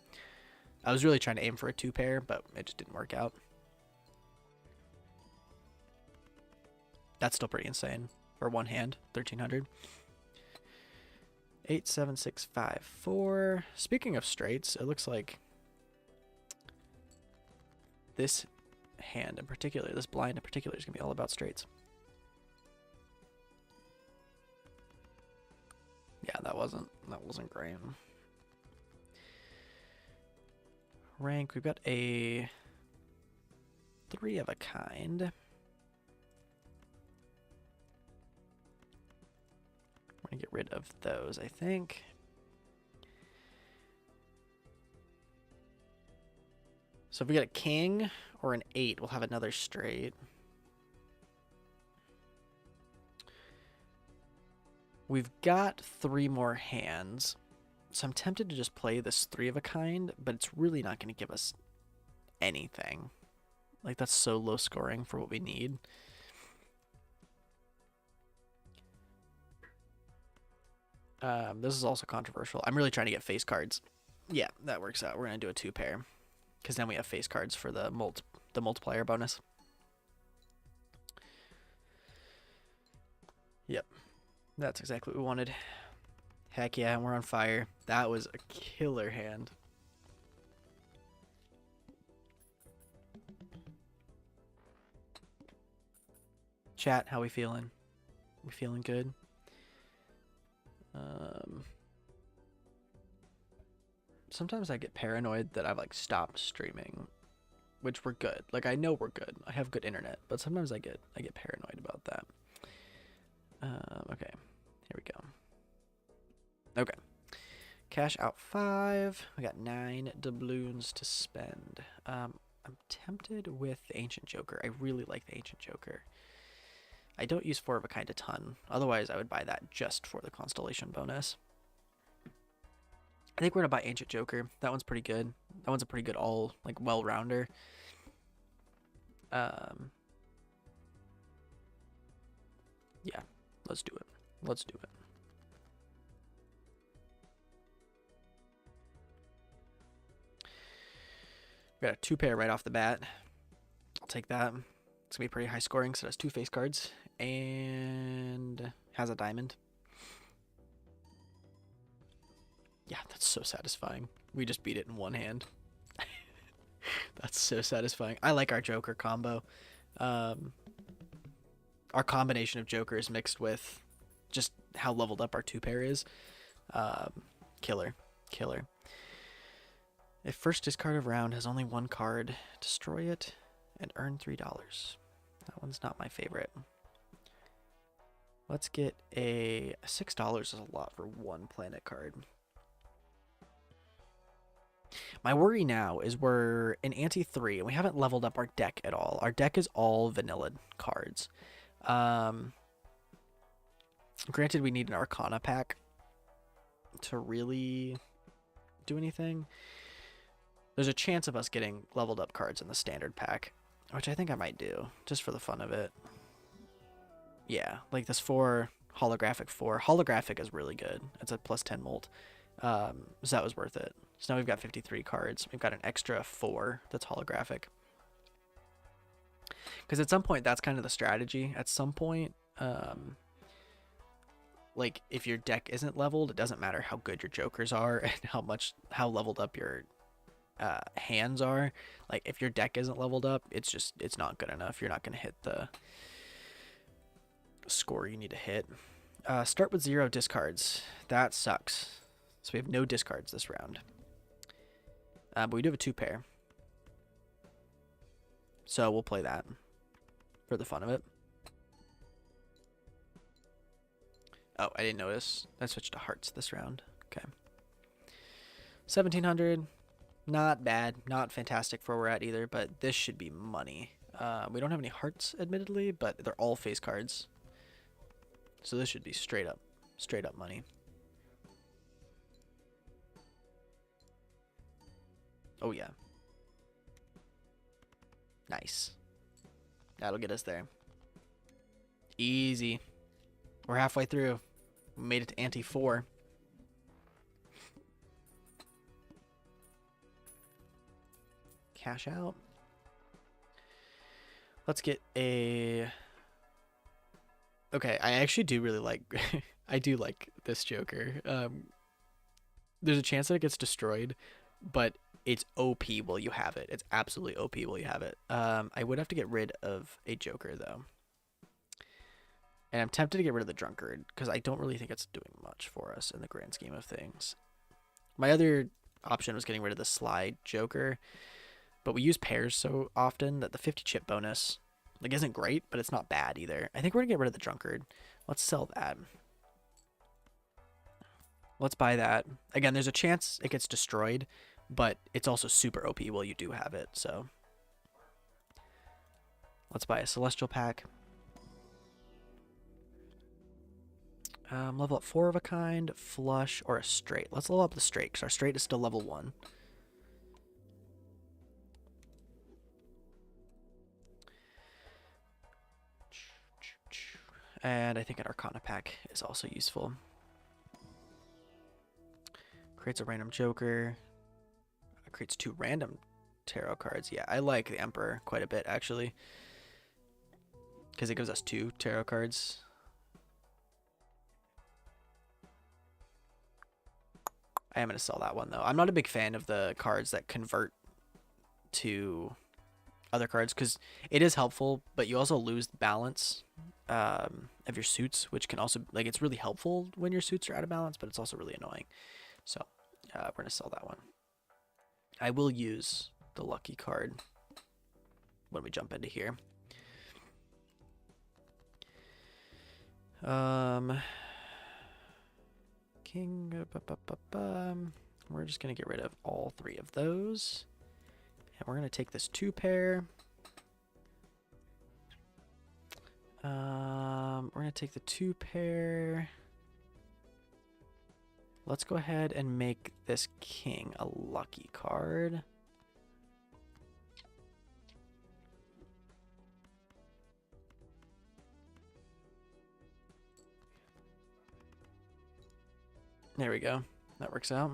I was really trying to aim for a 2-pair, but it just didn't work out. That's still pretty insane for one hand, 1300. 8, 7, 6, 5, 4. Speaking of straights, it looks like this hand in particular, this blind in particular, is gonna be all about straights. Yeah, that wasn't great. Rank, we've got a 3 of a kind. We're gonna get rid of those, I think. So if we get a king or an 8, we'll have another straight. We've got 3 more hands. So I'm tempted to just play this 3 of a kind, but it's really not going to give us anything. Like, that's so low scoring for what we need. This is also controversial. I'm really trying to get face cards. Yeah, that works out. We're going to do a 2-pair, because then we have face cards for the multiplier bonus. Yep, that's exactly what we wanted. Heck yeah, we're on fire. That was a killer hand. Chat, how we feeling? We feeling good? Sometimes I get paranoid that I've like stopped streaming, which we're good. Like I know we're good. I have good internet, but sometimes I get paranoid about that. Okay, here we go. Okay, cash out 5. We got 9 doubloons to spend. I'm tempted with the Ancient Joker. I really like the Ancient Joker. I don't use 4 of a kind a ton. Otherwise, I would buy that just for the Constellation bonus. I think we're gonna buy Ancient Joker. That one's pretty good. That one's a pretty good all like well-rounder. Yeah, let's do it. Let's do it. We got a 2 pair right off the bat. I'll take that. It's gonna be pretty high scoring, so it has 2 face cards and has a diamond. Yeah, that's so satisfying. We just beat it in one hand. That's so satisfying. I like our Joker combo. Our combination of Jokers mixed with just how leveled up our 2 pair is. Killer. Killer. If first discard of round has only 1 card, destroy it and earn $3. That one's not my favorite. Let's get a $6 is a lot for 1 planet card. My worry now is we're in ante 3 and we haven't leveled up our deck at all. Our deck is all vanilla cards. Granted, we need an Arcana pack to really do anything. There's a chance of us getting leveled up cards in the standard pack, which I think I might do just for the fun of it. Yeah, like this 4 holographic 4. Holographic is really good. It's a +10 molt. So that was worth it. So now we've got 53 cards. We've got an extra 4 that's holographic. Because at some point, that's kind of the strategy. At some point, like if your deck isn't leveled, it doesn't matter how good your Jokers are and how leveled up your hands are. Like if your deck isn't leveled up, it's not good enough. You're not going to hit the score you need to hit. Start with 0 discards. That sucks. So we have no discards this round. But we do have a 2 pair. So we'll play that for the fun of it. Oh, I didn't notice. I switched to hearts this round. Okay. 1700. Not bad. Not fantastic for where we're at either, but this should be money. We don't have any hearts, admittedly, but they're all face cards. So this should be straight up money. Oh, yeah. Nice. That'll get us there. Easy. We're halfway through. We made it to ante 4. Cash out. Let's get a... Okay, I actually do really like... I do like this Joker. There's a chance that it gets destroyed, but it's OP while you have it. It's absolutely OP while you have it. I would have to get rid of a Joker, though. And I'm tempted to get rid of the Drunkard, because I don't really think it's doing much for us in the grand scheme of things. My other option was getting rid of the Slide Joker, but we use pairs so often that the 50 chip bonus like isn't great, but it's not bad either. I think we're going to get rid of the Drunkard. Let's sell that. Let's buy that. Again, there's a chance it gets destroyed, but it's also super OP while you do have it, so. Let's buy a Celestial pack. Level up 4 of a kind, flush, or a straight. Let's level up the straight, because our straight is still level 1. And I think an Arcana pack is also useful. Creates a random Joker. Creates 2 random tarot cards. Yeah, I like the Emperor quite a bit, actually. Because it gives us 2 tarot cards. I am going to sell that one, though. I'm not a big fan of the cards that convert to other cards because it is helpful, but you also lose balance of your suits, which can also, like, it's really helpful when your suits are out of balance, but it's also really annoying. So we're going to sell that one. I will use the lucky card when we jump into here. King. We're just going to get rid of all 3 of those. And we're going to take this 2 pair. We're going to take the 2 pair. Let's go ahead and make this king a lucky card. There we go. That works out.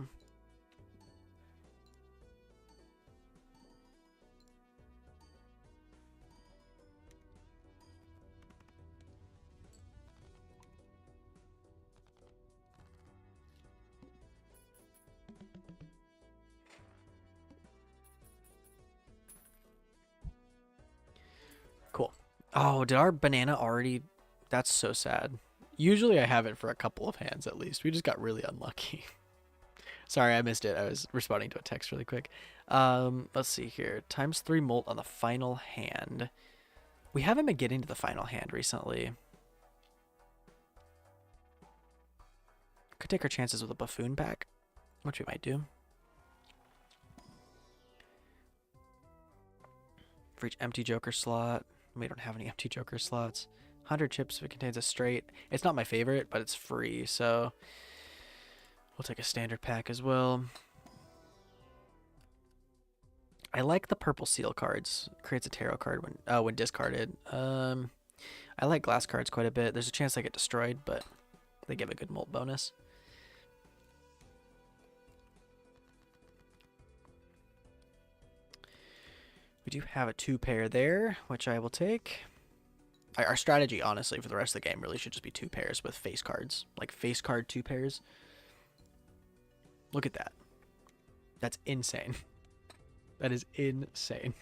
Cool. Oh, did our banana already? That's so sad. Usually I have it for a couple of hands at least. We just got really unlucky. Sorry, I missed it. I was responding to a text really quick. Let's see here. ×3 molt on the final hand. We haven't been getting to the final hand recently. Could take our chances with a buffoon pack, which we might do. For each empty joker slot. We don't have any empty joker slots. 100 chips if it contains a straight. It's not my favorite, but it's free, so we'll take a standard pack as well. I like the purple seal cards. It creates a tarot card when discarded. I like glass cards quite a bit. There's a chance they get destroyed, but they give a good molt bonus. We do have a 2 pair there, which I will take. Our strategy, honestly, for the rest of the game really should just be 2 pairs with face cards. Like face card 2 pairs. Look at that. That's insane. That is insane.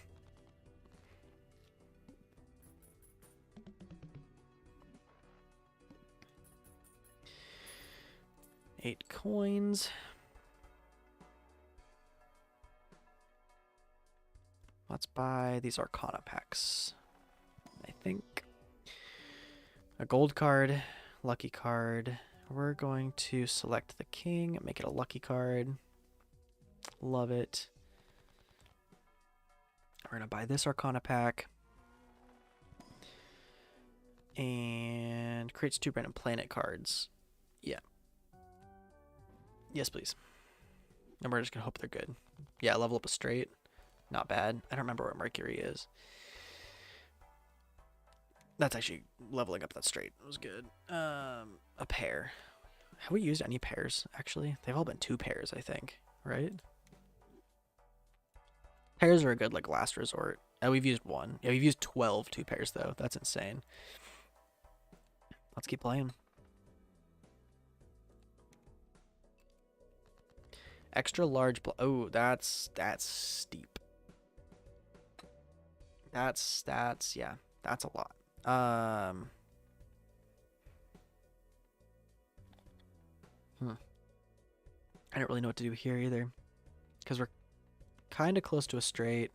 Eight coins. Let's buy these Arcana packs. I think. A gold card, lucky card. We're going to select the king, make it a lucky card. Love it. We're going to buy this Arcana pack. And creates 2 random planet cards. Yeah. Yes, please. And we're just going to hope they're good. Yeah, level up a straight. Not bad. I don't remember where Mercury is. That's actually leveling up that straight. It was good. A pair. Have we used any pairs, actually? They've all been 2 pairs, I think. Right? Pairs are a good, like, last resort. We've used 1. Yeah, we've used 12 2 pairs, though. That's insane. Let's keep playing. Extra large. Oh, that's steep. Yeah, that's a lot. I don't really know what to do here either, because we're kind of close to a straight.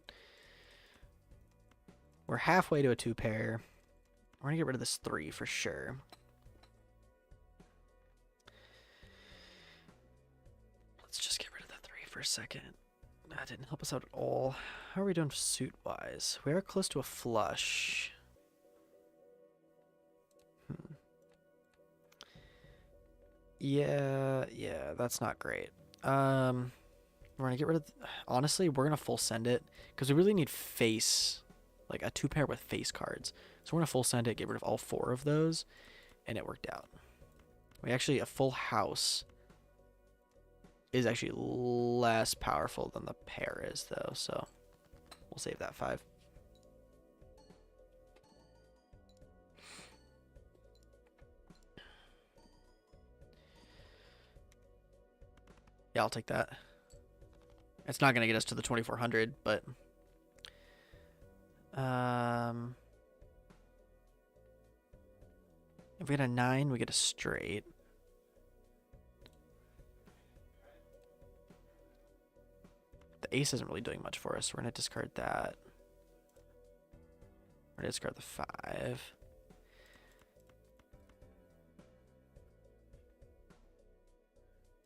We're halfway to a 2 pair. We're gonna get rid of this 3 for sure. Let's just get rid of the 3 for a second. That didn't help us out at all. How are we doing suit-wise? We are close to a flush. Yeah, that's not great. We're gonna get rid of. Honestly, we're gonna full send it because we really need face, like a 2 pair with face cards. So we're gonna full send it, get rid of all 4 of those, and it worked out. We actually, a full house is actually less powerful than the pair is, though. So we'll save that 5. Yeah, I'll take that. It's not going to get us to the 2400, but if we get a 9, we get a straight. The ace isn't really doing much for us. We're going to discard that. We're going to discard the 5.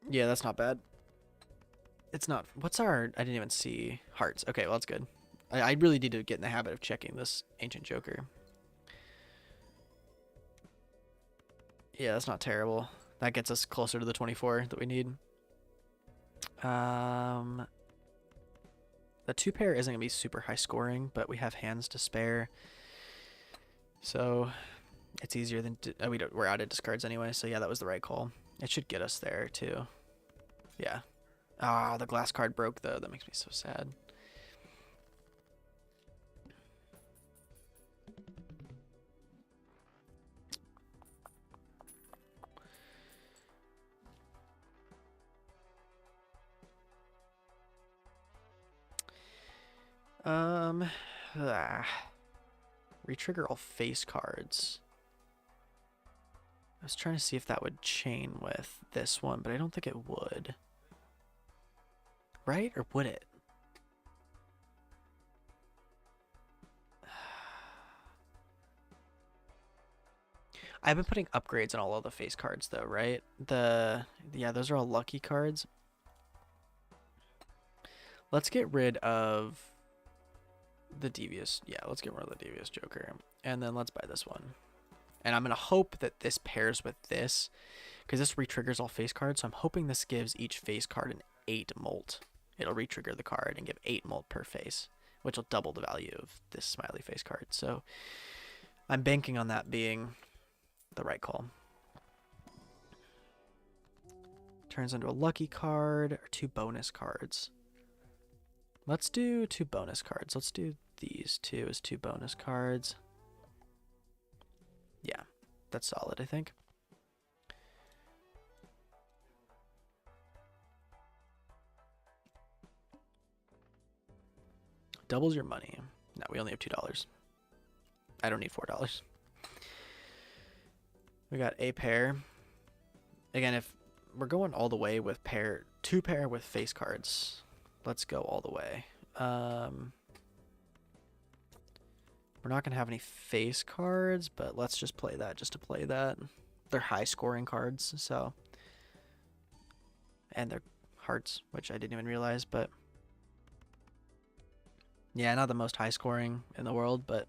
Yeah, that's not bad. It's not. What's our... I didn't even see hearts. Okay, well, that's good. I really need to get in the habit of checking this Ancient Joker. Yeah, that's not terrible. That gets us closer to the 24 that we need. The 2 pair isn't going to be super high scoring, but we have hands to spare. So it's easier than... we're out of discards anyway, so yeah, that was the right call. It should get us there, too. Yeah. Ah, the glass card broke, though. That makes me so sad. Retrigger all face cards. I was trying to see if that would chain with this one, but I don't think it would. Right? Or would it? I've been putting upgrades on all of the face cards though, right? Yeah, those are all lucky cards. Let's get rid of the Devious. Yeah, let's get rid of the Devious Joker. And then let's buy this one. And I'm going to hope that this pairs with this, because this retriggers all face cards. So I'm hoping this gives each face card an 8 molt. It'll retrigger the card and give 8 molt per face, which will double the value of this smiley face card. So I'm banking on that being the right call. Turns into a lucky card or 2 bonus cards. Let's do 2 bonus cards. Let's do these 2 as 2 bonus cards. Yeah, that's solid, I think. Doubles your money. No, we only have $2. I don't need $4. We got a pair. Again, if we're going all the way with 2 pair with face cards, let's go all the way. We're not going to have any face cards, but let's just play that just to play that. They're high scoring cards, so. And they're hearts, which I didn't even realize, but. Yeah, not the most high scoring in the world, but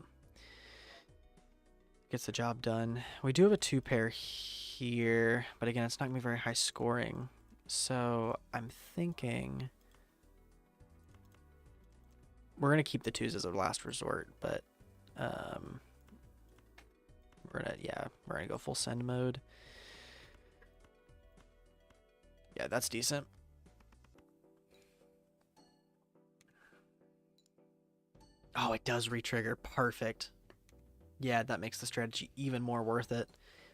gets the job done. We do have a 2 pair here, but again, it's not going to be very high scoring. So I'm thinking we're going to keep the 2s as a last resort, but we're gonna go full send mode. Yeah, that's decent. Oh, it does retrigger. Perfect. Yeah, that makes the strategy even more worth it.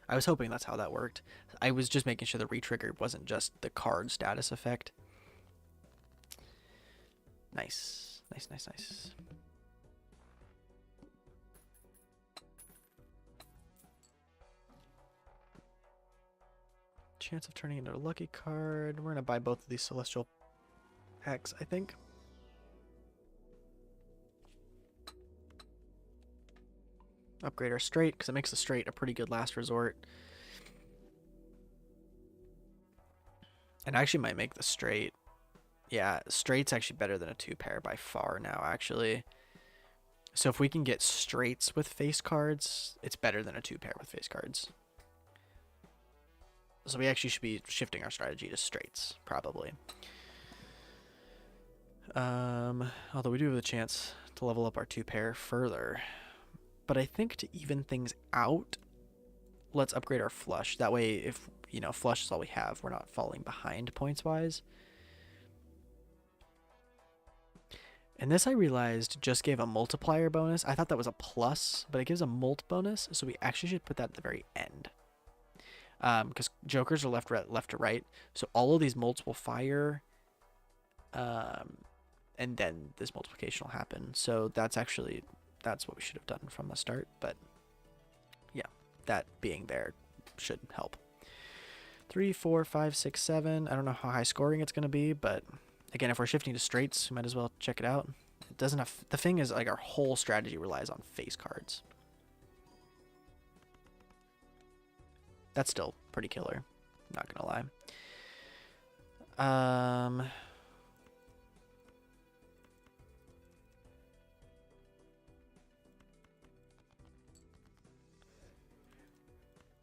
I was hoping that's how that worked. I was just making sure the retrigger wasn't just the card status effect. Nice. Nice, nice, nice. Chance of turning into a lucky card. We're going to buy both of these Celestial X, I think. Upgrade our straight, because it makes the straight a pretty good last resort. And I actually might make the straight. Yeah, straight's actually better than a 2 pair by far now, actually. So if we can get straights with face cards, it's better than a 2 pair with face cards. So we actually should be shifting our strategy to straights, probably. Although we do have the chance to level up our 2 pair further. But I think to even things out, let's upgrade our flush. That way, if, flush is all we have, we're not falling behind points-wise. And this, I realized, just gave a multiplier bonus. I thought that was a plus, but it gives a mult bonus, so we actually should put that at the very end. because jokers are left to right. So all of these multiple fire, and then this multiplication will happen. So that's what we should have done from the start. But yeah, that being there should help. 3, 4, 5, 6, 7. I don't know how high scoring it's gonna be, but again, if we're shifting to straights, we might as well check it out. It doesn't have, the thing is, like, our whole strategy relies on face cards. That's still pretty killer, not gonna lie.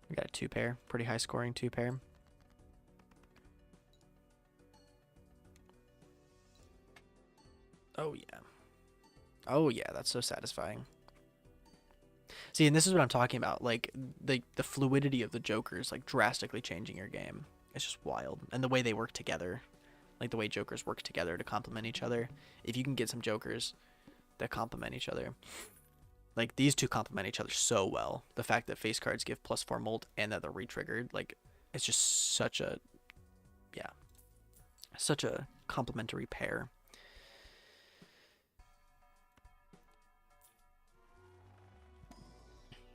We got a 2-pair, pretty high scoring 2-pair. Oh yeah. Oh yeah, that's so satisfying. See, and this is what I'm talking about. Like the fluidity of the jokers, like drastically changing your game. It's just wild, and the way they work together, like the way jokers work together to complement each other. If you can get some jokers that complement each other, like these two complement each other so well. The fact that face cards give +4 molt and that they're retriggered, like it's just such a, yeah, such a complementary pair.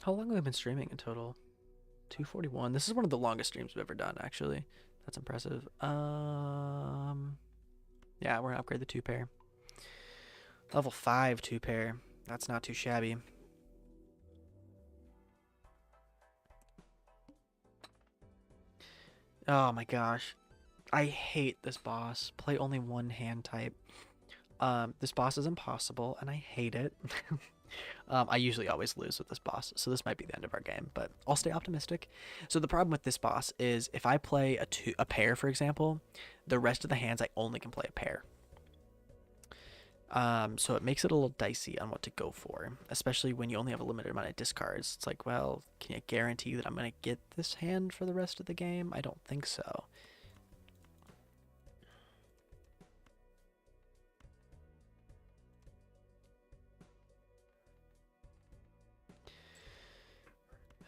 How long have we been streaming in total? 241. This is one of the longest streams we've ever done, actually. That's impressive. Yeah, we're gonna upgrade the 2-pair. Level 5 2-pair. That's not too shabby. Oh my gosh. I hate this boss. Play only one hand type. This boss is impossible, and I hate it. I usually always lose with this boss, so this might be the end of our game, but I'll stay optimistic. So the problem with this boss is if I play a pair, for example, the rest of the hands I only can play a pair. So it makes it a little dicey on what to go for, especially when you only have a limited amount of discards. It's like, well, can you guarantee that I'm going to get this hand for the rest of the game? I don't think so.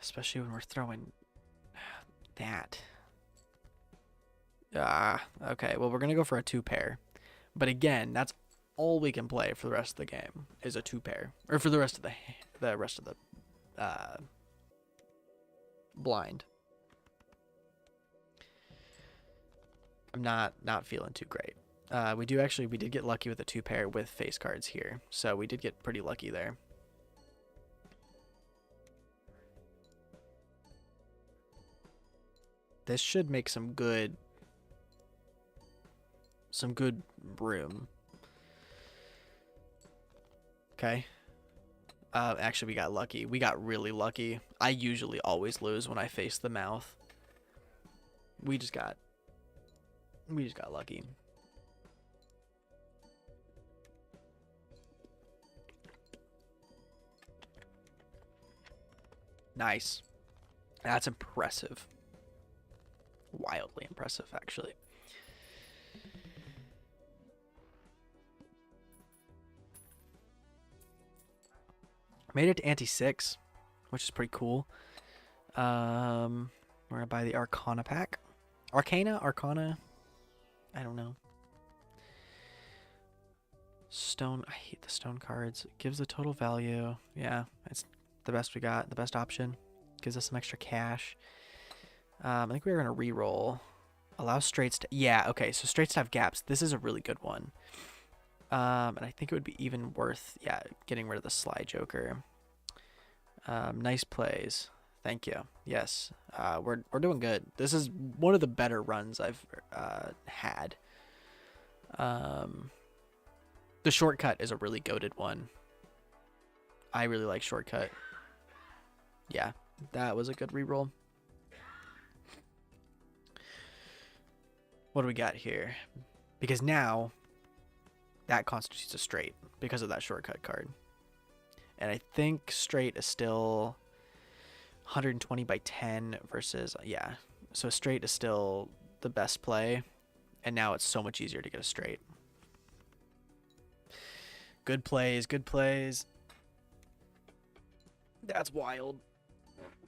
Especially when we're throwing that. Okay. Well, we're going to go for a 2-pair. But again, that's all we can play for the rest of the game is a 2-pair. Or for the rest of the blind. I'm not feeling too great. We did get lucky with a 2-pair with face cards here. So we did get pretty lucky there. This should make some good room. Okay. Actually, we got lucky. We got really lucky. I usually always lose when I face the mouth. We just got lucky. Nice. That's impressive. Wildly impressive, actually. Made it to ante-6, which is pretty cool. We're gonna buy the Arcana pack. Arcana? I don't know. Stone, I hate the stone cards. It gives the total value. Yeah, it's the best we got, the best option. Gives us some extra cash. I think we're gonna re-roll. Allow straights to, yeah, okay, so straights to have gaps. This is a really good one. And I think it would be even worth, yeah, getting rid of the Sly Joker. Nice plays. Thank you. Yes. We're doing good. This is one of the better runs I've had. The shortcut is a really goated one. I really like shortcut. Yeah, that was a good reroll. What do we got here? Because now that constitutes a straight because of that shortcut card. And I think straight is still 120 by 10 versus, yeah. So straight is still the best play. And now it's so much easier to get a straight. Good plays, good plays. That's wild.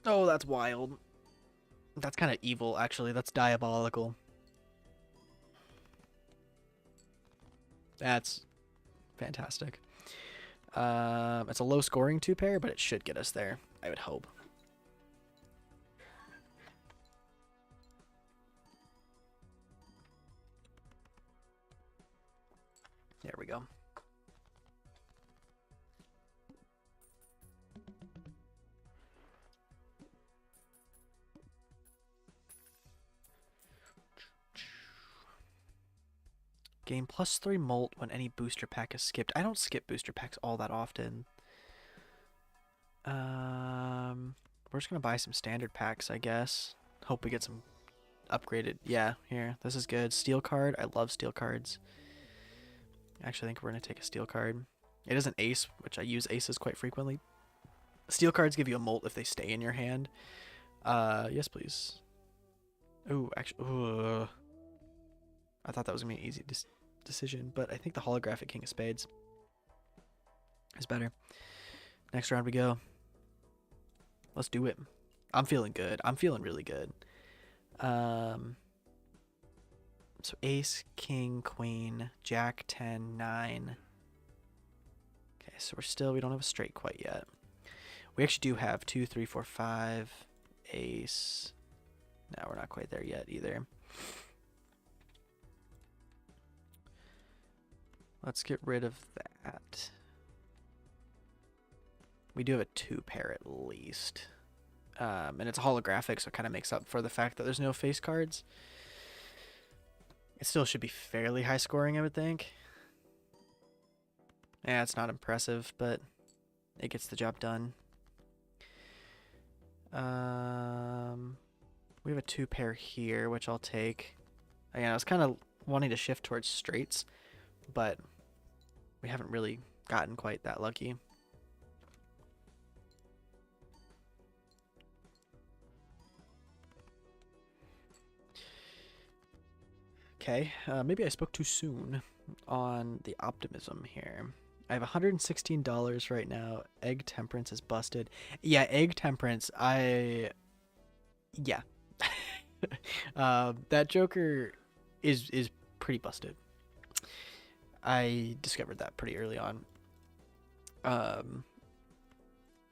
Oh, that's wild. That's kind of evil, actually. That's diabolical. That's fantastic. It's a low scoring 2-pair, but it should get us there, I would hope. There we go. Gain +3 molt when any booster pack is skipped. I don't skip booster packs all that often. We're just gonna buy some standard packs, I guess. Hope we get some upgraded. Yeah, here. This is good. Steel card. I love steel cards. Actually, I think we're gonna take a steel card. It is an ace, which I use aces quite frequently. Steel cards give you a molt if they stay in your hand. Yes, please. Ooh, actually, I thought that was gonna be an easy decision, but I think the holographic King of Spades is better. Next round we go. Let's do it. I'm feeling good. I'm feeling really good. So ace, king, queen, jack, 10, 9. Okay, so we don't have a straight quite yet. We actually do have 2, 3, 4, 5, ace. No, we're not quite there yet either. Let's get rid of that. We do have a 2-pair at least. And it's holographic, so it kind of makes up for the fact that there's no face cards. It still should be fairly high scoring, I would think. Yeah, it's not impressive, but it gets the job done. We have a 2-pair here, which I'll take. Again, I was kind of wanting to shift towards straights, but we haven't really gotten quite that lucky. Okay, maybe I spoke too soon on the optimism here. I have $116 right now. Egg Temperance is busted. Yeah, Egg Temperance, yeah. That Joker is pretty busted. I discovered that pretty early on.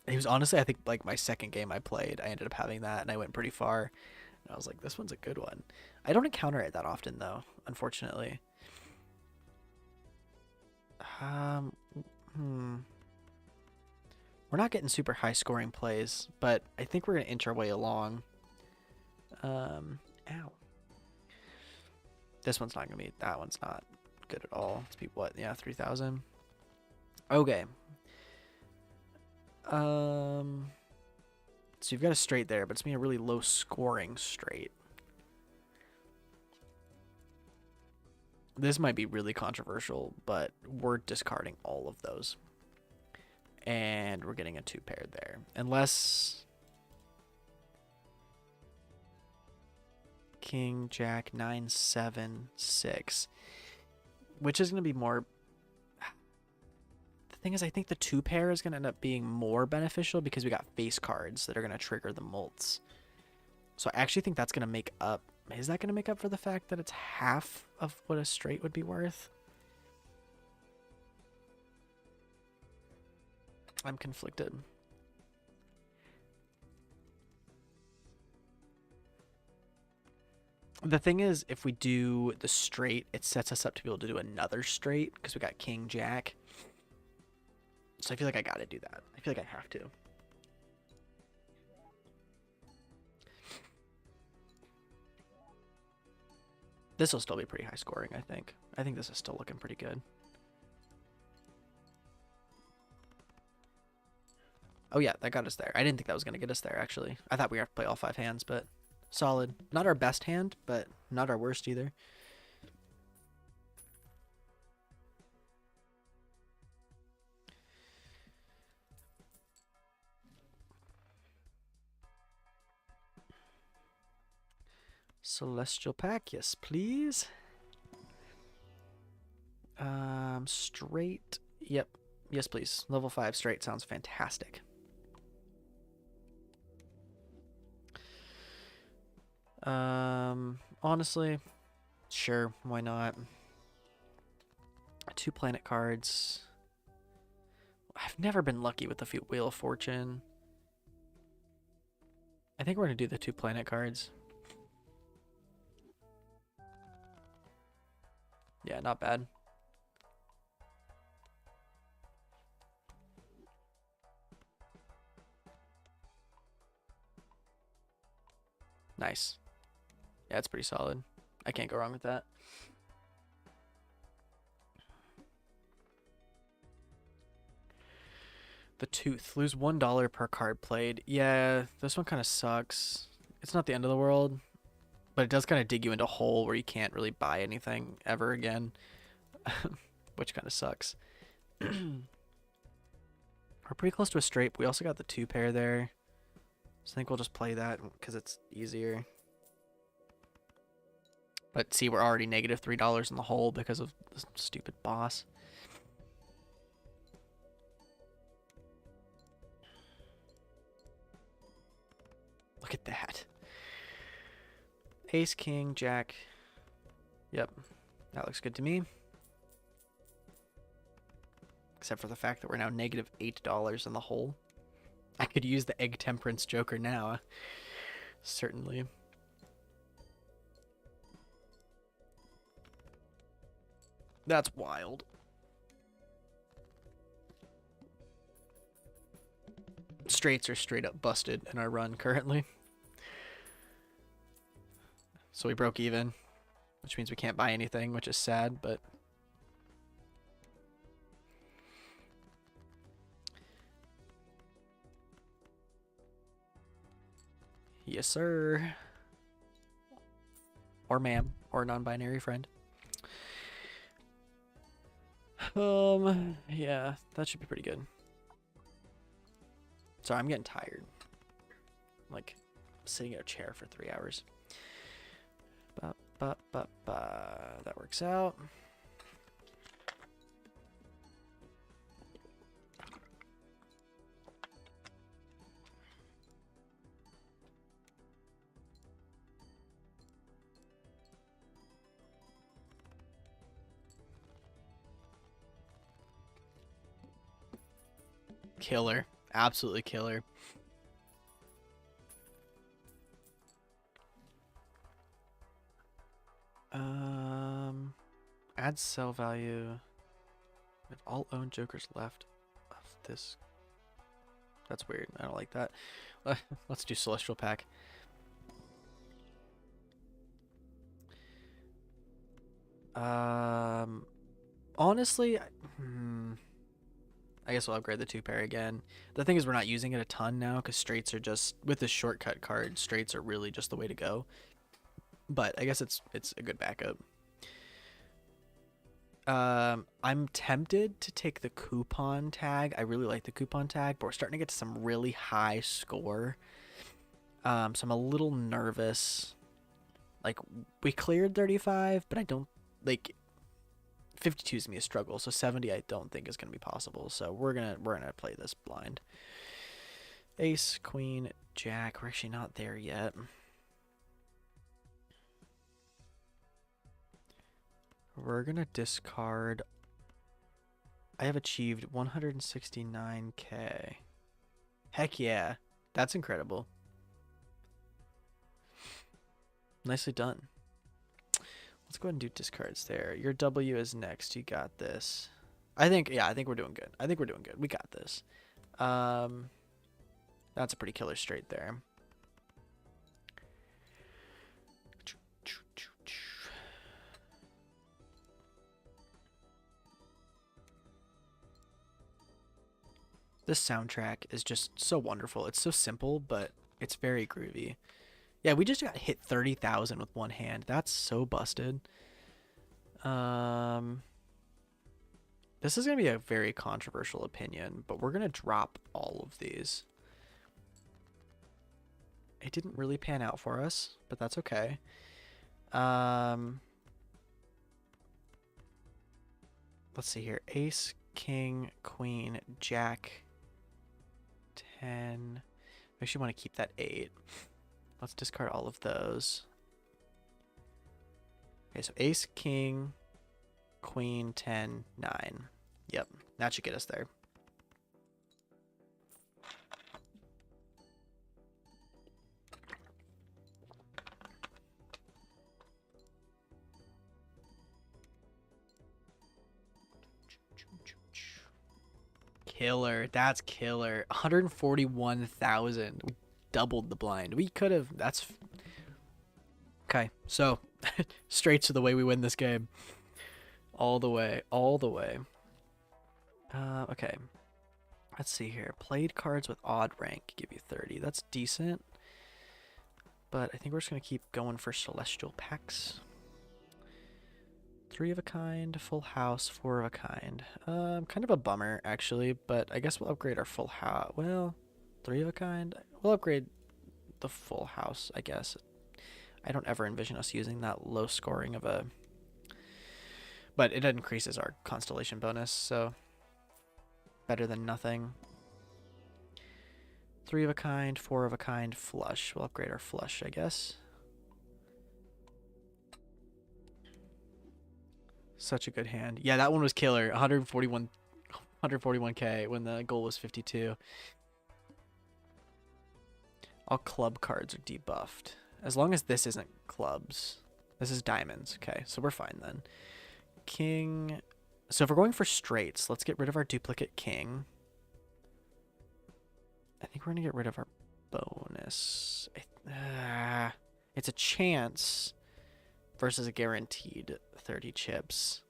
It was honestly, I think, like my second game I played, I ended up having that, and I went pretty far. And I was like, this one's a good one. I don't encounter it that often, though, unfortunately. We're not getting super high scoring plays, but I think we're gonna inch our way along. Ow. This one's not gonna be. That one's not good at all. Let's be what? Yeah, 3,000. Okay. So you've got a straight there, but it's gonna be a really low scoring straight. This might be really controversial, but we're discarding all of those. And we're getting a 2-pair there. Unless King, Jack, 9, 7, 6. Which is going to be more... The thing is, I think the 2-pair is going to end up being more beneficial because we got face cards that are going to trigger the mults. So I actually think that's going to make up... Is that going to make up for the fact that it's half of what a straight would be worth? I'm conflicted. The thing is, if we do the straight, it sets us up to be able to do another straight because we got King, Jack. So I feel like I got to do that. I feel like I have to. This will still be pretty high scoring, I think. I think this is still looking pretty good. Oh yeah, that got us there. I didn't think that was going to get us there, actually. I thought we have to play all 5 hands, but solid. Not our best hand, but not our worst either. Celestial pack, yes, please. Straight. Yep. Yes, please. Level 5 straight sounds fantastic. Honestly, sure, why not? 2 planet cards. I've never been lucky with the Wheel of Fortune. I think we're gonna do the 2 planet cards. Yeah, not bad. Nice. Yeah, it's pretty solid. I can't go wrong with that. The Tooth. Lose $1 per card played. Yeah, this one kind of sucks. It's not the end of the world, but it does kind of dig you into a hole where you can't really buy anything ever again, which kind of sucks. We're pretty close to a straight, but we also got the 2 pair there. So I think we'll just play that because it's easier. But see, we're already negative $3 in the hole because of this stupid boss. Look at that. Ace, King, Jack. Yep, that looks good to me. Except for the fact that we're now negative $8 in the hole. I could use the Egg Temperance Joker now. Certainly. That's wild. Straights are straight up busted in our run currently. So we broke even, which means we can't buy anything, which is sad, but... Yes, sir. Or ma'am, or non-binary friend. Yeah, that should be pretty good. Sorry, I'm getting tired. Like, sitting in a chair for 3 hours. That works out. Killer. Absolutely killer. Add sell value. We have all owned jokers left of this. That's weird. I don't like that. Let's do Celestial Pack. Honestly, I guess we'll upgrade the 2 pair again. The thing is, we're not using it a ton now because straights are just, with the shortcut card, straights are really just the way to go. But I guess it's a good backup. I'm tempted to take the coupon tag. I really like the coupon tag, but we're starting to get to some really high score. So I'm a little nervous. Like, we cleared 35, but I don't, like, 52 is gonna be a struggle. So 70 I don't think is gonna be possible. So we're gonna play this blind. Ace, Queen, Jack. We're actually not there yet. We're gonna discard. I have achieved 169k. Heck yeah. That's incredible. Nicely done. Let's go ahead and do discards there. Your W is next. You got this. I think we're doing good. I think we're doing good. We got this. That's a pretty killer straight there. This soundtrack is just so wonderful. It's so simple, but it's very groovy. Yeah, we just got hit 30,000 with one hand. That's so busted. This is going to be a very controversial opinion, but we're going to drop all of these. It didn't really pan out for us, but that's okay. Let's see here. Ace, King, Queen, Jack, 10. We actually want to keep that 8. Let's discard all of those. Okay, so ace, king, queen, 10, 9. Yep, that should get us there. Killer. That's killer. 141,000. We doubled the blind. We could have. That's okay. So straight to the way we win this game. All the way. All the way. Okay. Let's see here. Played cards with odd rank give you 30. That's decent. But I think we're just going to keep going for celestial packs. 3 of a kind, full house, 4 of a kind. Kind of a bummer, actually, but I guess we'll upgrade our full house. Well, 3 of a kind? We'll upgrade the full house, I guess. I don't ever envision us using that low scoring of a... But it increases our constellation bonus, so... Better than nothing. 3 of a kind, 4 of a kind, flush. We'll upgrade our flush, I guess. Such a good hand. Yeah, that one was killer. 141k when the goal was 52. All club cards are debuffed. As long as this isn't clubs. This is diamonds. Okay, so we're fine then. King. So if we're going for straights, let's get rid of our duplicate king. I think we're going to get rid of our bonus. It's a chance versus a guaranteed 30 chips.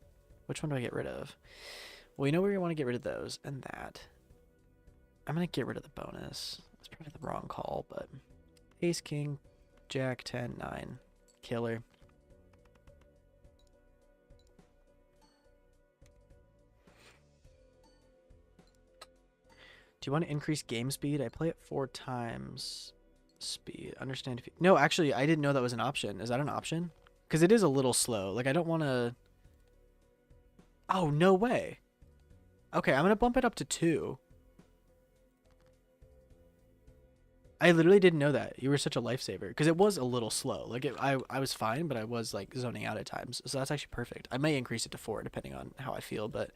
Which one do I get rid of? Well, you know where you want to get rid of those and that. I'm going to get rid of the bonus. It's probably the wrong call, but ace, king, jack, 10, 9. Killer. Do you want to increase game speed? I play it 4 times speed. Understand if you... No, actually, I didn't know that was an option. Is that an option? Because it is a little slow. Like, I don't want to... Oh, no way. Okay, I'm going to bump it up to 2. I literally didn't know that. You were such a lifesaver. Because it was a little slow. Like, I was fine, but I was, like, zoning out at times. So that's actually perfect. I may increase it to 4, depending on how I feel, but...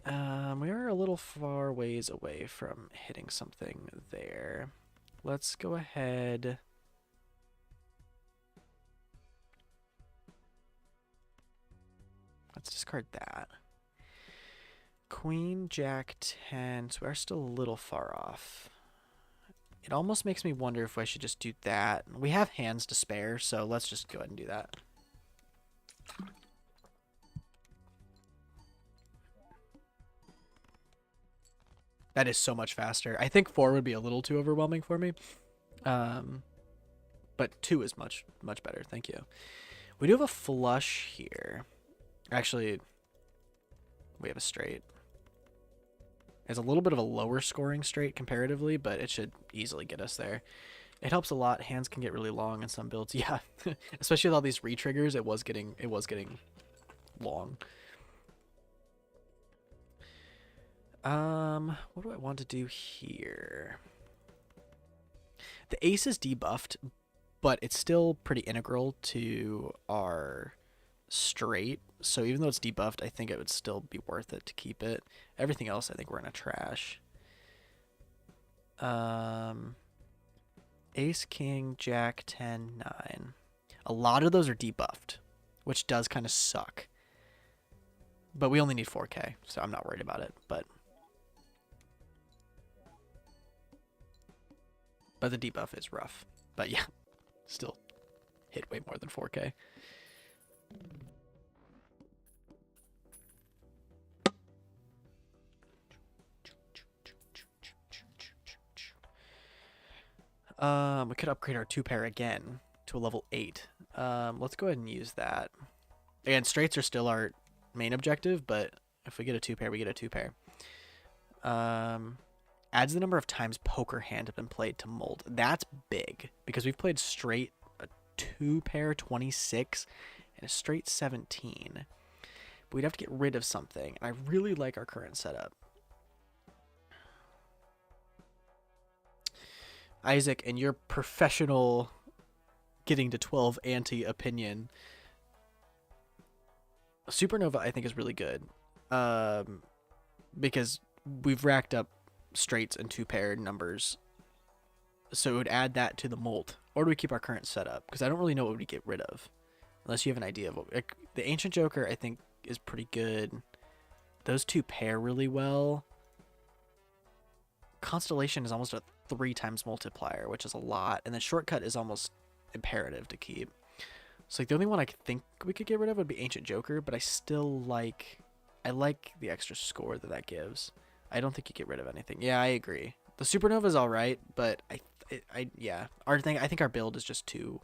we are a little far ways away from hitting something there. Let's go ahead... Let's discard that. Queen, jack, 10. So we're still a little far off. It almost makes me wonder if I should just do that. We have hands to spare, so let's just go ahead and do that. That is so much faster. I think 4 would be a little too overwhelming for me. But 2 is much better. Thank you. We do have a flush here. Actually, we have a straight. It's a little bit of a lower scoring straight comparatively, but it should easily get us there. It helps a lot. Hands can get really long in some builds. Yeah, especially with all these re-triggers, it was getting long. What do I want to do here? The ace is debuffed, but it's still pretty integral to our straight. So even though it's debuffed, I think it would still be worth it to keep it. Everything else, I think we're gonna trash. Ace, king, jack, 10, 9. A lot of those are debuffed, which does kind of suck. But we only need 4k, so I'm not worried about it. But the debuff is rough. But yeah, still hit way more than 4k. We could upgrade our 2-pair again to a level 8. Let's go ahead and use that. Again, straights are still our main objective, but if we get a 2-pair, we get a 2-pair. Adds the number of times poker hand have been played to mold. That's big, because we've played straight a 2-pair 26 and a straight 17. But we'd have to get rid of something, and I really like our current setup. Isaac, in your professional getting to 12 anti-opinion. Supernova, I think, is really good. Because we've racked up straights and two-pair numbers. So it would add that to the molt. Or do we keep our current setup? Because I don't really know what we get rid of. Unless you have an idea of what... The Ancient Joker, I think, is pretty good. Those two pair really well. Constellation is almost a 3 times multiplier, which is a lot. And then Shortcut is almost imperative to keep. So like the only one I could think we could get rid of would be Ancient Joker, but I still like... I like the extra score that gives. I don't think you get rid of anything. Yeah, I agree. The Supernova is all right, but yeah, I think our build is just too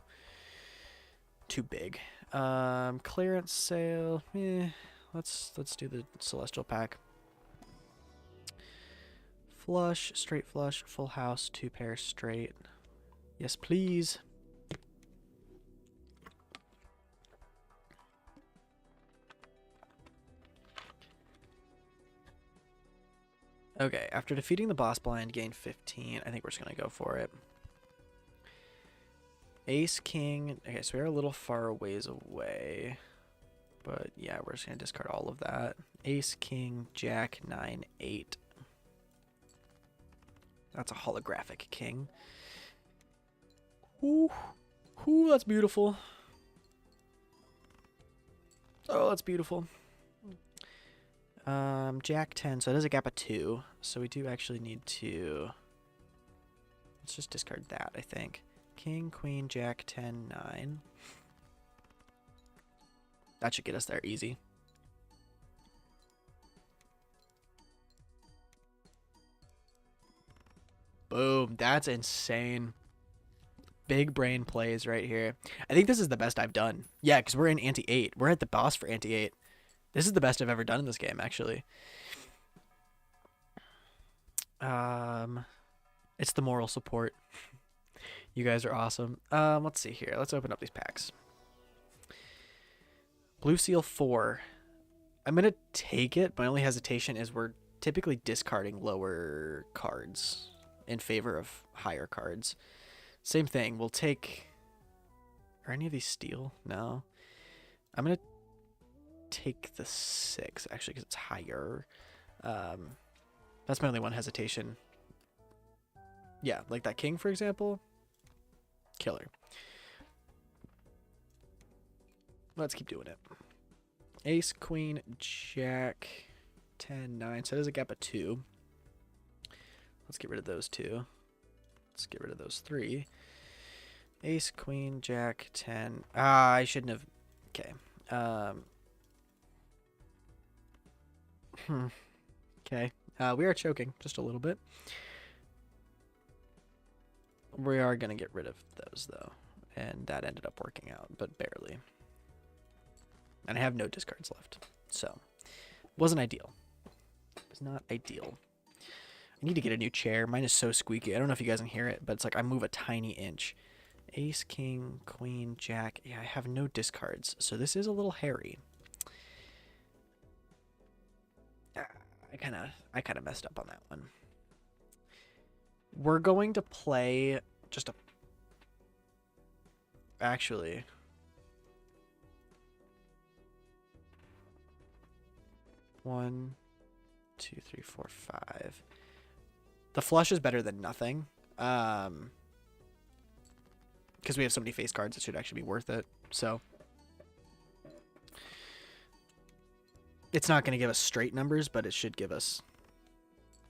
big. Clearance sale. Let's do the Celestial pack. Flush, straight flush, full house, 2-pair straight. Yes, please. Okay, after defeating the boss blind, gain 15. I think we're just going to go for it. Ace, King. Okay, so we're a little far ways away. But yeah, we're just going to discard all of that. Ace, King, Jack, 9, 8. That's a holographic king. Ooh, ooh, that's beautiful. Oh, that's beautiful. Jack 10, so it is a gap of 2. So we do actually need to... Let's just discard that, I think. King, Queen, Jack 10, 9. That should get us there easy. Boom, that's insane. Big brain plays right here. I think this is the best I've done. Yeah, because we're in Ante 8. We're at the boss for Ante 8. This is the best I've ever done in this game, actually. It's the moral support. You guys are awesome. Let's see here. Let's open up these packs. Blue Seal 4. I'm going to take it. My only hesitation is we're typically discarding lower cards in favor of higher cards. Same thing. We'll take... Are any of these steel? No. I'm going to take the 6, actually, because it's higher. That's my only one hesitation. Yeah, like that king, for example. Killer. Let's keep doing it. Ace, Queen, Jack, 10, 9. So there's a gap of 2. Let's get rid of those 2. Let's get rid of those 3. Ace, Queen, Jack, 10. Ah, I shouldn't have... Okay. Okay. We are choking just a little bit. We are going to get rid of those, though. And that ended up working out, but barely. And I have no discards left. So, wasn't ideal. It was not ideal. I need to get a new chair. Mine is so squeaky. I don't know if you guys can hear it, but it's like I move a tiny inch. Ace, King, Queen, Jack. Yeah, I have no discards. So this is a little hairy. I kind of messed up on that one. We're going to play just a... Actually... 1, 2, 3, 4, 5. The flush is better than nothing. Because we have so many face cards, it should actually be worth it. So... It's not going to give us straight numbers, but it should give us...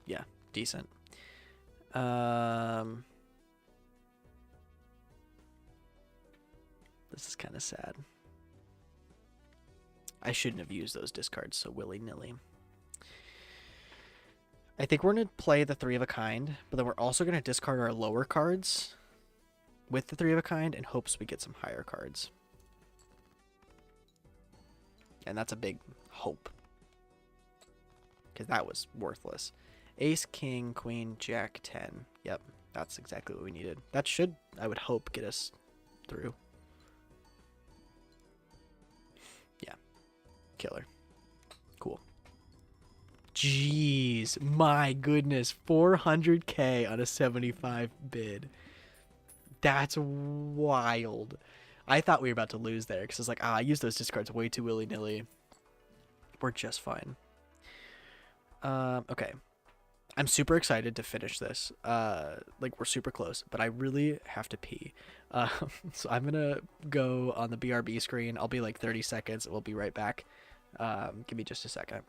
Yeah, decent. This is kind of sad. I shouldn't have used those discards so willy-nilly. I think we're going to play the 3 of a kind, but then we're also going to discard our lower cards with the 3 of a kind in hopes we get some higher cards. And that's a big hope. Because that was worthless. Ace, King, Queen, Jack, 10. Yep, that's exactly what we needed. That should, I would hope, get us through. Yeah. Killer. Cool. Jeez. My goodness. 400k on a 75 bid. That's wild. I thought we were about to lose there because it's like, I used those discards way too willy-nilly. We're just fine. Okay. I'm super excited to finish this. Like, we're super close, but I really have to pee. So I'm gonna go on the BRB screen. I'll be like 30 seconds. We'll be right back. Give me just a second.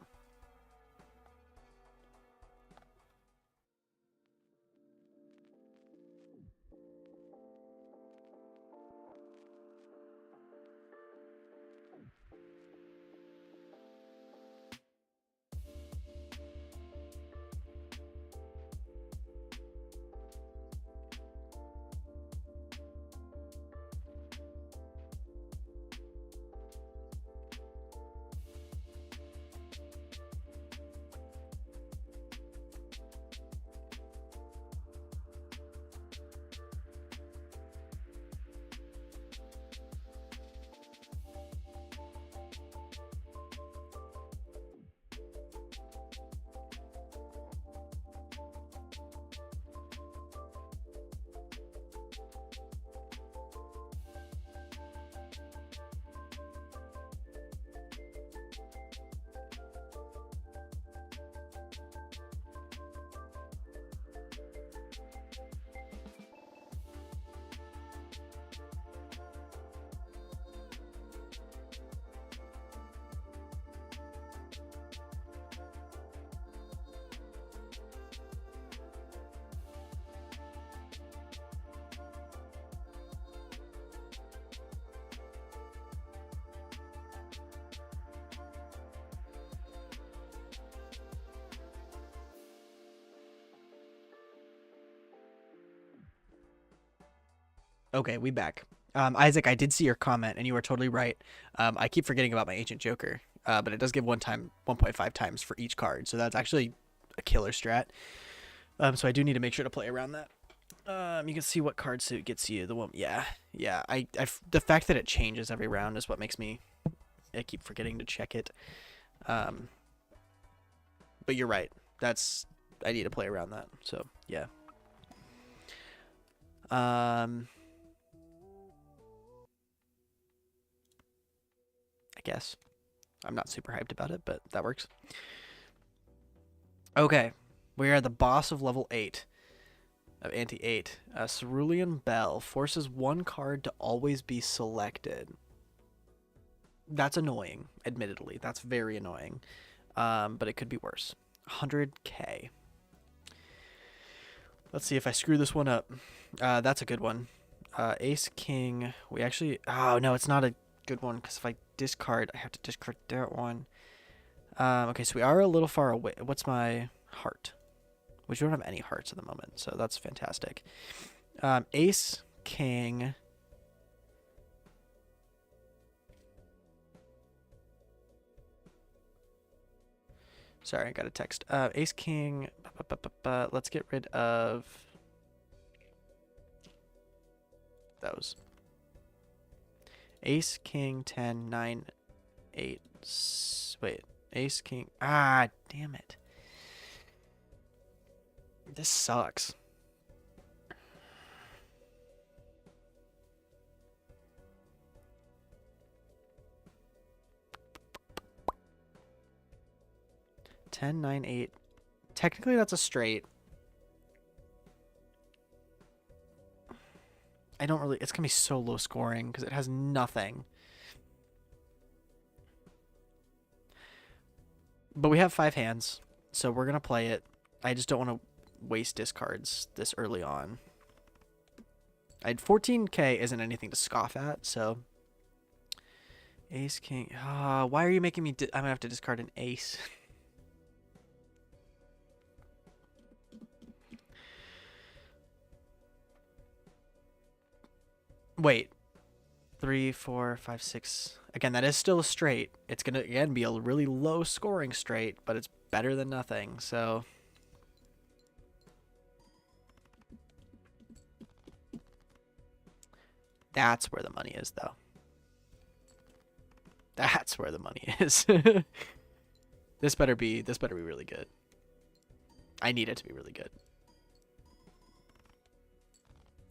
Okay, we back. Isaac, I did see your comment, and you were totally right. I keep forgetting about my Ancient Joker, but it does give 1.5 times for each card, so that's actually a killer strat. So I do need to make sure to play around that. You can see what card suit gets you the one. Yeah. The fact that it changes every round is what makes me. I keep forgetting to check it. But you're right. I need to play around that. So yeah. I guess. I'm not super hyped about it, but that works. Okay. We are the boss of level 8. Of Anti-8. Cerulean Bell forces one card to always be selected. That's annoying, admittedly. That's very annoying. But it could be worse. 100k. Let's see if I screw this one up. That's a good one. Ace, King. We actually... Oh, no, it's not a good one, because if I discard, I have to discard that one. Okay, so we are a little far away. What's my heart? We don't have any hearts at the moment, so that's fantastic. Ace, King. Sorry, I got a text. Ace, King. Let's get rid of those. Ace, King, 10, 9, 8. Wait. Ace, King. Ah, damn it. This sucks. Ten, 9, 8. Technically, that's a straight. I don't really... It's going to be so low scoring because it has nothing. But we have 5 hands, so we're going to play it. I just don't want to waste discards this early on. 14k isn't anything to scoff at, so... Ace, King... why are you making me... I'm going to have to discard an ace. Wait. 3, 4, 5, 6. Again, that is still a straight. It's going to, again, be a really low scoring straight, but it's better than nothing, so... That's where the money is, though. That's where the money is. This better be really good. I need it to be really good.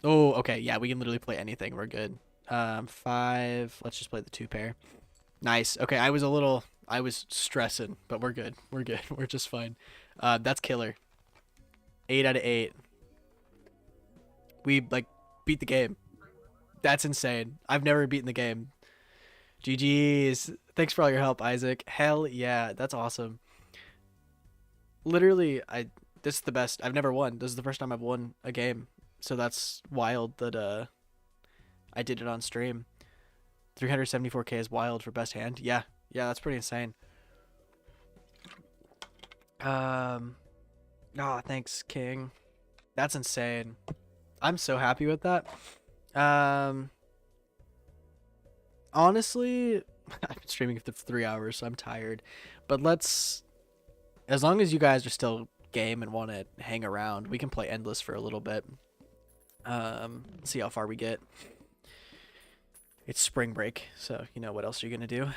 Oh, okay. Yeah, we can literally play anything. We're good. 5. Let's just play the 2 pair. Nice. Okay, I was stressing, but we're good. We're good. We're just fine. That's killer. 8 out of 8. We like beat the game. That's insane. I've never beaten the game. GG's. Thanks for all your help, Isaac. Hell yeah, that's awesome. Literally, this is the best. I've never won. This is the first time I've won a game. So that's wild that I did it on stream. 374k is wild for best hand. Yeah. Yeah, that's pretty insane. Um oh, thanks, King. That's insane. I'm so happy with that. Um Honestly, I've been streaming for 3 hours, so I'm tired. But as long as you guys are still game and want to hang around, we can play endless for a little bit. See how far we get. It's spring break, so you know what else you're gonna do.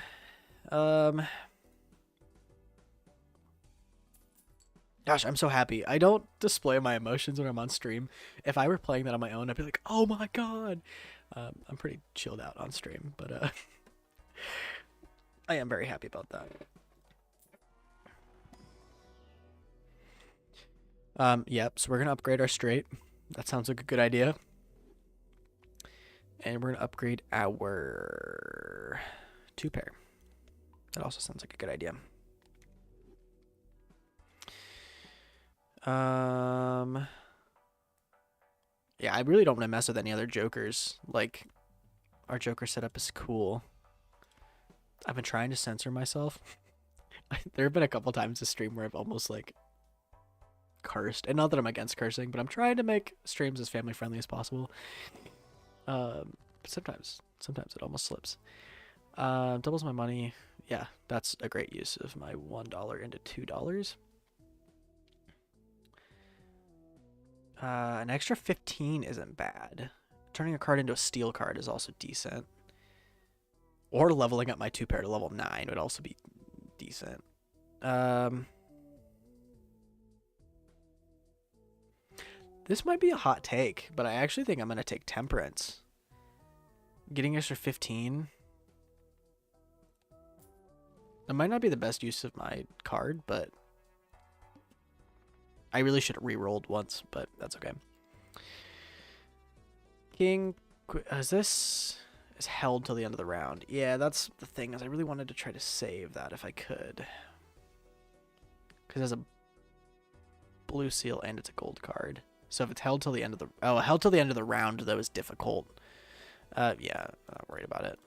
Gosh, I'm so happy. I don't display my emotions when I'm on stream. If I were playing that on my own, I'd be like, "Oh my god." I'm pretty chilled out on stream, but I am very happy about that. Yep. So we're gonna upgrade our straight. That sounds like a good idea. And we're gonna upgrade our 2 pair. That also sounds like a good idea. Yeah, I really don't want to mess with any other jokers. Like, our joker setup is cool. I've been trying to censor myself. There have been a couple times this stream where I've almost like cursed, and not that I'm against cursing, but I'm trying to make streams as family friendly as possible. But sometimes it almost slips. Doubles my money. Yeah, that's a great use of my $1 into $2. An extra 15 isn't bad. Turning a card into a steel card is also decent. Or leveling up my 2 pair to level 9 would also be decent. This might be a hot take, but I actually think I'm going to take Temperance. Getting extra 15. That might not be the best use of my card, but I really should have re-rolled once, but that's okay. King, this is held till the end of the round. Yeah, that's the thing, is I really wanted to try to save that if I could. Because it's a blue seal and it's a gold card. So if it's held till the end of the... Oh, held till the end of the round, though, is difficult. Yeah, I'm not worried about it.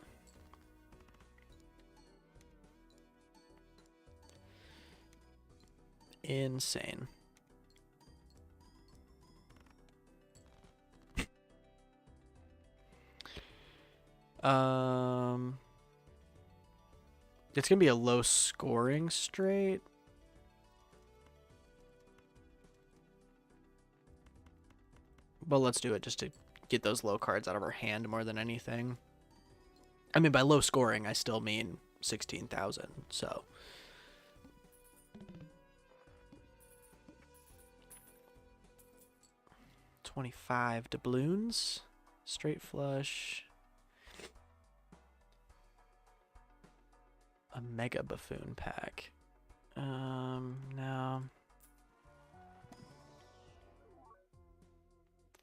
Insane. It's gonna be a low scoring straight. But let's do it just to get those low cards out of our hand more than anything. I mean, by low scoring, I still mean 16,000, so. $25 doubloons. Straight flush. A mega buffoon pack. No.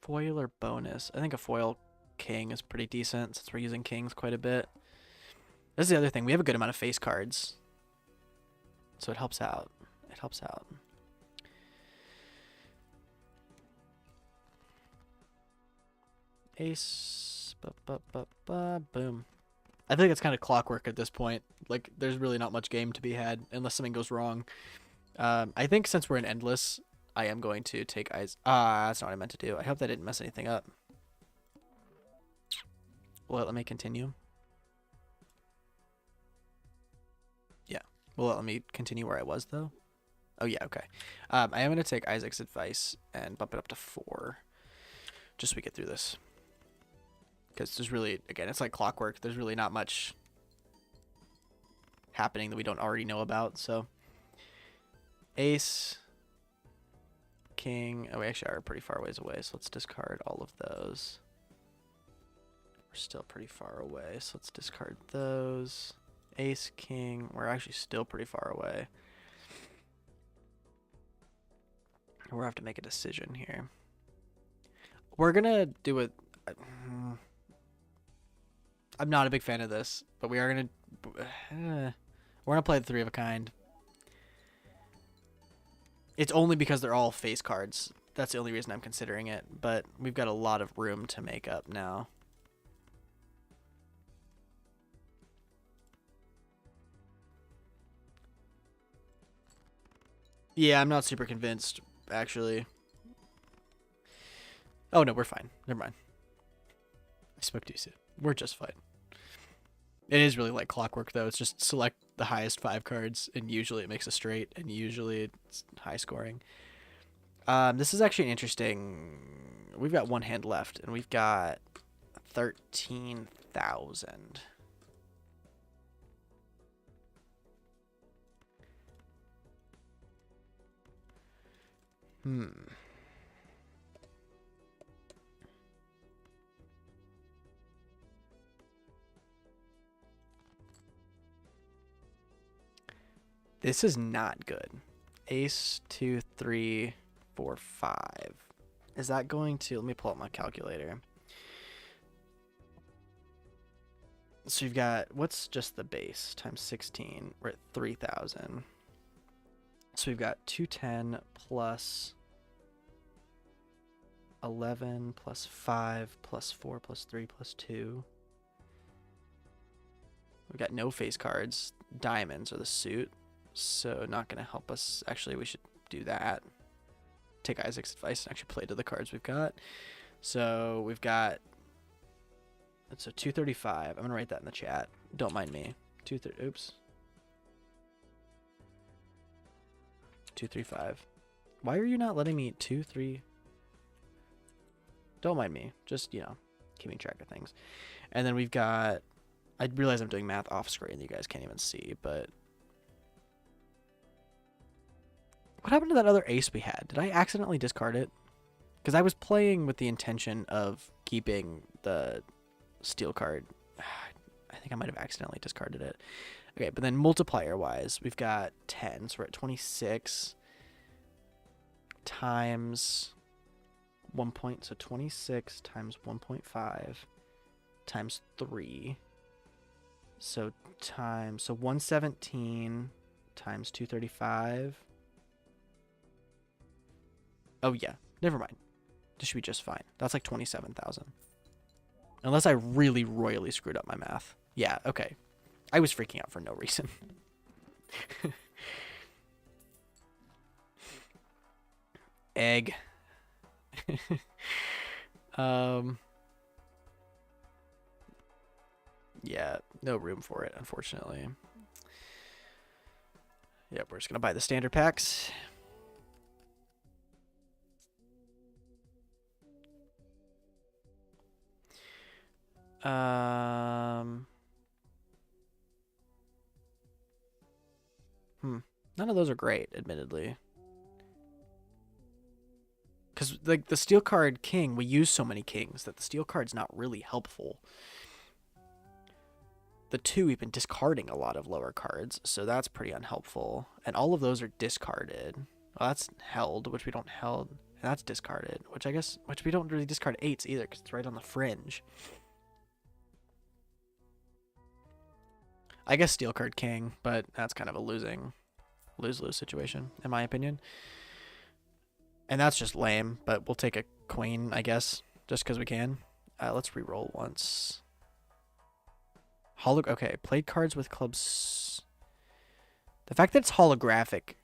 Foil or bonus? I think a foil king is pretty decent since we're using kings quite a bit. This is the other thing. We have a good amount of face cards. So it helps out. It helps out. Ace. Boom. I think it's kind of clockwork at this point. Like, there's really not much game to be had unless something goes wrong. I think since we're in endless, I am going to take eyes. That's not what I meant to do. I hope that didn't mess anything up. Will it let me continue? Yeah. Will it let me continue where I was, though? Oh, yeah, okay. I am going to take Isaac's advice and bump it up to 4. Just so we get through this. Because there's really, again, it's like clockwork. There's really not much happening that we don't already know about, so. Ace. king. Oh, we actually are pretty far ways away, so let's discard all of those. We're still pretty far away, so let's discard those. Ace, king. We're actually still pretty far away. We're gonna have to make a decision here. We're gonna do it. I'm not a big fan of this, but we are gonna. We're gonna play the three of a kind. It's only because they're all face cards. That's the only reason I'm considering it. But we've got a lot of room to make up now. Yeah, I'm not super convinced, actually. Oh, no, we're fine. Never mind. I spoke too soon. We're just fine. It is really like clockwork, though. It's just select the highest 5 cards, and usually it makes a straight, and usually it's high scoring. This is actually an interesting... We've got one hand left, and we've got 13,000. This is not good. Ace, 2, 3, 4, 5. Is that going to... Let me pull up my calculator. So you've got... What's just the base? Times 16. We're at 3,000. So we've got 210 plus 11 plus 5 plus 4 plus 3 plus 2. We've got no face cards. Diamonds are the suit. So not going to help us. Actually, we should do that. Take Isaac's advice and actually play to the cards we've got. So we've got... So 235. I'm going to write that in the chat. Don't mind me. Oops. 235. Why are you not letting me 2, 3? Don't mind me. Just, you know, keeping track of things. And then we've got... I realize I'm doing math off screen that you guys can't even see, but... What happened to that other ace we had? Did I accidentally discard it? Because I was playing with the intention of keeping the steel card. I think I might have accidentally discarded it. Okay, but then multiplier-wise, we've got 10. So we're at 26 times 1 point. So 26 times 1.5 times 3. So 117 times 235. Oh, yeah. Never mind. This should be just fine. That's like 27,000. Unless I really royally screwed up my math. Yeah, okay. I was freaking out for no reason. Egg. Yeah, no room for it, unfortunately. Yep, we're just going to buy the standard packs. None of those are great, admittedly. Because like the steel card king, we use so many kings that the steel card's not really helpful. The 2, we've been discarding a lot of lower cards, so that's pretty unhelpful. And all of those are discarded. Well, that's held, which we don't held. And that's discarded, which we don't really discard 8s either, because it's right on the fringe. I guess steel card king, but that's kind of a lose-lose situation, in my opinion. And that's just lame, but we'll take a queen, I guess, just because we can. Let's re-roll once. Okay, played cards with clubs. The fact that it's holographic,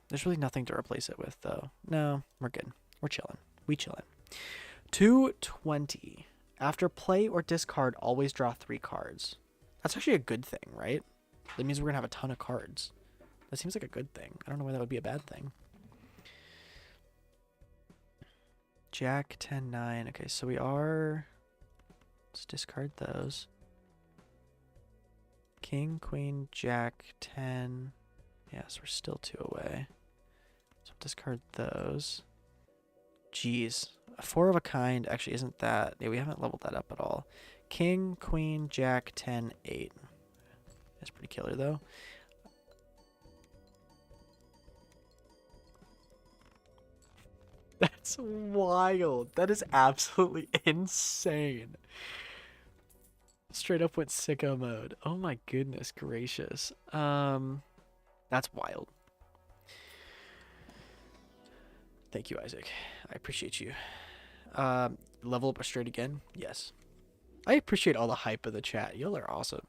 there's really nothing to replace it with, though. No, we're good. We're chilling. We chilling. 220. After play or discard, always draw 3 cards. That's actually a good thing, right? That means we're going to have a ton of cards. That seems like a good thing. I don't know why that would be a bad thing. Jack, 10, 9. Okay, so we are... Let's discard those. King, queen, jack, 10. Yes, we're still 2 away. So discard those. Jeez. A 4 of a kind actually isn't that. Yeah, we haven't leveled that up at all. King, queen, jack, 10, 8. That's pretty killer, though. That's wild. That is absolutely insane. Straight up went sicko mode. Oh my goodness gracious. That's wild. Thank you, Isaac. I appreciate you. Level up straight again? Yes. I appreciate all the hype of the chat. Y'all are awesome.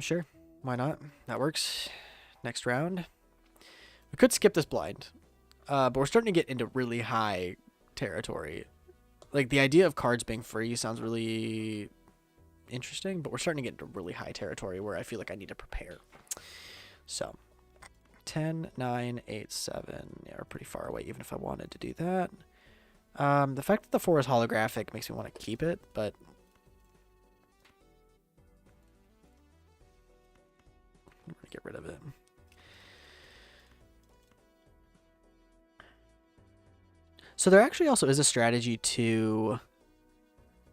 Sure. Why not? That works. Next round. We could skip this blind. But we're starting to get into really high territory. Like, the idea of cards being free sounds really interesting, but we're starting to get into really high territory where I feel like I need to prepare. So, 10, 9, 8, 7. Yeah, we're pretty far away, even if I wanted to do that. The fact that the 4 is holographic makes me want to keep it, but I'm going to get rid of it. So there actually also is a strategy to,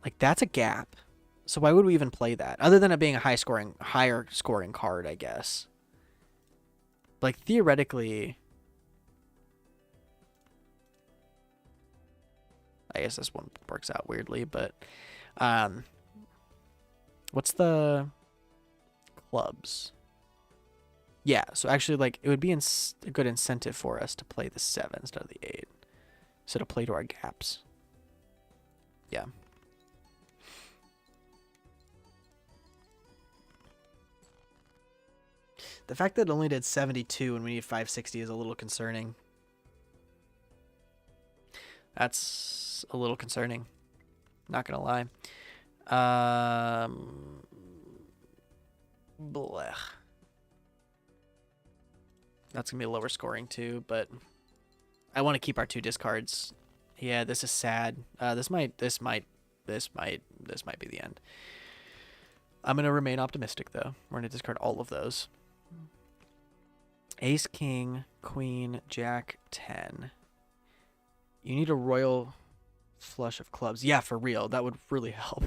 like, that's a gap. So why would we even play that? Other than it being a higher scoring card, I guess. Like, theoretically, I guess this one works out weirdly, but what's the clubs? Yeah, so actually, like, it would be a good incentive for us to play the 7 instead of the 8. So to play to our gaps. Yeah. The fact that it only did 72 and we need 560 is a little concerning. That's a little concerning. Not gonna lie. Blech. That's gonna be a lower scoring too, but I want to keep our 2 discards. Yeah, this is sad. This might be the end. I'm gonna remain optimistic though. We're gonna discard all of those. Ace, king, queen, jack, 10. You need a royal flush of clubs. Yeah, for real. That would really help.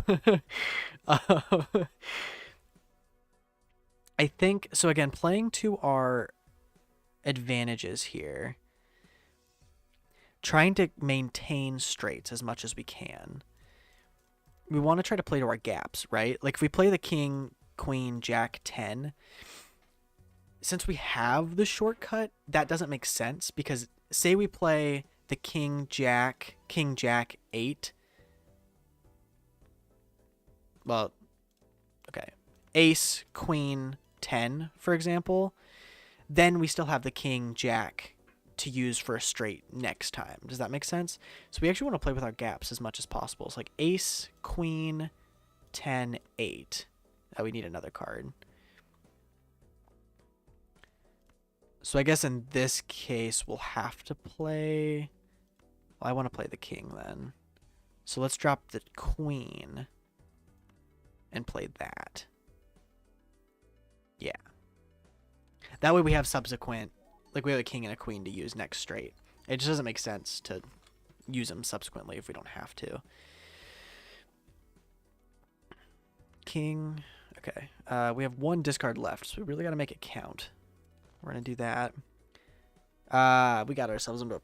I think so. Again, playing to our advantages here. Trying to maintain straights as much as we can. We want to try to play to our gaps, right? Like if we play the king, queen, jack, 10, since we have the shortcut, that doesn't make sense because say we play the king, jack, 8. Well, okay. Ace, queen, 10, for example. Then we still have the king, jack to use for a straight next time. Does that make sense? So we actually want to play with our gaps as much as possible. It's like ace, queen, 10, 8. Oh, we need another card. So I guess in this case, we'll have to play... Well, I want to play the king then. So let's drop the queen and play that. Yeah. That way we have subsequent... Like, we have a king and a queen to use next straight. It just doesn't make sense to use them subsequently if we don't have to. King. Okay. We have 1 discard left, so we really got to make it count. We're going to do that. We got ourselves into a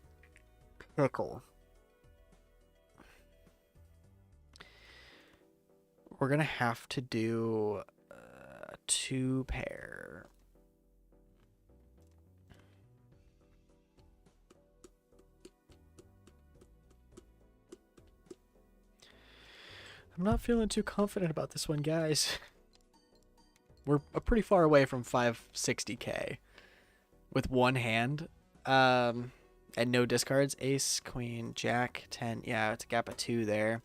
pickle. We're going to have to do 2 pair. I'm not feeling too confident about this one, guys. We're pretty far away from 560k with 1 hand. And no discards. Ace, queen, jack, 10. Yeah, it's a gap of 2 there.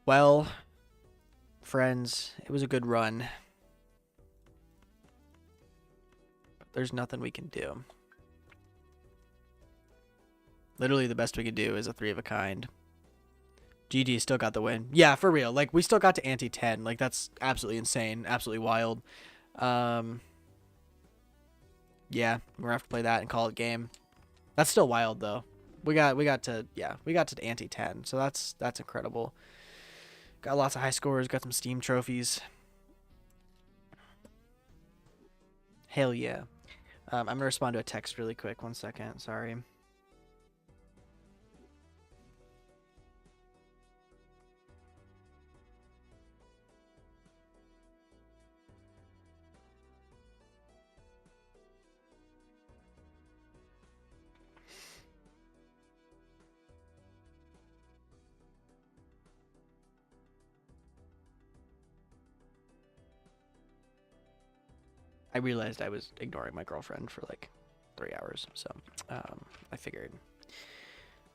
Well, friends, it was a good run. But there's nothing we can do. Literally the best we could do is a 3 of a kind. GG still got the win. Yeah, for real. Like, we still got to ante 10. Like, that's absolutely insane. Absolutely wild. Yeah, we're gonna have to play that and call it game. That's still wild though. We got to the ante 10. So that's incredible. Got lots of high scores, got some Steam trophies. Hell yeah. I'm gonna respond to a text really quick. 1 second, sorry. I realized I was ignoring my girlfriend for like 3 hours, so I figured.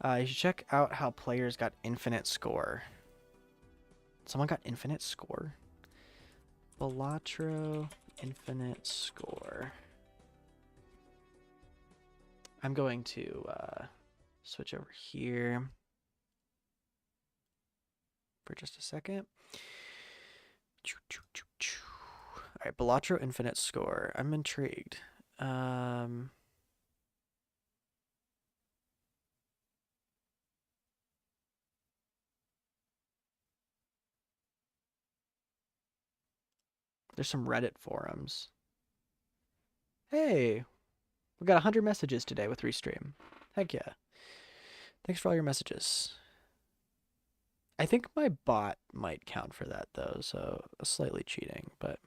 You should check out how players got infinite score. Someone got infinite score? Balatro infinite score. I'm going to switch over here for just a second. All right, Balatro infinite score. I'm intrigued. There's some Reddit forums. Hey, we got 100 messages today with Restream. Heck yeah. Thanks for all your messages. I think my bot might count for that though, so slightly cheating, but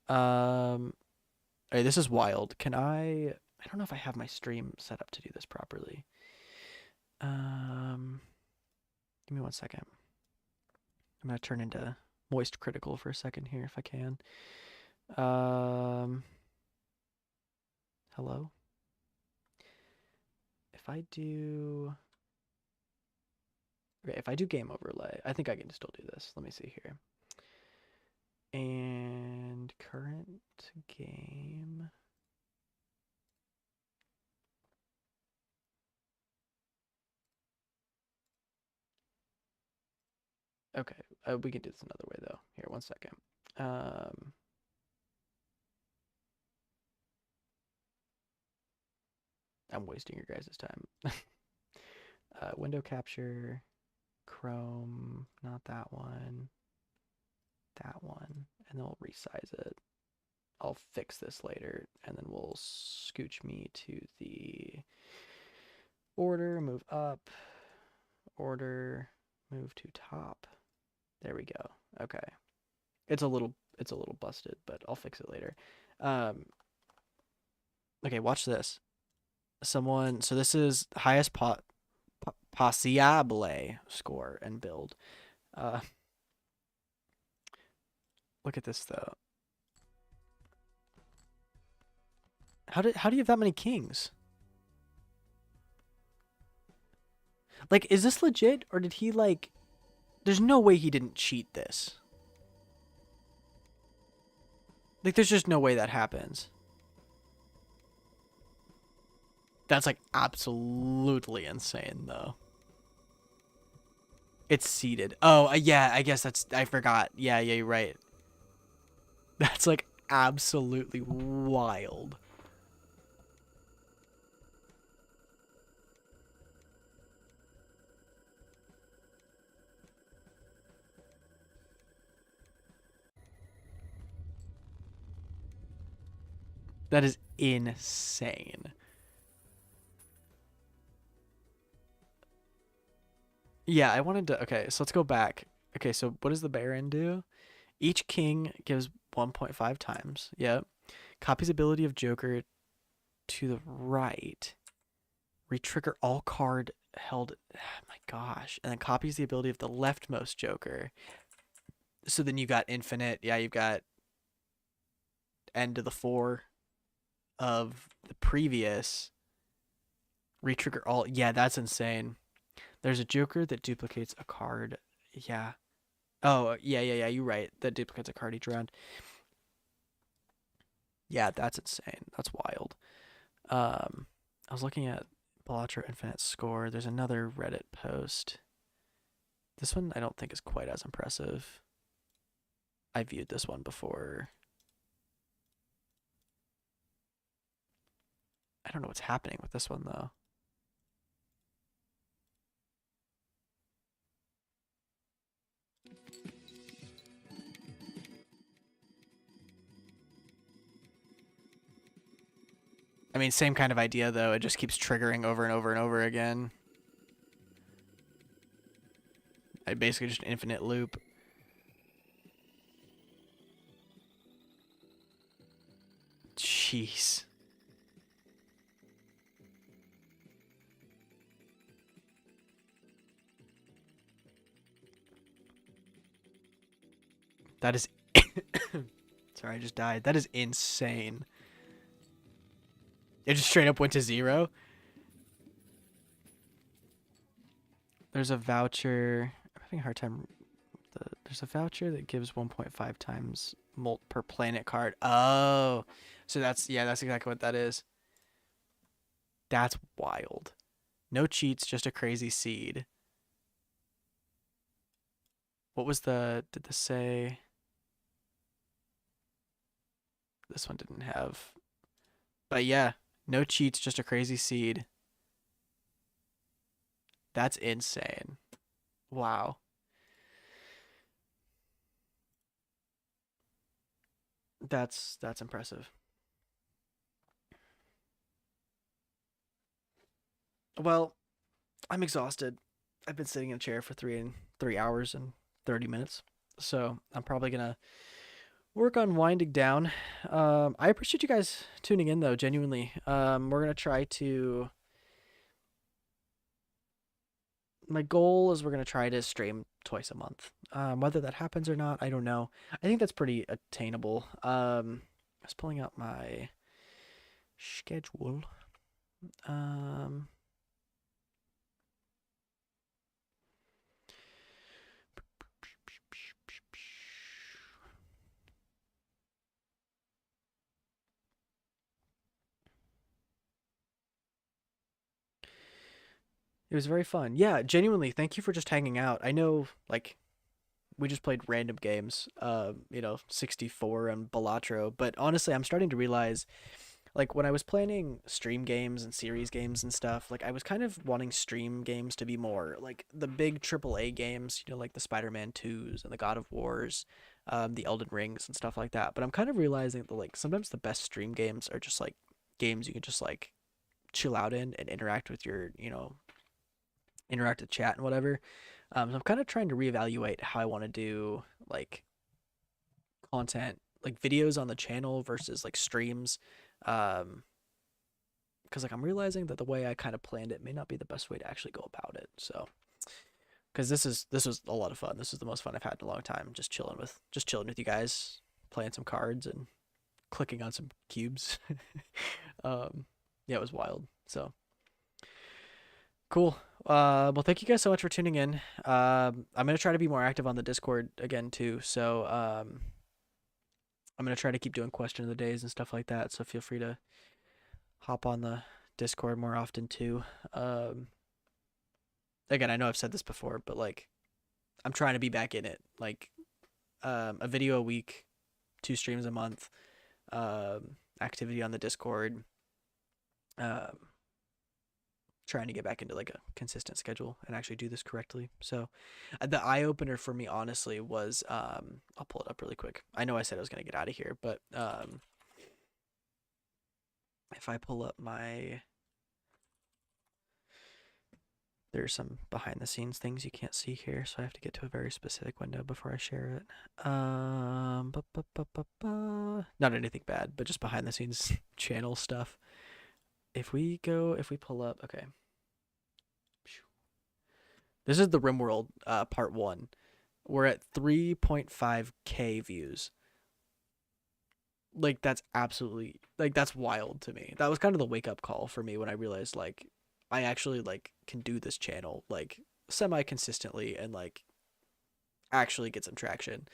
hey, this is wild. Can I don't know if I have my stream set up to do this properly. Give me 1 second. I'm gonna turn into moist critical for a second here if I can. Hello? If I do game overlay, I think I can still do this. Let me see here. And current game. Okay, we can do this another way though. Here, 1 second. I'm wasting your guys' time. Window capture, Chrome, not that one, and then we'll resize it. I'll fix this later, and then we'll scooch me to the order, move up, order, move to top. There we go. Okay. It's a little busted, but I'll fix it later. Okay, watch this. So this is highest possible score and build. Look at this though. How do you have that many kings? Like, is this legit, or did he like? There's no way he didn't cheat this. Like, there's just no way that happens. That's like absolutely insane, though. It's seeded. Oh, yeah, I guess I forgot. Yeah, you're right. That's like absolutely wild. That is insane. Yeah, I wanted to. Okay, so let's go back. Okay, so what does the Baron do? Each king gives 1.5 times. Yep. Copies ability of Joker to the right. Retrigger all card held. Oh my gosh. And then copies the ability of the leftmost Joker. So then you got infinite. Yeah, you've got end to the 4 of the previous. Retrigger all. Yeah, that's insane. There's a Joker that duplicates a card. Yeah. Oh, yeah, you're right. That duplicates a card each round. Yeah, that's insane. That's wild. I was looking at Balatro Infinite score. There's another Reddit post. This one I don't think is quite as impressive. I viewed this one before. I don't know what's happening with this one though. I mean, same kind of idea though. It just keeps triggering over and over and over again. I basically just infinite loop. Jeez. That is... Sorry, I just died. That is insane. It just straight up went to 0. There's a voucher. I'm having a hard time. There's a voucher that gives 1.5 times molt per planet card. Oh. So that's exactly what that is. That's wild. No cheats, just a crazy seed. What was did this say? This one didn't have. But yeah, no cheats, just a crazy seed. That's insane. Wow. That's impressive. Well, I'm exhausted. I've been sitting in a chair for 3 hours and 30 minutes. So I'm probably gonna work on winding down. I appreciate you guys tuning in though, genuinely. We're gonna try to. My goal is we're gonna try to stream twice a month. Whether that happens or not, I don't know. I think that's pretty attainable. I was pulling out my schedule. It was very fun. Yeah, genuinely, thank you for just hanging out. I know, like, we just played random games, 64 and Balatro, but honestly, I'm starting to realize, like, when I was planning stream games and series games and stuff, like, I was kind of wanting stream games to be more, like, the big AAA games, like the Spider-Man 2s and the God of Wars, the Elden Rings and stuff like that, but I'm kind of realizing that, like, sometimes the best stream games are just, like, games you can just, like, chill out in and interact with your, interactive chat and whatever. So I'm kind of trying to reevaluate how I want to do like content, like videos on the channel versus like streams. Because like I'm realizing that the way I kind of planned it may not be the best way to actually go about it. So because this was a lot of fun. This is the most fun I've had in a long time. Just chilling with you guys, playing some cards and clicking on some cubes. Yeah, it was wild. So cool. Well, thank you guys so much for tuning in. I'm gonna try to be more active on the Discord again too. So I'm gonna try to keep doing question of the days and stuff like that. So feel free to hop on the Discord more often too. Again, I know I've said this before, but like I'm trying to be back in it. Like a video a week, 2 streams a month, activity on the Discord. Trying to get back into like a consistent schedule and actually do this correctly. So the eye opener for me honestly was I'll pull it up really quick. I know I said I was going to get out of here, but if I pull up there's some behind the scenes things you can't see here, so I have to get to a very specific window before I share it. Not anything bad, but just behind the scenes channel stuff. If we pull up, okay. This is the RimWorld part 1. We're at 3.5k views. Like that's absolutely like that's wild to me. That was kind of the wake up call for me when I realized like I actually like can do this channel like semi consistently and like actually get some traction.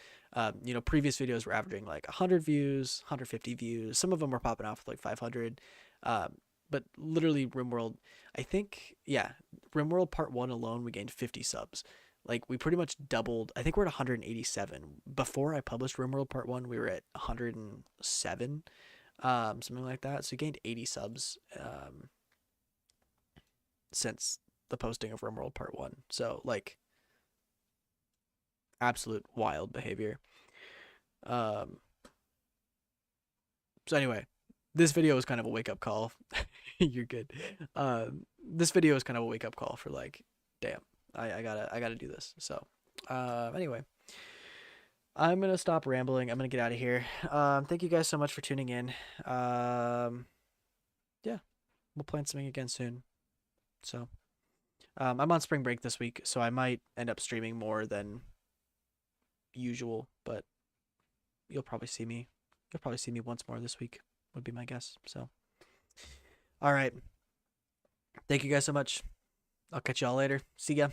Previous videos were averaging like 100 views, 150 views. Some of them were popping off with like 500. But literally RimWorld, I think, yeah, RimWorld part 1 alone, we gained 50 subs. Like we pretty much doubled. I think we're at 187. Before I published RimWorld Part 1, we were at 107, something like that. So we gained 80 subs since the posting of RimWorld Part 1. So like absolute wild behavior. Um so anyway, this video was kind of a wake up call. You're good. This video is kind of a wake up call for like, damn, I gotta do this. So anyway, I'm gonna stop rambling. I'm gonna get out of here. Thank you guys so much for tuning in. Yeah, we'll plan something again soon. So I'm on spring break this week, so I might end up streaming more than usual, but you'll probably see me. You'll probably see me once more this week, would be my guess. So, all right. Thank you guys so much. I'll catch y'all later. See ya.